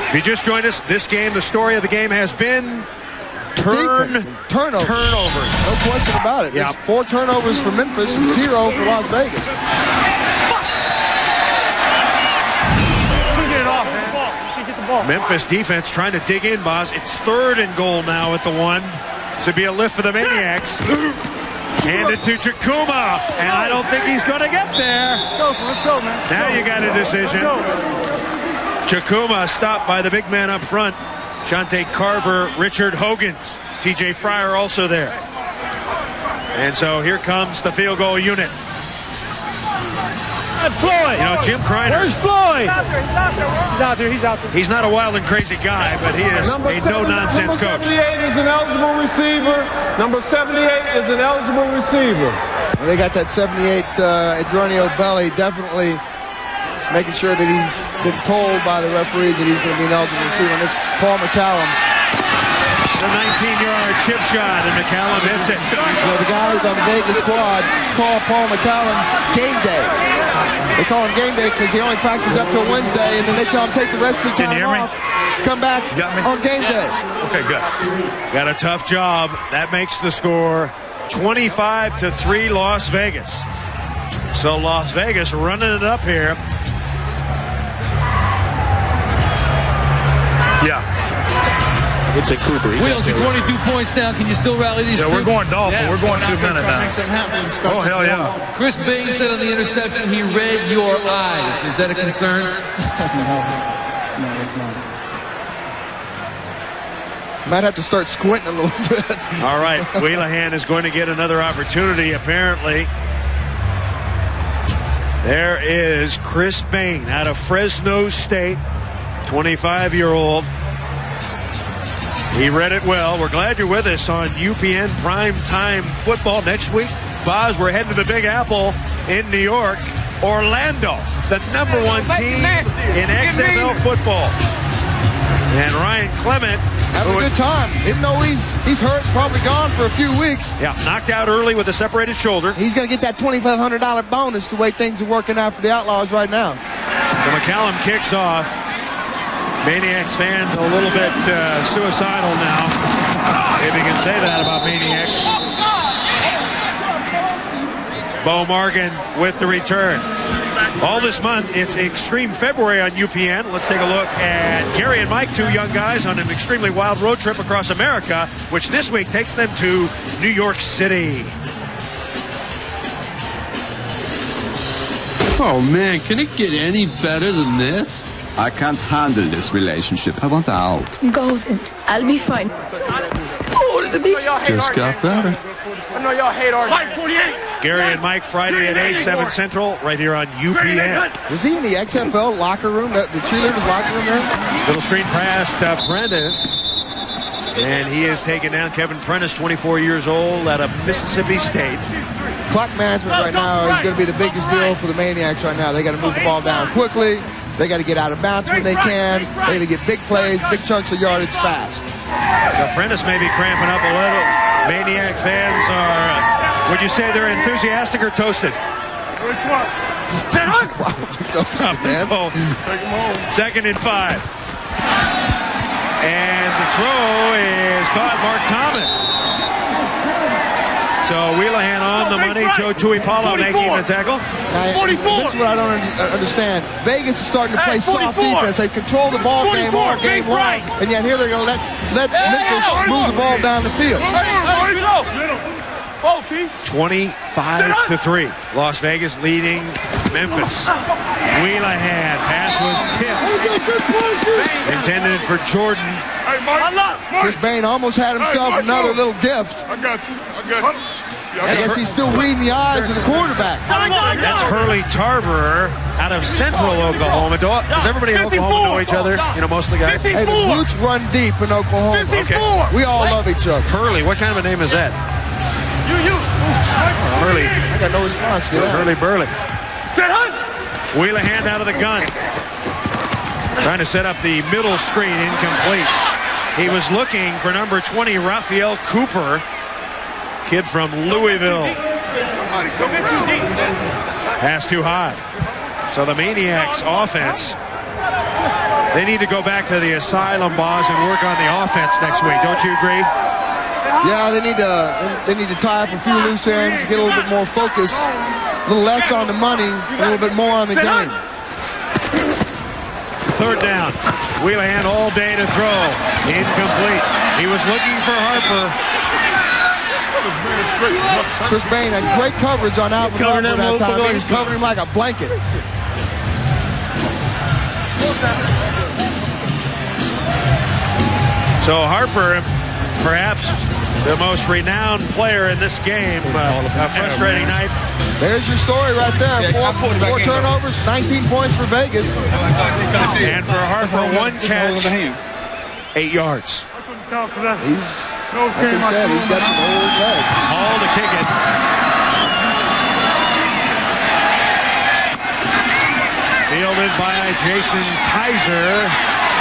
If you just joined us, this game, the story of the game has been turnovers. No question about it. There's 4 turnovers for Memphis and 0 for Las Vegas. Get it off, man. You should get the ball. Memphis defense trying to dig in, Boz. It's 3rd and goal now at the 1. This would be a lift for the Maniacs. Handed to Chakuma, and I don't think he's going to get there. Let's go, man. Now you got a decision. Chakuma stopped by the big man up front. Shante Carver, Richard Hogans, TJ Fryer also there. And so here comes the field goal unit. Floyd. You know, Jim Kreiner. Where's Floyd? He's out there. He's out there. He's not a wild and crazy guy, but he is a no-nonsense coach. Number 78 is an eligible receiver. Number 78 is an eligible receiver. Well, they got that 78 Adronio Belli, definitely making sure that he's been told by the referees that he's going to be an eligible receiver. And it's Paul McCallum. The 19-yard chip shot, and McCallum hits it. Well, the guys on the Vegas squad call Paul McCallum game day. They call him game day because he only practices up till Wednesday, and then they tell him take the rest of the time off, come back on game day. Okay, good. Got a tough job. That makes the score 25-3 Las Vegas. So Las Vegas running it up here. Yeah. It's a Cooper. Wheels, you're 22 points down. Can you still rally these troops? We're going dolphin. Yeah. We're going 2 minutes now. Oh, hell yeah. Chris Bain said on the interception he read your eyes. Is that a concern? No, it's not. Might have to start squinting a little bit. All right, Wheelahan is going to get another opportunity, apparently. There is Chris Bain out of Fresno State, 25-year-old. He read it well. We're glad you're with us on UPN Prime Time Football. Next week, Boz, we're heading to the Big Apple in New York. Orlando, the number 1 team in XFL football. And Ryan Clement having a good time. Even though he's hurt, probably gone for a few weeks. Yeah, knocked out early with a separated shoulder. He's going to get that $2,500 bonus the way things are working out for the Outlaws right now. So McCallum kicks off. Maniacs fans a little bit suicidal now, if you can say that about Maniacs. Bo Morgan with the return. All this month, it's Extreme February on UPN. Let's take a look at Gary and Mike, 2 young guys on an extremely wild road trip across America, which this week takes them to New York City. Oh, man, can it get any better than this? I can't handle this relationship. I want out. Go then. I'll be fine. Just got better. I know y'all hate our Mike 48. Gary and Mike Friday at 8, 7 Central, right here on UPN. Was he in the XFL locker room, the cheerleaders locker room there? Little screen pass to Prentice. And he is taking down Kevin Prentice, 24 years old, out of Mississippi State. Clock management right now is going to be the biggest deal for the Maniacs right now. They got to move the ball down quickly. They got to get out of bounds when they can. They got to get big plays, big chunks of yardage fast. The Prentice may be cramping up a little. Maniac fans are, would you say they're enthusiastic or toasted? Which one? Toasted, man. Second and 5. And the throw is caught Mark Thomas. So Wheelahan on the money. Joe Tuipalo making the tackle. Now, this is what I don't understand. Vegas is starting to play soft defense. They control the ball game all game long. And yet here they're going to let Memphis move the ball down the field. 25-3. Las Vegas leading Memphis. Wheelahan. Pass was tipped. Intended for Jordan. Chris Bain almost had himself another little gift. I got you. I guess he's still reading the eyes of the quarterback. That's Hurley Tarver out of Central Oklahoma. Does everybody in Oklahoma know each other? You know, most of the guys? Hey, the Roots run deep in Oklahoma. Okay. We all love each other. Hurley, what kind of a name is that? Hurley. I got no response to that. Hurley Burley. Wheelahan out of the gun. Trying to set up the middle screen, incomplete. He was looking for number 20, Raphael Cooper, kid from Louisville. Pass too high. So the Maniax offense, they need to go back to the asylum, boss, and work on the offense next week. Don't you agree? Yeah, they need to tie up a few loose ends, get a little bit more focus, a little less on the money, a little bit more on the game. Third down. Wheelahan all day to throw. Incomplete. He was looking for Harper. Chris Bain had great coverage on Alvin Harper that time. He was covering him like a blanket. So Harper, perhaps the most renowned player in this game. A frustrating night. There's your story right there. Four turnovers, 19 points for Vegas. And for Harper, one catch, 8 yards. He's, like I said, he's got some old legs. Hall to kick it. Fielded by Jason Kaiser.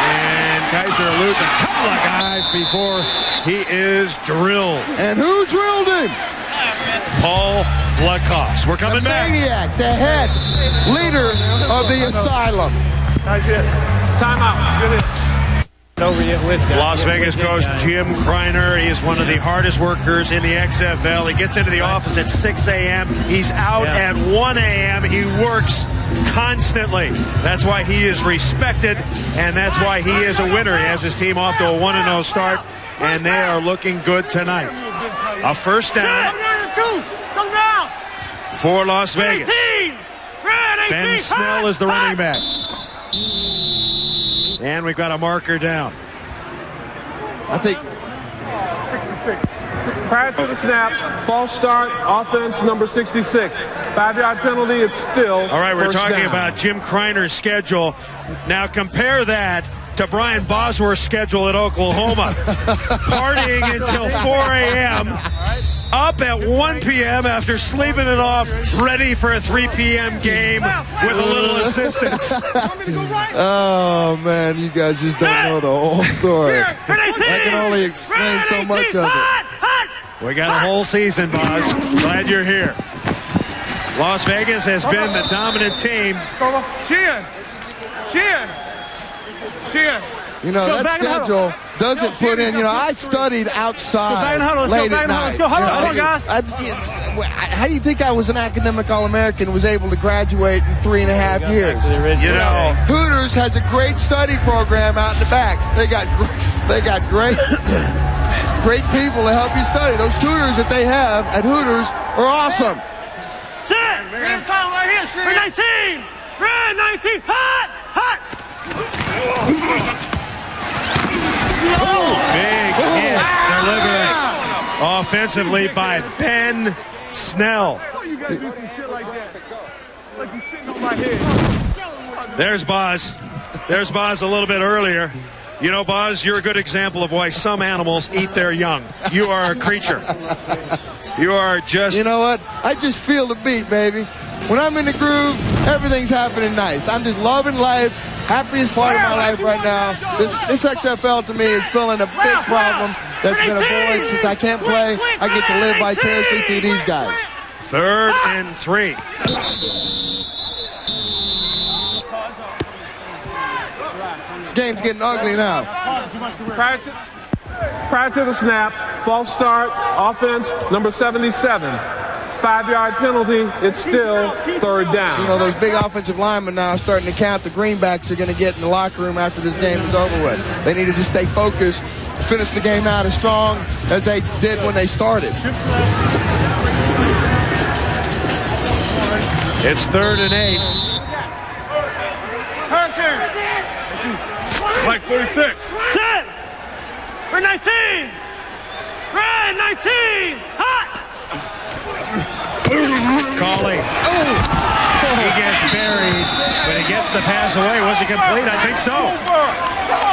And Kaiser loses a couple of guys before he is drilled. And who drilled him? Paul Lacoste. We're coming back. Maniac, the head leader of the asylum. Timeout. Las Vegas coach Jim Kreiner. He is one of the hardest workers in the XFL. He gets into the office at 6 a.m. He's out at 1 a.m. He works constantly. That's why he is respected, and that's why he is a winner. He has his team off to a 1-0 start, and they are looking good tonight. A first down for Las Vegas. Ben Snell is the running back. And we've got a marker down. I think 66. Prior to the snap, false start, offense number 66. 5-yard penalty, it's still all right, we're talking down. about Jim Kreiner's schedule. Now compare that to Brian Bosworth's schedule at Oklahoma. Partying until 4 a.m., up at 1 p.m. after sleeping it off, ready for a 3 p.m. game with a little assistance. Oh, man, you guys just don't know the whole story. I can only explain so much of it. We got a whole season, boss. Glad you're here. Las Vegas has been the dominant team. You know, that schedule doesn't put in, you know, I studied outside late at night. How do you think I was an academic All-American, was able to graduate in 3.5 years? You know, Hooters has a great study program out in the back. They got great people to help you study. Those tutors that they have at Hooters are awesome. Set! Right here, Red 19! Red 19! Hot! Hot! Big hit delivered offensively by Ben Snell. There's Boz. There's Boz a little bit earlier. You know, Boz, you're a good example of why some animals eat their young. You are a creature. You are just... You know what? I just feel the beat, baby. When I'm in the groove, everything's happening nice. I'm just loving life. Happiest part of my life right now. This XFL to me is filling a big problem that's been a void since I can't play. I get to live vicariously through these guys. 3rd and 3. This game's getting ugly now. Prior to the snap, false start, offense number 77. 5-yard penalty, it's still 3rd down. You know, those big offensive linemen now are starting to count the greenbacks are going to get in the locker room after this game is over with. They need to just stay focused, finish the game out as strong as they did when they started. It's 3rd and 8. Like 46. Set! Red 19! Red 19! Hot! Colley. He gets buried, but he gets the pass away. Was it complete? I think so.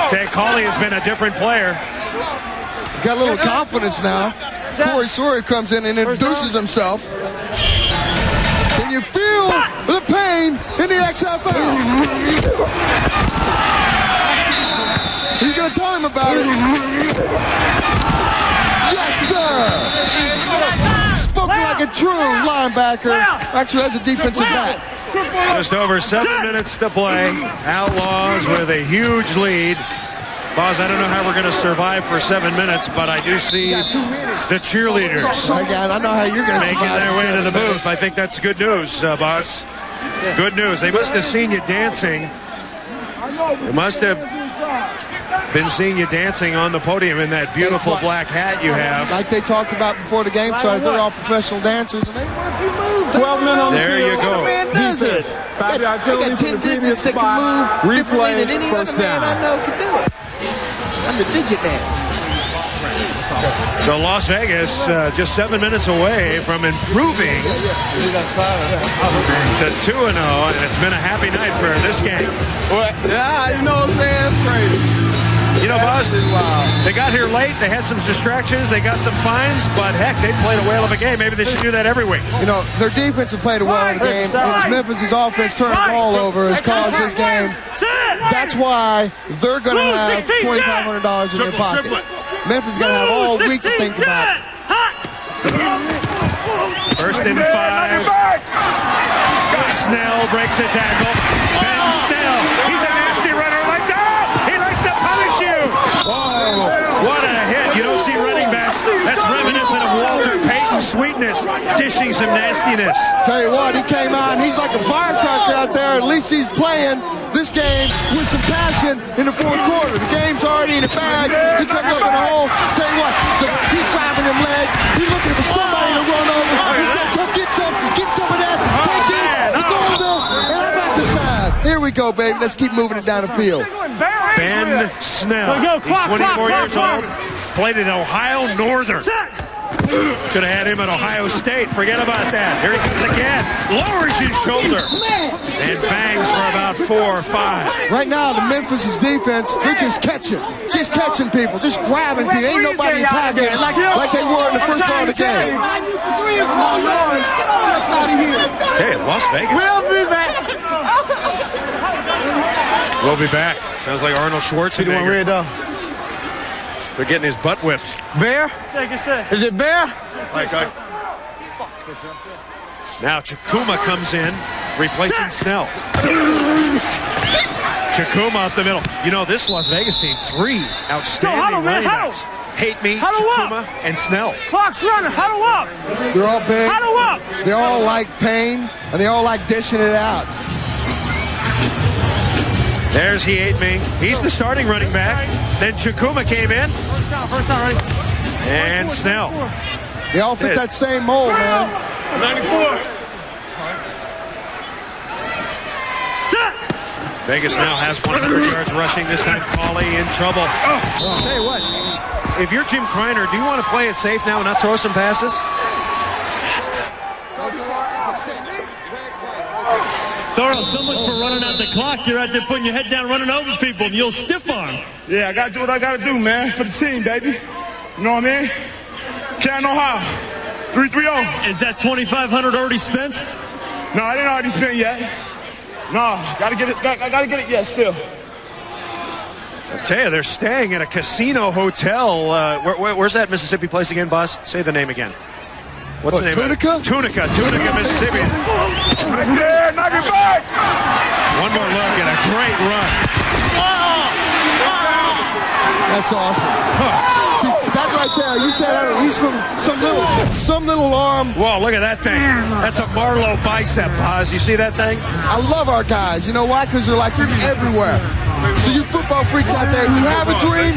Ted Colley has been a different player. He's got a little confidence now. Corey Sawyer comes in and introduces himself. Can you feel the pain in the XFL? He's going to tell him about it. Yes, sir. Spoken like a true linebacker. Actually, as a defensive back. Just over 7 minutes to play. Outlaws with a huge lead. Boz, I don't know how we're going to survive for 7 minutes, but I do see the cheerleaders I know how you're going to making their way to the booth. I think that's good news, Boz. Good news. They must have seen you dancing. They must have been seeing you dancing on the podium in that beautiful black hat you have. Like they talked about before the game started, they're all professional dancers, and they want a few moves. 12 men on the There field. you go. What man does it? They got 10 digits that can move differently than any other man I know can do it. I'm the digit man. So Las Vegas just 7 minutes away from improving to 2-0, and it's been a happy night for this game. Yeah, you know what I'm saying? It's crazy. You know, Boz, they got here late. They had some distractions. They got some fines, but heck, they played a whale of a game. Maybe they should do that every week. You know, their defense has played a whale of a game. It's Memphis' offense turning the ball over has caused this game. That's why they're going to have $2,500 in their pocket. Memphis is going to have all week to think about it. 1st and 5. Snell breaks a tackle. Ben Snell. He's a nasty runner like that. He likes to punish you. Oh, what a hit. You don't see running backs. That's reminiscent of Walter Payton's sweetness, dishing some nastiness. Tell you what, he came out and he's like a firecracker out there. At least he's playing this game with some passion in the fourth quarter. The game's already in the bag. He comes up in the hole. Tell you what, he's driving him leg. He's looking for somebody to run over. He said, come get some of that. Take this. He's going there. And I'm at the side. Here we go, baby. Let's keep moving it down the field. Ben Snell. He's 24 years old. Played at Ohio Northern. Should have had him at Ohio State. Forget about that. Here he comes again. Lowers his shoulder. And bangs for about 4 or 5. Right now, the Memphis' defense, they're just catching people, just grabbing people. Ain't nobody attacking like they were in the first part of the game. Okay, Las Vegas. We'll be back. We'll be back. Sounds like Arnold Schwarzenegger. They're getting his butt whipped. Bear? Is it Bear? Now Chakuma comes in, replacing Snell. Chakuma up the middle. You know, this Las Vegas team, 3 outstanding running backs. Hate me, Chakuma, and Snell. Clock's running. Huddle up. They're all big. Huddle up. They all like pain, and they all like dishing it out. There's He Ate Me. He's the starting running back. Then Chakuma came in. First down, right? And Snell. They all fit that same mold, man. 94. Vegas now has 100 yards rushing. This time, Colley in trouble. I'll tell you what, if you're Jim Kreiner, do you want to play it safe now and not throw some passes? Thorough, so much for running out the clock. You're out there putting your head down, running over people, and you'll stiff arm. Yeah, I got to do what I got to do, man, for the team, baby. You know what I mean? Can't know how. 3-3-0. Is that $2,500 already spent? No, I didn't already spend yet. No, gotta get it. I gotta get it yet still. I tell you, they're staying at a casino hotel. Where's that Mississippi place again, boss? Say the name again. What's the name? Tunica? Tunica, Mississippi. Right there, knock it back. One more look at a great run. That's awesome. See, that right there, you said he's from some little arm. Whoa, look at that thing. That's a Marlowe bicep, Boz. You see that thing? I love our guys. You know why? Because they're like from everywhere. So you football freaks out there, if you have a dream,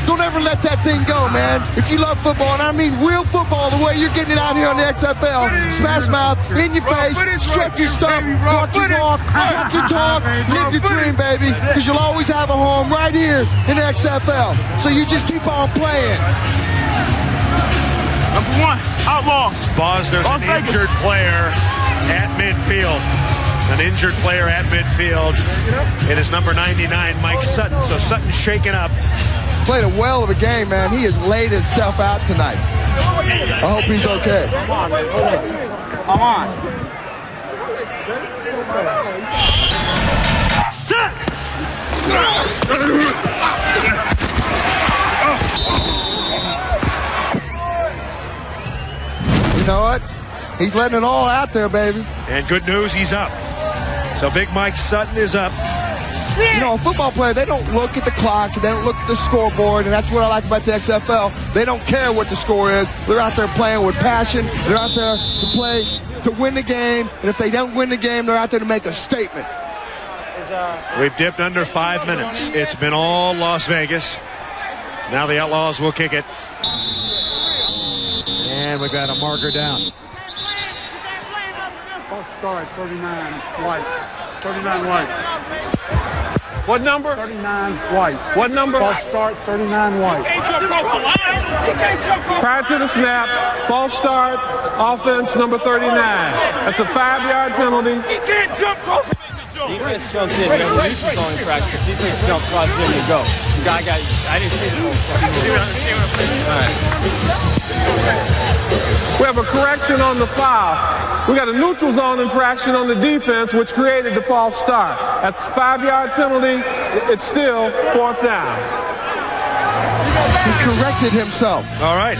don't ever let that thing go, man. If you love football, and I mean real football, the way you're getting it out here on the XFL, smash mouth, in your face, stretch your stuff, walk your walk, talk your talk, live your dream, baby, because you'll always have a home right here in the XFL. So you just keep on playing. Number 1, Outlaws. Boz, there's an injured player at midfield. An injured player at midfield. It is number 99, Mike Sutton. So Sutton's shaken up. Played a well of a game, man. He has laid himself out tonight. I hope he's okay. Come on, man. Come on. You know what? He's letting it all out there, baby. And good news, he's up. So Big Mike Sutton is up. You know, a football player, they don't look at the clock, they don't look at the scoreboard, and that's what I like about the XFL. They don't care what the score is. They're out there playing with passion. They're out there to play to win the game, and if they don't win the game, they're out there to make a statement. We've dipped under 5 minutes. It's been all Las Vegas. Now the Outlaws will kick it. And we've got a marker down. False start, 39 white. 39 white. What number? 39 white. What number? False start, 39 white. Prior to the snap, false start, offense number 39. That's a 5-yard penalty. He can't jump across. Defense jumped in. Remember, this is on infraction. Defense jumped across him to go. The guy got, I didn't see the whole stuff. See what I'm saying? All right. We have a correction on the foul. We got a neutral zone infraction on the defense, which created the false start. That's 5-yard penalty. It's still 4th down. He corrected himself. All right.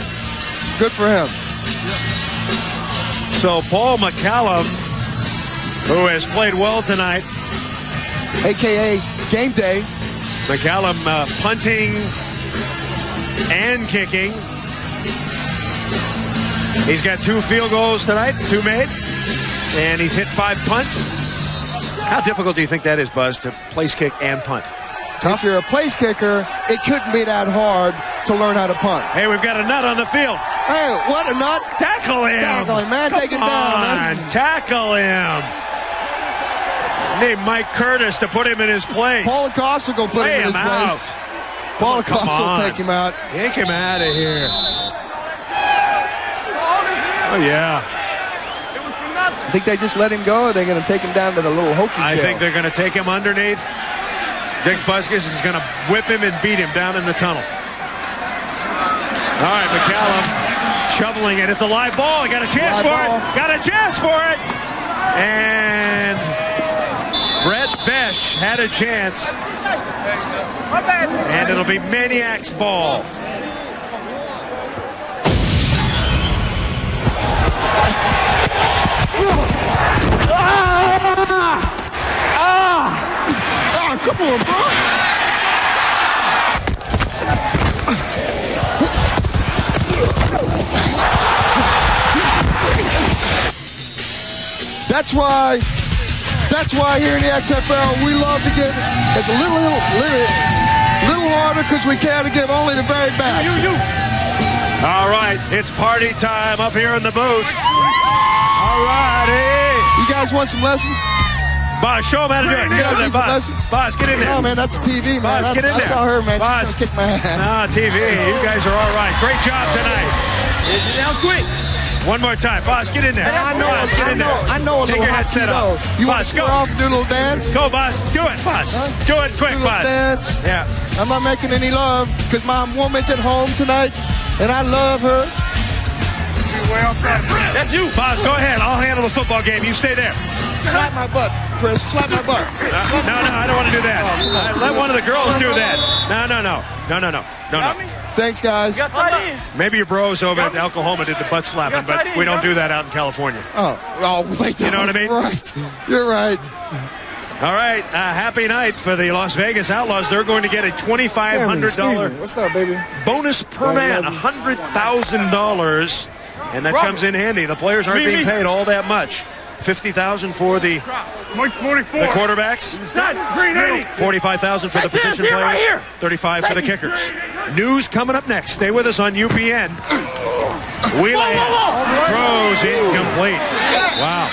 Good for him. So Paul McCallum, who has played well tonight, a.k.a. game day. McCallum punting and kicking. He's got 2 field goals tonight, 2 made, and he's hit 5 punts. How difficult do you think that is, Buzz, to place kick and punt? If you're a place kicker, it couldn't be that hard to learn how to punt. Hey, we've got a nut on the field. Hey, what a nut. Tackle him. Tackle him, man. Take him down, man. Tackle him. Need Mike Curtis to put him in his place. Paul Acosta will put him in his place. Paul Acosta will take him out. Yank him out of here. Oh, yeah. I think they just let him go, or they're going to take him down to the little hokey jail? I think they're going to take him underneath. Dick Butkus is going to whip him and beat him down in the tunnel. All right, McCallum shoveling it. It's a live ball. Got a chance for it. Got a chance for it. And Brett Besh had a chance. And it'll be Maniax ball. Come on, bro. That's why here in the XFL we love to give it's a little harder because we care to give only the very best. All right, it's party time up here in the booth. All righty. You guys want some lessons? Boss, show him how to do it. Boss, get in there. Oh, man, that's TV, man. Boss, get in there. I saw her, man. Boss, she's gonna kick my ass. Ah, TV. You guys are all right. Great job tonight. Get it down quick. One more time. Boss, get in there. I know a Take little your headset off. You want Boss, to square off and do a little dance? Go, Boss. Do it, Boss. Huh? Do it quick, Boss. Dance. Yeah. I'm not making any love because my woman's at home tonight, and I love her. That's you. Boss, go ahead. I'll handle the football game. You stay there. Slap my butt, Chris. Slap my butt. No, I don't want to do that. Let one of the girls do that. No. Thanks, guys. Maybe your bros over at Oklahoma did the butt slapping, but we don't do that out in California. Oh, wait. You know what I mean? Right. You're right. All right. Happy night for the Las Vegas Outlaws. They're going to get a $2,500 What's up, baby? bonus per man, $100,000, and that comes in handy. The players aren't being paid all that much. $50,000 for the quarterbacks, $45,000 for the position players, $35,000 for the kickers. News coming up next. Stay with us on UPN. Wheelan throws incomplete. Wow.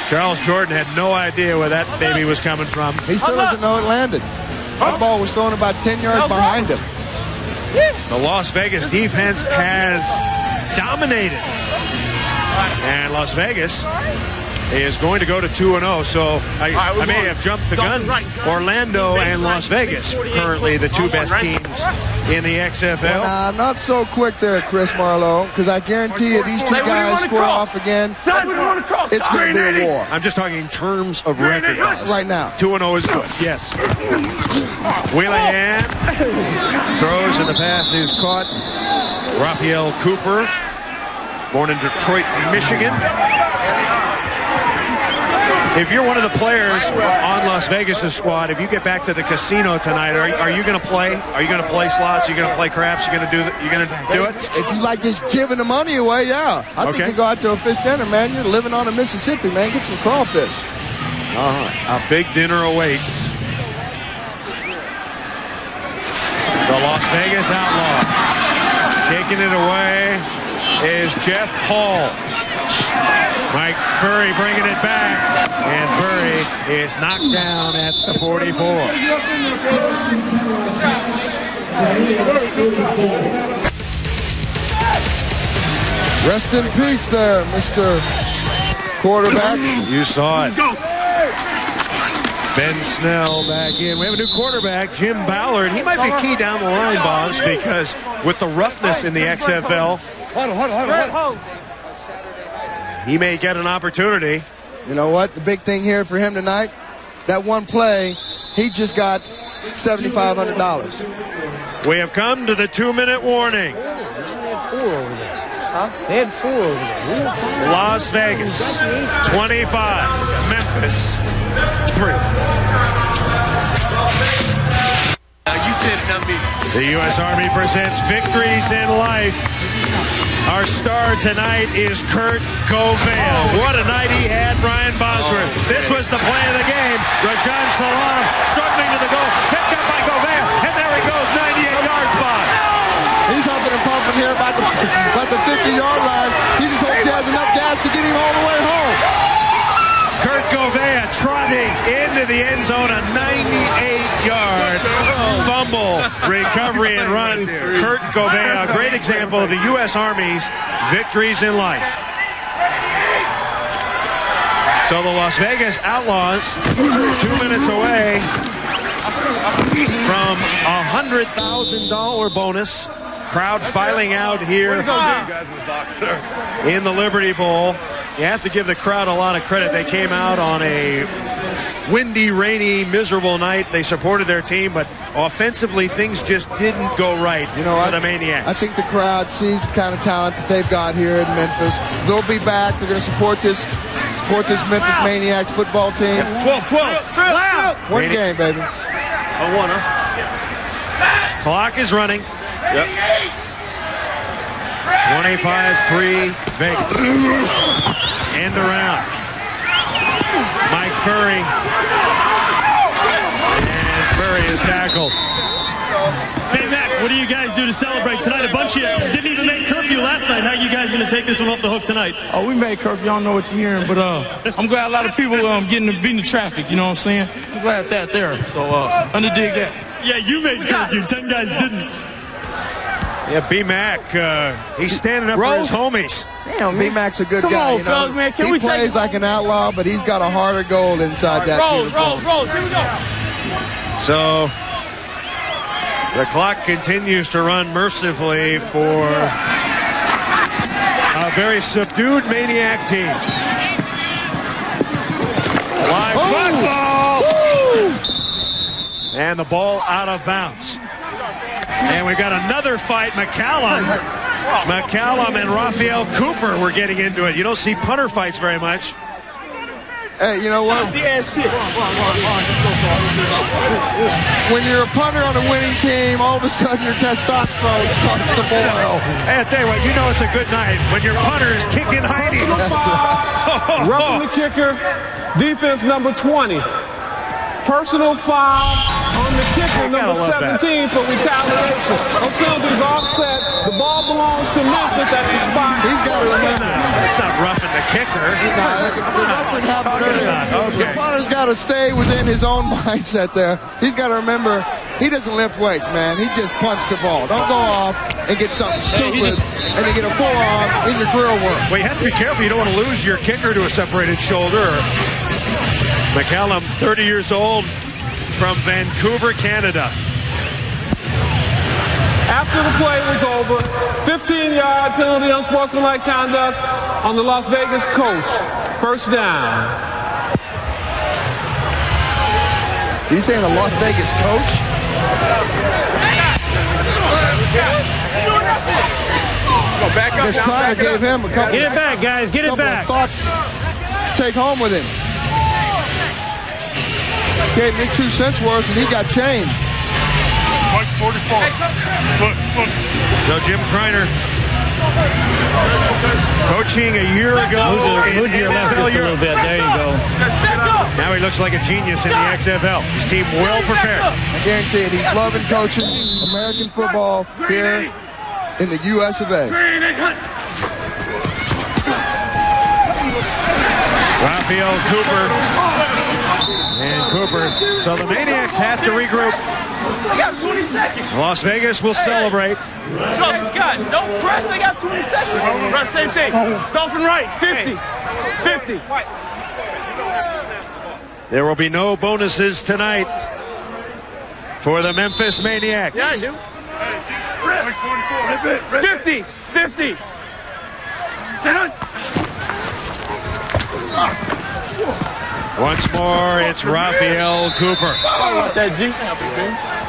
Charles Jordan had no idea where that baby was coming from. He still doesn't know it landed. That ball was thrown about 10 yards behind him. The Las Vegas defense has dominated. And Las Vegas is going to go to 2-0. So I may have jumped the gun. Orlando and Las Vegas, currently the two best teams in the XFL. Well, not so quick there, Chris Marlowe, because I guarantee you these two guys score off again. It's going to be a war. I'm just talking in terms of record. Right now. 2-0 is good, yes. Wheelan throws and the pass is caught. Raphael Cooper, born in Detroit, Michigan. If you're one of the players on Las Vegas' squad, if you get back to the casino tonight, are you going to play? Are you going to play slots? Are you going to play craps? You're going to do it? If you like just giving the money away, yeah. I think you go out to a fish dinner, man. You're living on a Mississippi, man. Get some crawfish. All right. A big dinner awaits. The Las Vegas Outlaws. Taking it away is Jeff Hall. Mike Furry bringing it back, and Furry is knocked down at the 44. Rest in peace there, Mr. Quarterback. You saw it. Ben Snell back in. We have a new quarterback, Jim Ballard. He might be key down the line, boss, because with the roughness in the XFL, he may get an opportunity. You know what? The big thing here for him tonight, that one play, he just got $7,500. We have come to the 2-minute warning. They had 4 over there. Las Vegas, 25. Memphis, 3. You said it, not me. The U.S. Army presents Victories in Life. Our star tonight is Kurt Gouveia. What a night he had, Brian Bosworth. This was the play of the game. Rashan Salam struggling to the goal. Picked up by Gouveia, and there he goes, 98 yards by. He's huffing and puffing here about the 50-yard line. He just hopes he has enough gas to get him all the way home. Kurt Gouveia trotting into the end zone, a 98-yard fumble, recovery and run. Kurt Gouveia, a great example of the U.S. Army's victories in life. So the Las Vegas Outlaws, 2 minutes away from a $100,000 bonus. Crowd filing out here in the Liberty Bowl. You have to give the crowd a lot of credit. They came out on a windy, rainy, miserable night. They supported their team, but offensively, things just didn't go right for the Maniacs. I think the crowd sees the kind of talent that they've got here in Memphis. They'll be back. They're going to support this Memphis Maniacs football team. 12. One game, baby. I won, huh? Clock is running. Yep. 25-3 Vegas. End around. Mike Furry. And Furry is tackled. Hey, Mac, what do you guys do to celebrate tonight? A bunch of you didn't even make curfew last night. How are you guys going to take this one off the hook tonight? Oh, we made curfew. I don't know what you're hearing, but I'm glad a lot of people beating the traffic, you know what I'm saying? I'm glad that there. So, underdig that. Yeah, you made curfew. 10 guys didn't. Yeah, B-Mac, he's standing up for his homies. Damn, B-Mac's a good guy, on, fellas, man. He plays like an outlaw, but he's got a heart of gold inside that. Rolls. Here we go. So the clock continues to run mercifully for a very subdued Maniac team. Live football! And the ball out of bounds. And we got another fight. McCallum and Raphael Cooper were getting into it. You don't see punter fights very much. Hey, you know what? When you're a punter on a winning team, all of a sudden your testosterone starts to boil. Hey, I'll tell you what, you know it's a good night when your punter is kicking Heidi. Roughing the kicker, defense number 20. Personal foul on the kicker, number 17 for retaliation. No penalties offset. The ball belongs to Memphis at the spot. He's got to remember. That's not roughing the kicker. The roughing happened earlier. The punter's got to stay within his own mindset there. He's got to remember he doesn't lift weights, man. He just punches the ball. Don't go off and get something stupid and then get a forearm in your grill work. Well, you have to be careful. You don't want to lose your kicker to a separated shoulder. McCallum, 30 years old, from Vancouver, Canada. After the play was over, 15-yard penalty, unsportsmanlike conduct on the Las Vegas coach. First down. He's saying a Las Vegas coach? I guess Kaiser gave him a couple. Get it back, guys. Get it back. Thoughts to take home with him. Gave him his 2 cents worth, and he got chained. 44. Look. So Jim Kreiner, coaching a year ago in NFL Europe. A little bit. There you go. Now he looks like a genius in the XFL. His team well prepared. I guarantee it. He's loving coaching American football here in the U.S. of A. Raphael Cooper. And Cooper. So the Maniacs have to regroup. They got 20 seconds. Las Vegas will celebrate. No, Scott, don't press. They got 20 seconds. Right, same thing. Dolphin right, 50. 50. There will be no bonuses tonight for the Memphis Maniacs. Yeah, I do. 50. 50. Sit on. Once more, it's Raphael Cooper. Sorry about that, G.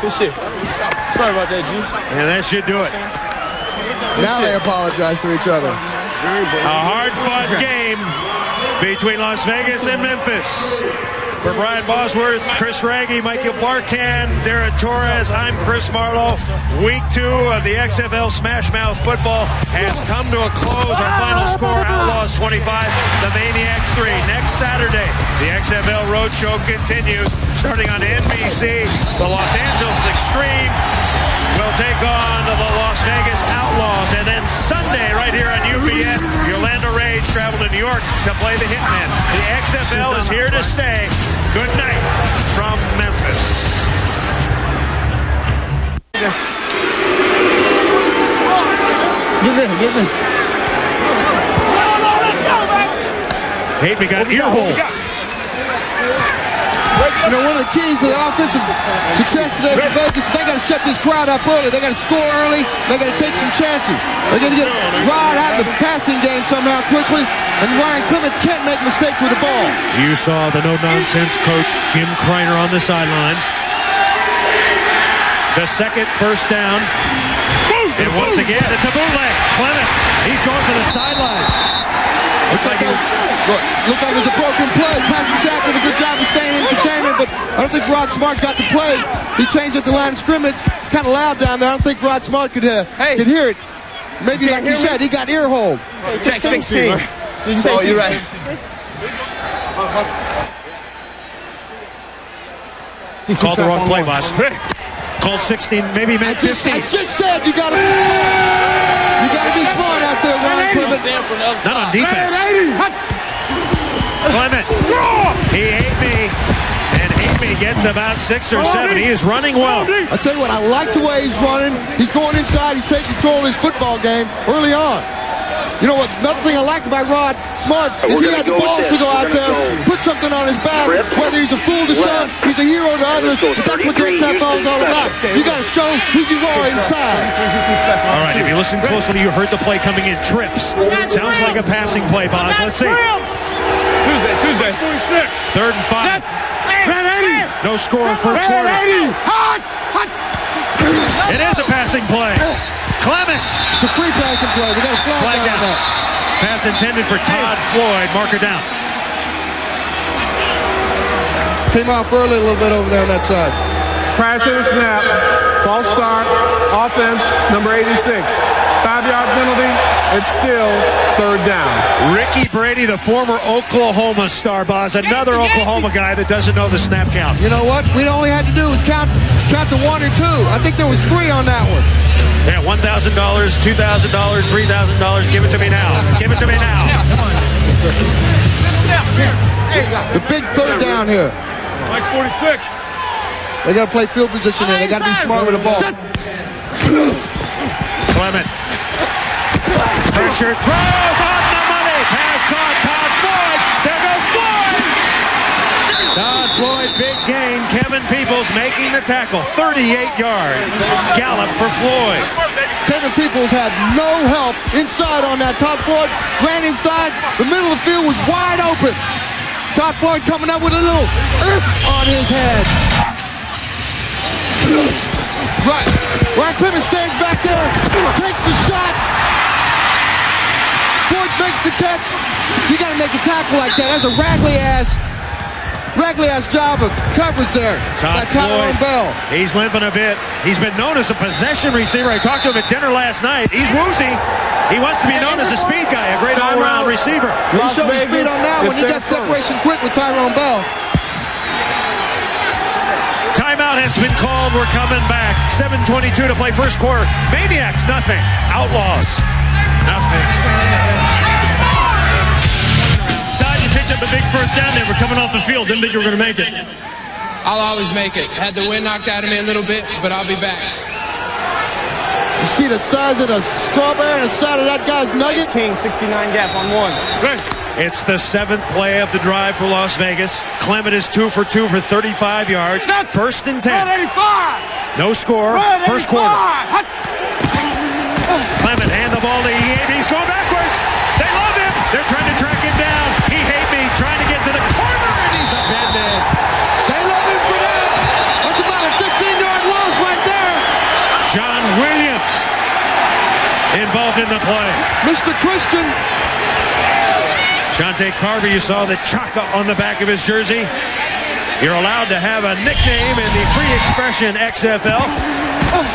Good shit. Sorry about that, G. And that should do it. Now they apologize to each other. A hard-fought game between Las Vegas and Memphis. For Brian Bosworth, Chris Raggy, Michael Barkan, Darren Torres, I'm Chris Marlowe. Week 2 of the XFL Smash Mouth football has come to a close. Our final score, Outlaws 25, the Maniacs 3. Next Saturday, the XFL Roadshow continues. Starting on NBC, the Los Angeles Xtreme will take on the Las Vegas Outlaws. And then Sunday, right here on UPN, the Orlando Rage travel to New York to play the Hitmen. The XFL is here to stay. Good night from Memphis. Get in. Hayden got ear hole. You know, one of the keys to the offensive success today for Vegas is they got to shut this crowd up early. They got to score early. They got to take some chances. They got to get Rod out of the passing game somehow quickly, and Ryan Clement can't make mistakes with the ball. You saw the no-nonsense coach Jim Kreiner on the sideline. The second first down. And once again, it's a bootleg. Clement, he's going for the sidelines. Looks like it was a broken play. Patrick Sapp did a good job of staying in containment, but I don't think Rod Smart got the play. He changed it to line of scrimmage. It's kind of loud down there. I don't think Rod Smart could hear it. Maybe, like you said, he got ear hole. 16. Did you say 16? You're right. Called the wrong play, boss. Called 16, maybe meant 15. I just said you gotta be smart out there, Ryan Clement. Not on defense. Clement, he ate me, and ate me gets about 6 or 7. He is running well. I tell you what, I like the way he's running. He's going inside. He's taking control of his football game early on. You know what? Another thing I like about Rod Smart is he had the balls to go out there, put something on his back. Whether he's a fool to some, he's a hero to others. But that's what the XFL is all about. You got to show who you are inside. All right, if you listen closely, you heard the play coming in. Trips. Sounds like a passing play, boss. Let's see. Tuesday. 46. 3rd and 5. No score in first quarter. It is a passing play. Clement. It's a free passing play. We got a flag down on that. Pass intended for Todd Floyd. Marker down. Came off early a little bit over there on that side. Prior to the snap, false start, offense, number 86. 5-yard penalty, it's still 3rd down. Ricky Brady, the former Oklahoma star, boss. Another Oklahoma guy that doesn't know the snap count. You know what? We only had to do was count to 1 or 2. I think there was 3 on that one. Yeah, $1,000, $2,000, $3,000. Give it to me now. Give it to me now. The big 3rd down here. Like 46. They got to play field position there. They got to be smart with the ball. Clement. Pressure, throws on the money. Pass caught, Todd Floyd. There goes Floyd. Todd Floyd, big gain. Kevin Peoples making the tackle. 38-yard gallop for Floyd. Kevin Peoples had no help inside on that. Todd Floyd ran inside. The middle of the field was wide open. Todd Floyd coming up with a little on his head. Right. Ryan Clement stands back there, takes the shot. Floyd makes the catch. You got to make a tackle like that. That's a raggly ass job of coverage there by Tyrone Bell. He's limping a bit. He's been known as a possession receiver. I talked to him at dinner last night. He's woozy. He wants to be known as a speed guy, a great all-around receiver. He showed his speed on that one. He got separation quick with Tyrone Bell. Timeout has been called. We're coming back. 7:22 to play first quarter. Maniacs, nothing. Outlaws, nothing. Todd, you picked up a big first down there. We're coming off the field. Didn't think you were going to make it. I'll always make it. Had the wind knocked out of me a little bit, but I'll be back. You see the size of the strawberry and the side of that guy's nugget? King, 69 gap on one. It's the 7th play of the drive for Las Vegas. Clement is 2 for 2 for 35 yards. First and 10. No score. First quarter. Clement hand the ball to Ian. He's going backwards. They love him. They're trying to track him down. He hate me. Trying to get to the corner, and he's upended. They love him for that. That's about a 15-yard loss right there. John Williams involved in the play. Mr. Christian. Shante Carver, you saw the Chaka on the back of his jersey. You're allowed to have a nickname in the free expression XFL. Oh,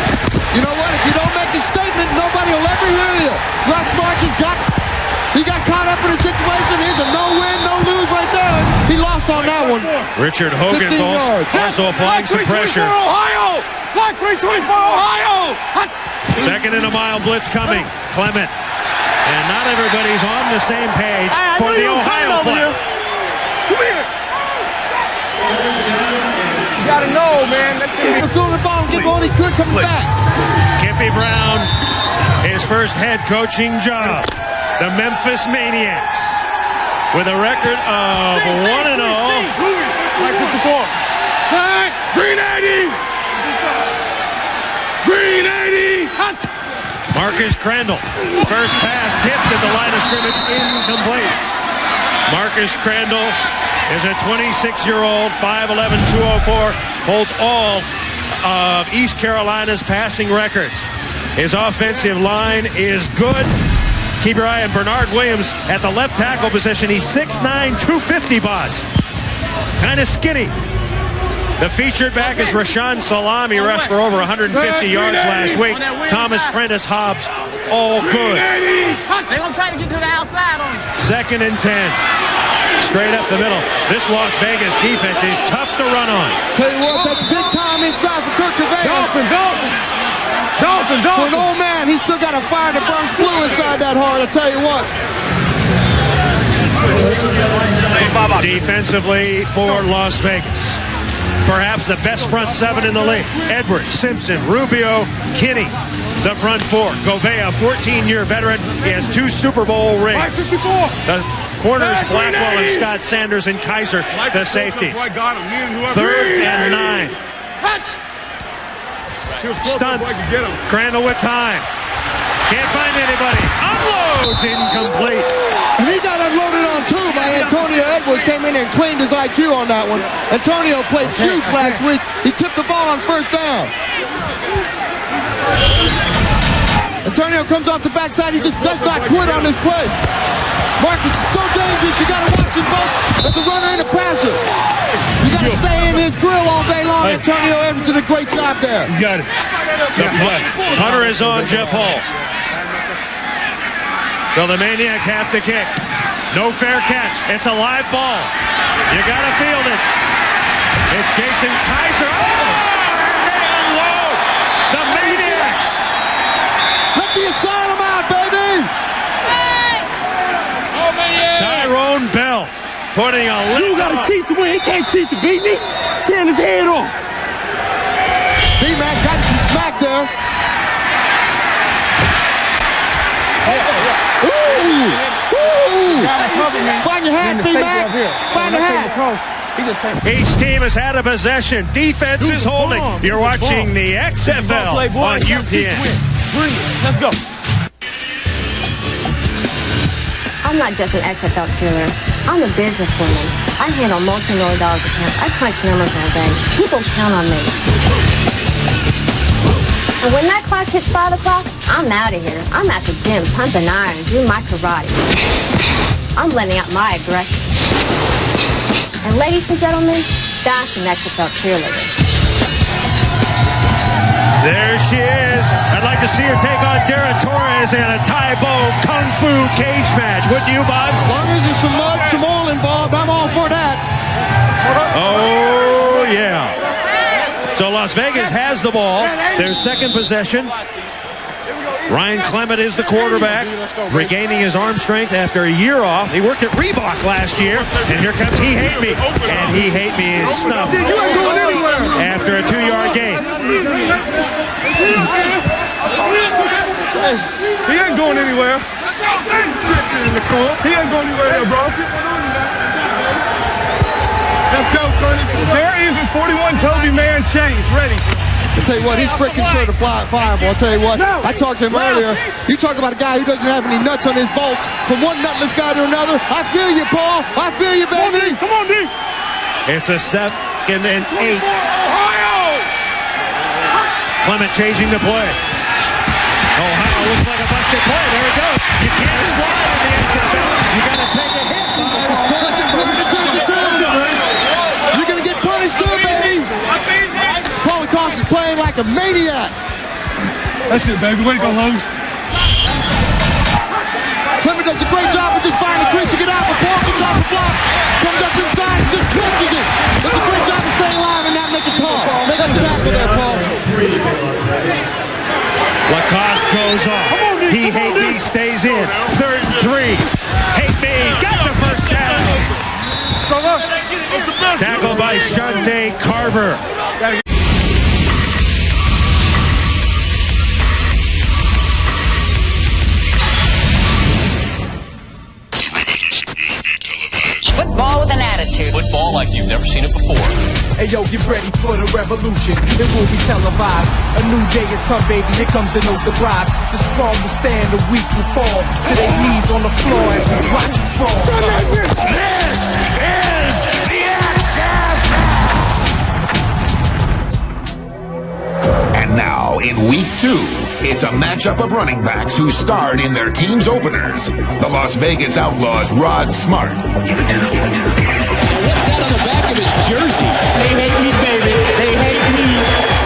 you know what? If you don't make a statement, nobody will ever hear you. Rock Smart just got caught up in a situation. Here's a no-win, no-lose right there. He lost on that one. Richard Hogan's also applying some pressure. Ohio! Block 324 Ohio! Second and a mile blitz coming. Clement. And not everybody's on the same page for the Ohio play. Come here. You gotta know, man. That's gonna be throwing the ball and get all he could coming back. Kippy Brown, his first head coaching job. The Memphis Maniax with a record of 1-0. Like 54. Green 80. Green 80. Marcus Crandall, first pass tipped at the line of scrimmage, incomplete. Marcus Crandall is a 26-year-old, 5'11", 204, holds all of East Carolina's passing records. His offensive line is good. Keep your eye on Bernard Williams at the left tackle position. He's 6'9", 250, boss. Kind of skinny. The featured back is Rashawn Salam. He rushed for over 150 yards last week. Thomas Prentice Hobbs, all good. They're going to try to get to the outside on him. Second and 10. Straight up the middle. This Las Vegas defense is tough to run on. Tell you what, that's big time inside for Kirk Gouveia. Dolphin. For an old man, he's still got a fire that burns blue inside that heart, I tell you what. Defensively for Las Vegas. Perhaps the best front seven in the league. Edwards, Simpson, Rubio, Kinney, the front four. Gouveia, 14-year veteran. He has 2 Super Bowl rings. The corners, Blackwell and Scott Sanders, and Kaiser, the safeties. 3rd and 9. Stunt. Crandall with time. Can't find anybody. Unloads, incomplete. And he got unloaded on too by Antonio Edwards. Came in and cleaned his IQ on that one. Antonio played huge last week. He tipped the ball on first down. Antonio comes off the backside. He just does not quit on this play. Marcus is so dangerous. You got to watch him both as a runner and a passer. You got to stay in his grill all day long. Antonio Edwards did a great job there. You got it. The punter is on Jeff Hall. So the Maniacs have to kick. No fair catch. It's a live ball. You got to field it. It's Jason Kaiser. Oh, and they unload. The Maniacs. Let the asylum out, baby. Oh, man. Tyrone Bell putting a lift. You got to cheat to win. He can't cheat to beat me. Tearing his head off. there. Ooh! Find your hat, B-Mac. Find the hat. Each team has had a possession. Defense is holding. You're watching the XFL on UPN. Let's go. I'm not just an XFL cheerleader. I'm a businesswoman. I handle multi-million-dollar accounts. I crunch numbers all day. People count on me. And when that clock hits 5 o'clock, I'm out of here. I'm at the gym, pumping iron, doing my karate. I'm letting out my aggression. And ladies and gentlemen, that's an XFL cheerleader. There she is. I'd like to see her take on Dara Torres in a Taibo Kung Fu cage match. Wouldn't you, Buzz? As long as there's some mud, some oil involved, I'm all for that. Oh, yeah. So Las Vegas has the ball. Their second possession. Ryan Clement is the quarterback, regaining his arm strength after a year off. He worked at Reebok last year, and here comes He Hate Me. And He Hate Me is snubbed after a 2-yard gain. He ain't going anywhere. He ain't going anywhere there, bro. Let's go, Tony. There is a 41 Toby man change ready. I'll tell you what, he's freaking sure to fly fireball. I'll tell you what, I talked to him earlier. You talk about a guy who doesn't have any nuts on his bolts from one nutless guy to another. I feel you, Paul. I feel you, baby. Come on, D. It's a 2nd and 8. Clement changing the play. Ohio looks like a busted play. There it goes. You can't slide on the XFL. You got to take a hit. You're going to get punished too, baby. Paulie Cost is playing like a maniac. That's it, baby. Way to go, Holmes. Clement does a great job of just finding the crease to get out, but Paul gets off the block, comes up inside and just clinches it. Does a great job of staying alive and not making a call. Making a tackle there, Paul. Lacoste goes off. He Hate Me stays in. 3rd and 3. Hate Me got the first down. Tackled by Shante Carver. Football with an attitude. Football like you've never seen it before. Hey yo, get ready for the revolution. It will be televised. A new day has come, baby. Here comes the no surprise. The strong will stand, the weak will fall. To their knees on the floor as we watch you fall. This is the XFL. And now, in week 2, it's a matchup of running backs who starred in their team's openers. The Las Vegas Outlaws' Rod Smart. What's that on the back of his jersey? They hate me, baby. They hate me.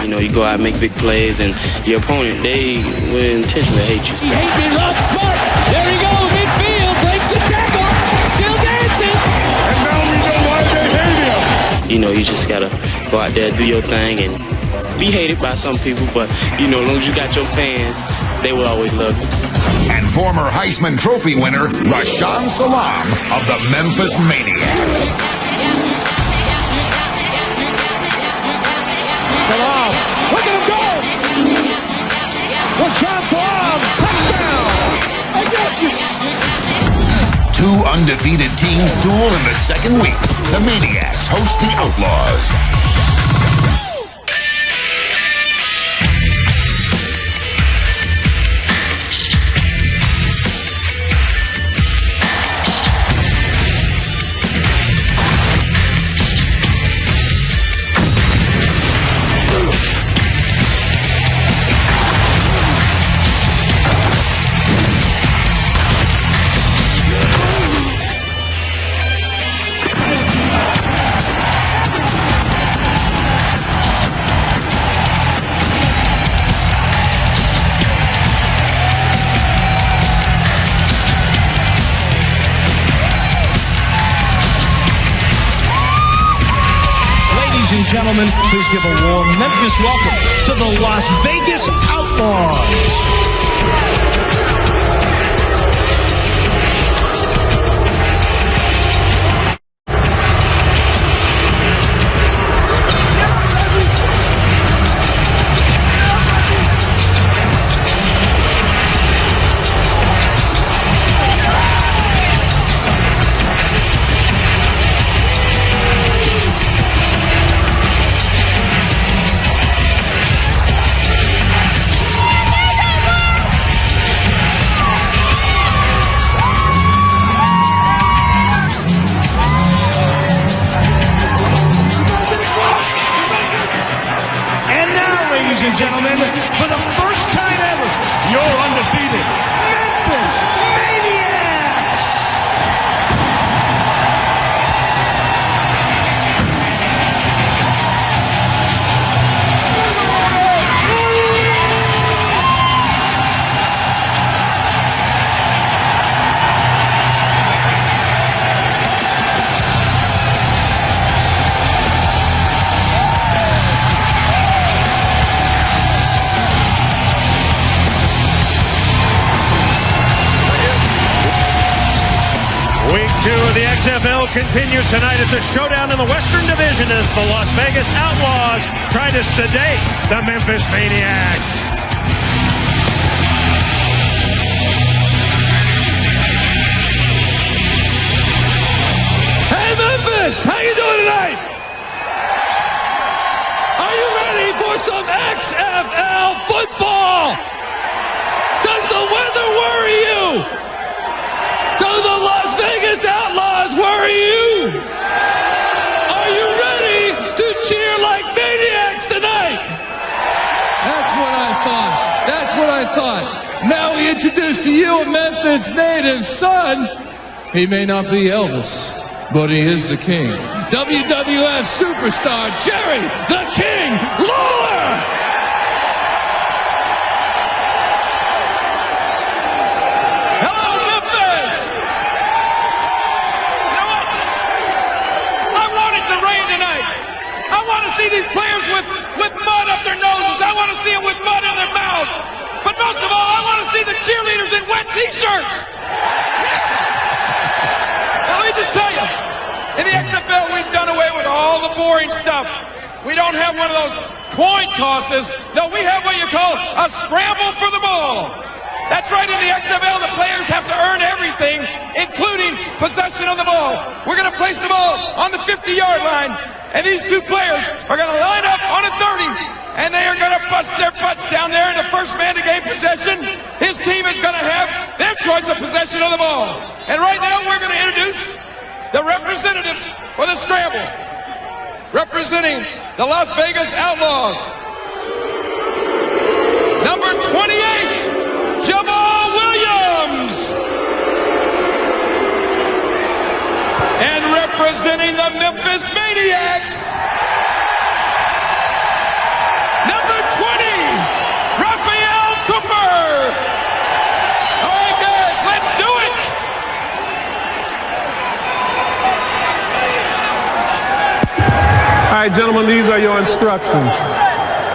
You know, you go out and make big plays, and your opponent, they will intentionally hate you. He hate me, Rod Smart. There he goes, midfield, breaks the tackle, still dancing. And now we know why they hate him. You know, you just gotta go out there, do your thing, and be hated by some people, but, you know, as long as you got your fans, they will always love you. And former Heisman Trophy winner, Rashaan Salaam of the Memphis Maniax. Salaam, look at him go! Rashaan Salaam, touchdown! I got you! 2 undefeated teams duel in the second week. The Maniacs host the Outlaws. Gentlemen, please give a warm Memphis welcome to the Las Vegas Outlaws. ladies and gentlemen, for the first time ever, you're undefeated Memphis Maniax! Week 2 of the XFL continues tonight. It's a showdown in the Western Division as the Las Vegas Outlaws try to sedate the Memphis Maniax. Hey, Memphis! How you doing tonight? Are you ready for some XFL football? Does the weather worry you? Do the Las Vegas Outlaws worry you? Are you ready to cheer like maniacs tonight? That's what I thought. That's what I thought. Now we introduce to you a Memphis native son. He may not be Elvis, but he is the king. WWF superstar Jerry the King Lawler! These players with mud up their noses. I want to see them with mud in their mouths. But most of all, I want to see the cheerleaders in wet t-shirts. Now let me just tell you, in the XFL, we've done away with all the boring stuff. We don't have one of those coin tosses. No, we have what you call a scramble for the ball. That's right, in the XFL, the players have to earn everything, including possession of the ball. We're going to place the ball on the 50-yard line. And these two players are going to line up on a 30, and they are going to bust their butts down there. And the first man to gain possession, his team is going to have their choice of possession of the ball. And right now, we're going to introduce the representatives for the scramble. Representing the Las Vegas Outlaws, number 28, Jamal Williams. And representing the Memphis Maniax, number 20, Raphael Cooper. All right, guys, let's do it. All right, gentlemen, these are your instructions.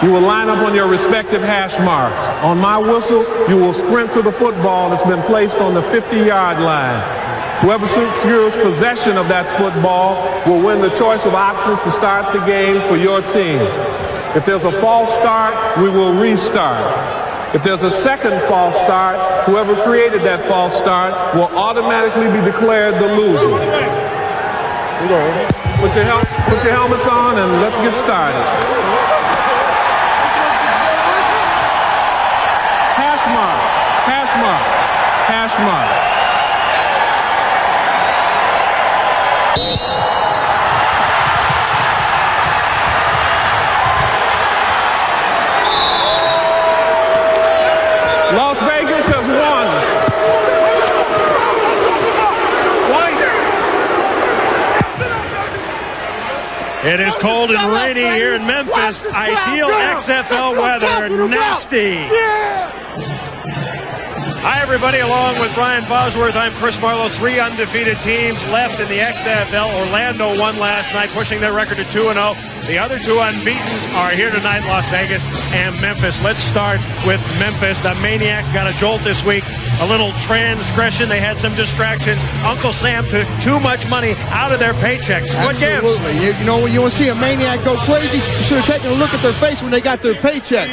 You will line up on your respective hash marks. On my whistle, you will sprint to the football that's been placed on the 50-yard line. Whoever secures possession of that football will win the choice of options to start the game for your team. If there's a false start, we will restart. If there's a second false start, whoever created that false start will automatically be declared the loser. Put your helmets on and let's get started. Hash mark, hash mark, hash mark. Las Vegas has won. It is cold and rainy here in Memphis. Ideal XFL weather. Nasty. Hi, everybody. Along with Brian Bosworth, I'm Chris Marlowe. 3 undefeated teams left in the XFL. Orlando won last night, pushing their record to 2-0. The other 2 unbeaten are here tonight, Las Vegas and Memphis. Let's start with Memphis. The Maniacs got a jolt this week. A little transgression. They had some distractions. Uncle Sam took too much money out of their paychecks. What gives? Absolutely. You know, when you want to see a Maniac go crazy, you should have taken a look at their face when they got their paychecks.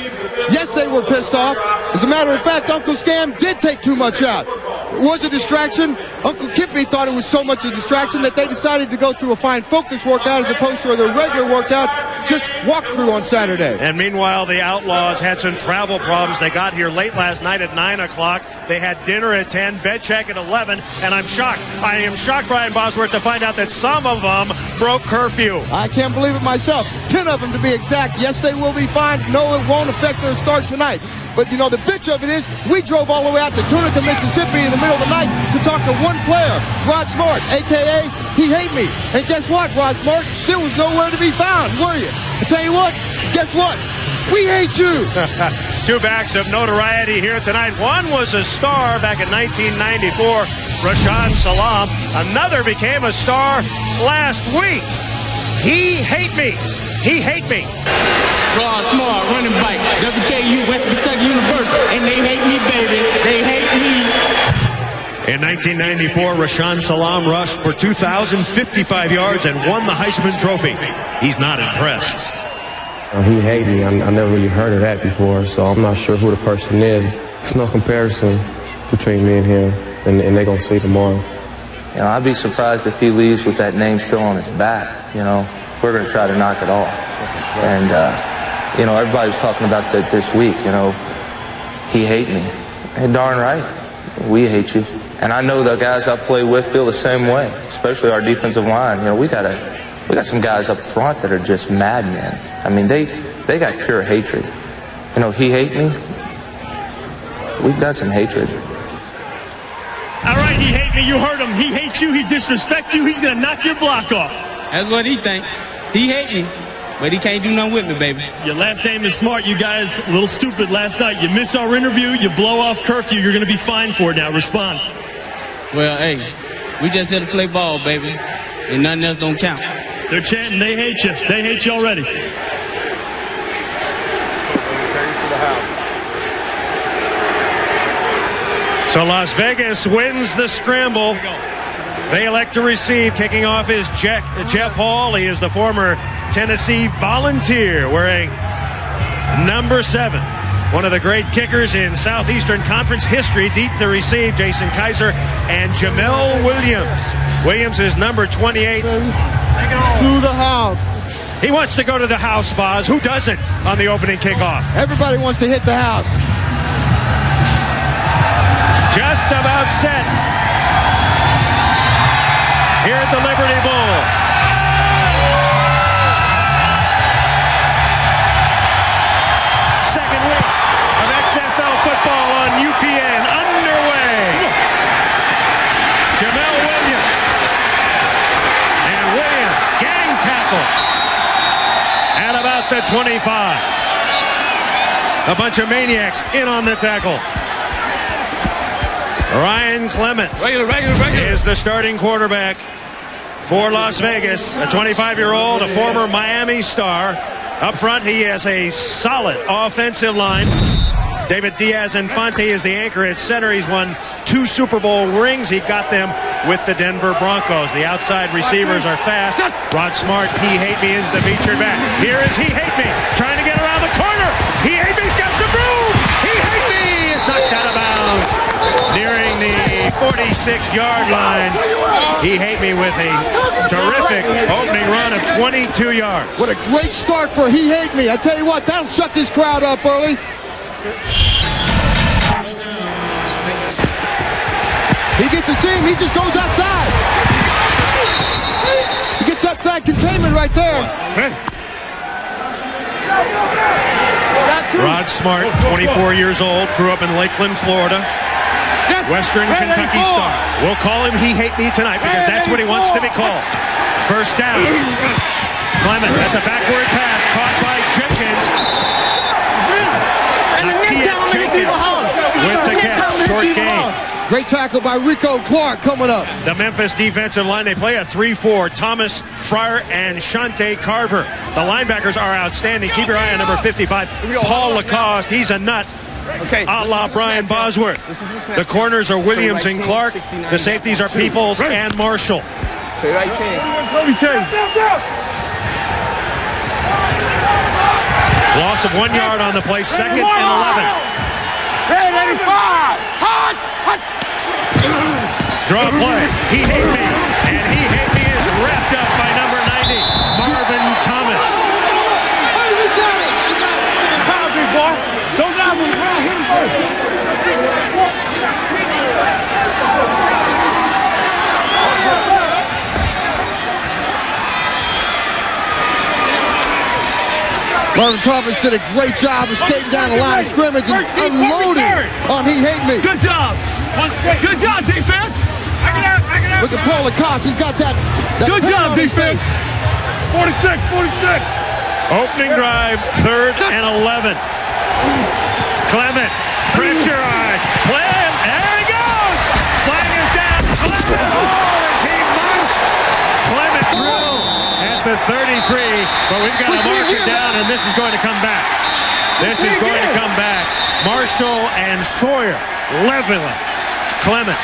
Yes, they were pissed off. As a matter of fact, Uncle Scam did take too much out. It was a distraction. Uncle Kippy thought it was so much a distraction that they decided to go through a fine focus workout as opposed to their regular workout. just walked through on Saturday. And meanwhile, the Outlaws had some travel problems. They got here late last night at 9 o'clock. They had dinner at 10, bed check at 11, and I'm shocked. I am shocked, Brian Bosworth, to find out that some of them broke curfew. I can't believe it myself. 10 of them to be exact. Yes, they will be fined. No, it won't affect their start tonight. But, you know, the bitch of it is we drove all the way out to Tunica, Mississippi in the middle of the night to talk to one player, Rod Smart, a.k.a. He Hate Me. And guess what, Rod Smart? There was nowhere to be found, were you? I tell you what, guess what? We hate you. Two backs of notoriety here tonight. One was a star back in 1994, Rashaan Salam. Another became a star last week. He Hate Me. He Hate Me. Rod Smart, running back, WKU, Western Kentucky University, and they hate me, baby. They hate me. In 1994, Rashaan Salam rushed for 2,055 yards and won the Heisman Trophy. He's not impressed. He hate me. I never really heard of that before, so I'm not sure who the person is. There's no comparison between me and him, and they're going to see tomorrow. You know, I'd be surprised if he leaves with that name still on his back. You know, we're going to try to knock it off. And, you know, everybody's talking about that this week, you know. He hate me. And darn right, we hate you. And I know the guys I play with feel the same way, especially our defensive line. You know, we got some guys up front that are just madmen. I mean, they got pure hatred. You know, he hate me. We've got some hatred. All right, he hate me. You heard him. He hates you. He disrespect you. He's going to knock your block off. That's what he think. He hate me, but he can't do nothing with me, baby. Your last name is Smart. You guys a little stupid last night. You miss our interview. You blow off curfew. You're going to be fined for it now. Respond. Well, hey, we just here to play ball, baby, and nothing else don't count. They're chanting, they hate you. They hate you already. So Las Vegas wins the scramble. They elect to receive. Kicking off is Jeff Hall. He is the former Tennessee Volunteer, wearing number 7. One of the great kickers in Southeastern Conference history. Deep to receive, Jason Kaiser and Jamel Williams. Williams is number 28. To the house. He wants to go to the house, Boz. Who doesn't on the opening kickoff? Everybody wants to hit the house. Just about set. Here at the Liberty Bowl. Second week of XFL football on UPN underway. Jamel Williams. And Williams, gang tackle. At about the 25. A bunch of maniacs in on the tackle. Ryan Clements is the starting quarterback for Las Vegas, a 25-year-old, a former Miami star. Up front, he has a solid offensive line. David Diaz-Infante is the anchor at center. He's won 2 Super Bowl rings. He got them with the Denver Broncos. The outside receivers are fast. Rod Smart, He Hate Me, is the featured back. Here is He Hate Me, trying to get around the corner. He Hate Me's got some room. He Hate Me is knocked out of bounds. Nearing the 46-yard line. He Hate Me with a terrific opening run of 22 yards. What a great start for He Hate Me. I tell you what, that'll shut this crowd up early. He gets to see him. He just goes outside. He gets outside containment right there. Rod Smart, 24 years old, grew up in Lakeland, Florida. Western Kentucky star. We'll call him He Hate Me tonight because that's what he wants to be called. First down. Clement, that's a backward pass caught by Jenkins. Jenkins with the catch. Short gain. Great tackle by Rico Clark coming up. The Memphis defensive line, they play a 3-4. Thomas Fryer and Shante Carver. The linebackers are outstanding. Keep your eye on number 55, Paul Lacoste. He's a nut. A la Brian Bosworth. The corners are Williams and Clark. The safeties are Peoples and Marshall. Loss of 1 yard on the play, 2nd and 11. Draw play. He Hate Me. And He Hate Me is wrapped up by number 90, Marvin Thomas. Lamar. Don't dive on the ground. Hit him first. Marvin Thomas did a great job of skating down the line of scrimmage and unloading on He Hate Me. Good job. Good job, defense. With the Polar Cops, he's got that good job, defense. 46. Opening drive, 3rd and 11. Clement, pressurized. Clement, there he goes. Flag is down. Clement, as he marched. Clement through at the 33, but we've got to mark it down, and this is going to come back. This is going to come back. Marshall and Sawyer leveling. Clement.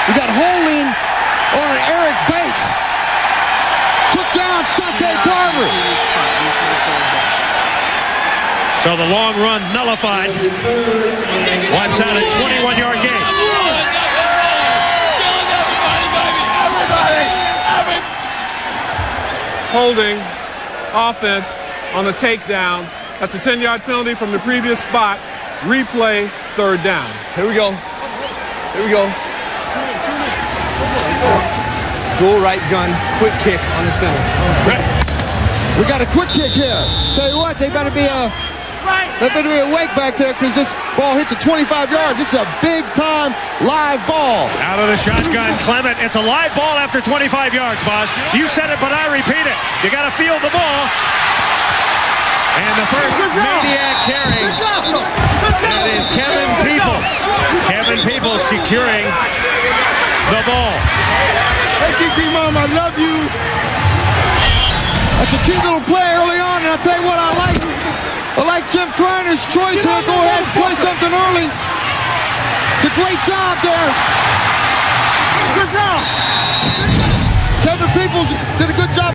We got holding on Eric Bates. Took down Sante Carver. So the long run nullified. Wipes out a 21-yard gain. Holding offense on a takedown. That's a 10-yard penalty from the previous spot. Replay, 3rd down. Here we go. Dual right gun, quick kick on the center. We got a quick kick here. Tell you what, they better be awake back there because this ball hits at 25 yards. This is a big-time live ball. Out of the shotgun, Clement. It's a live ball after 25 yards, boss. You said it, but I repeat it. You got to field the ball. And the first Maniac carry. That is Kevin Peoples. Kevin Peoples securing the ball. Hey, Kiki Mom, I love you. That's a cute little play early on, and I'll tell you what I like Jim Kreiner's choice here. Go ahead and play something early. It's a great job there. Good job. Kevin Peoples did a good job.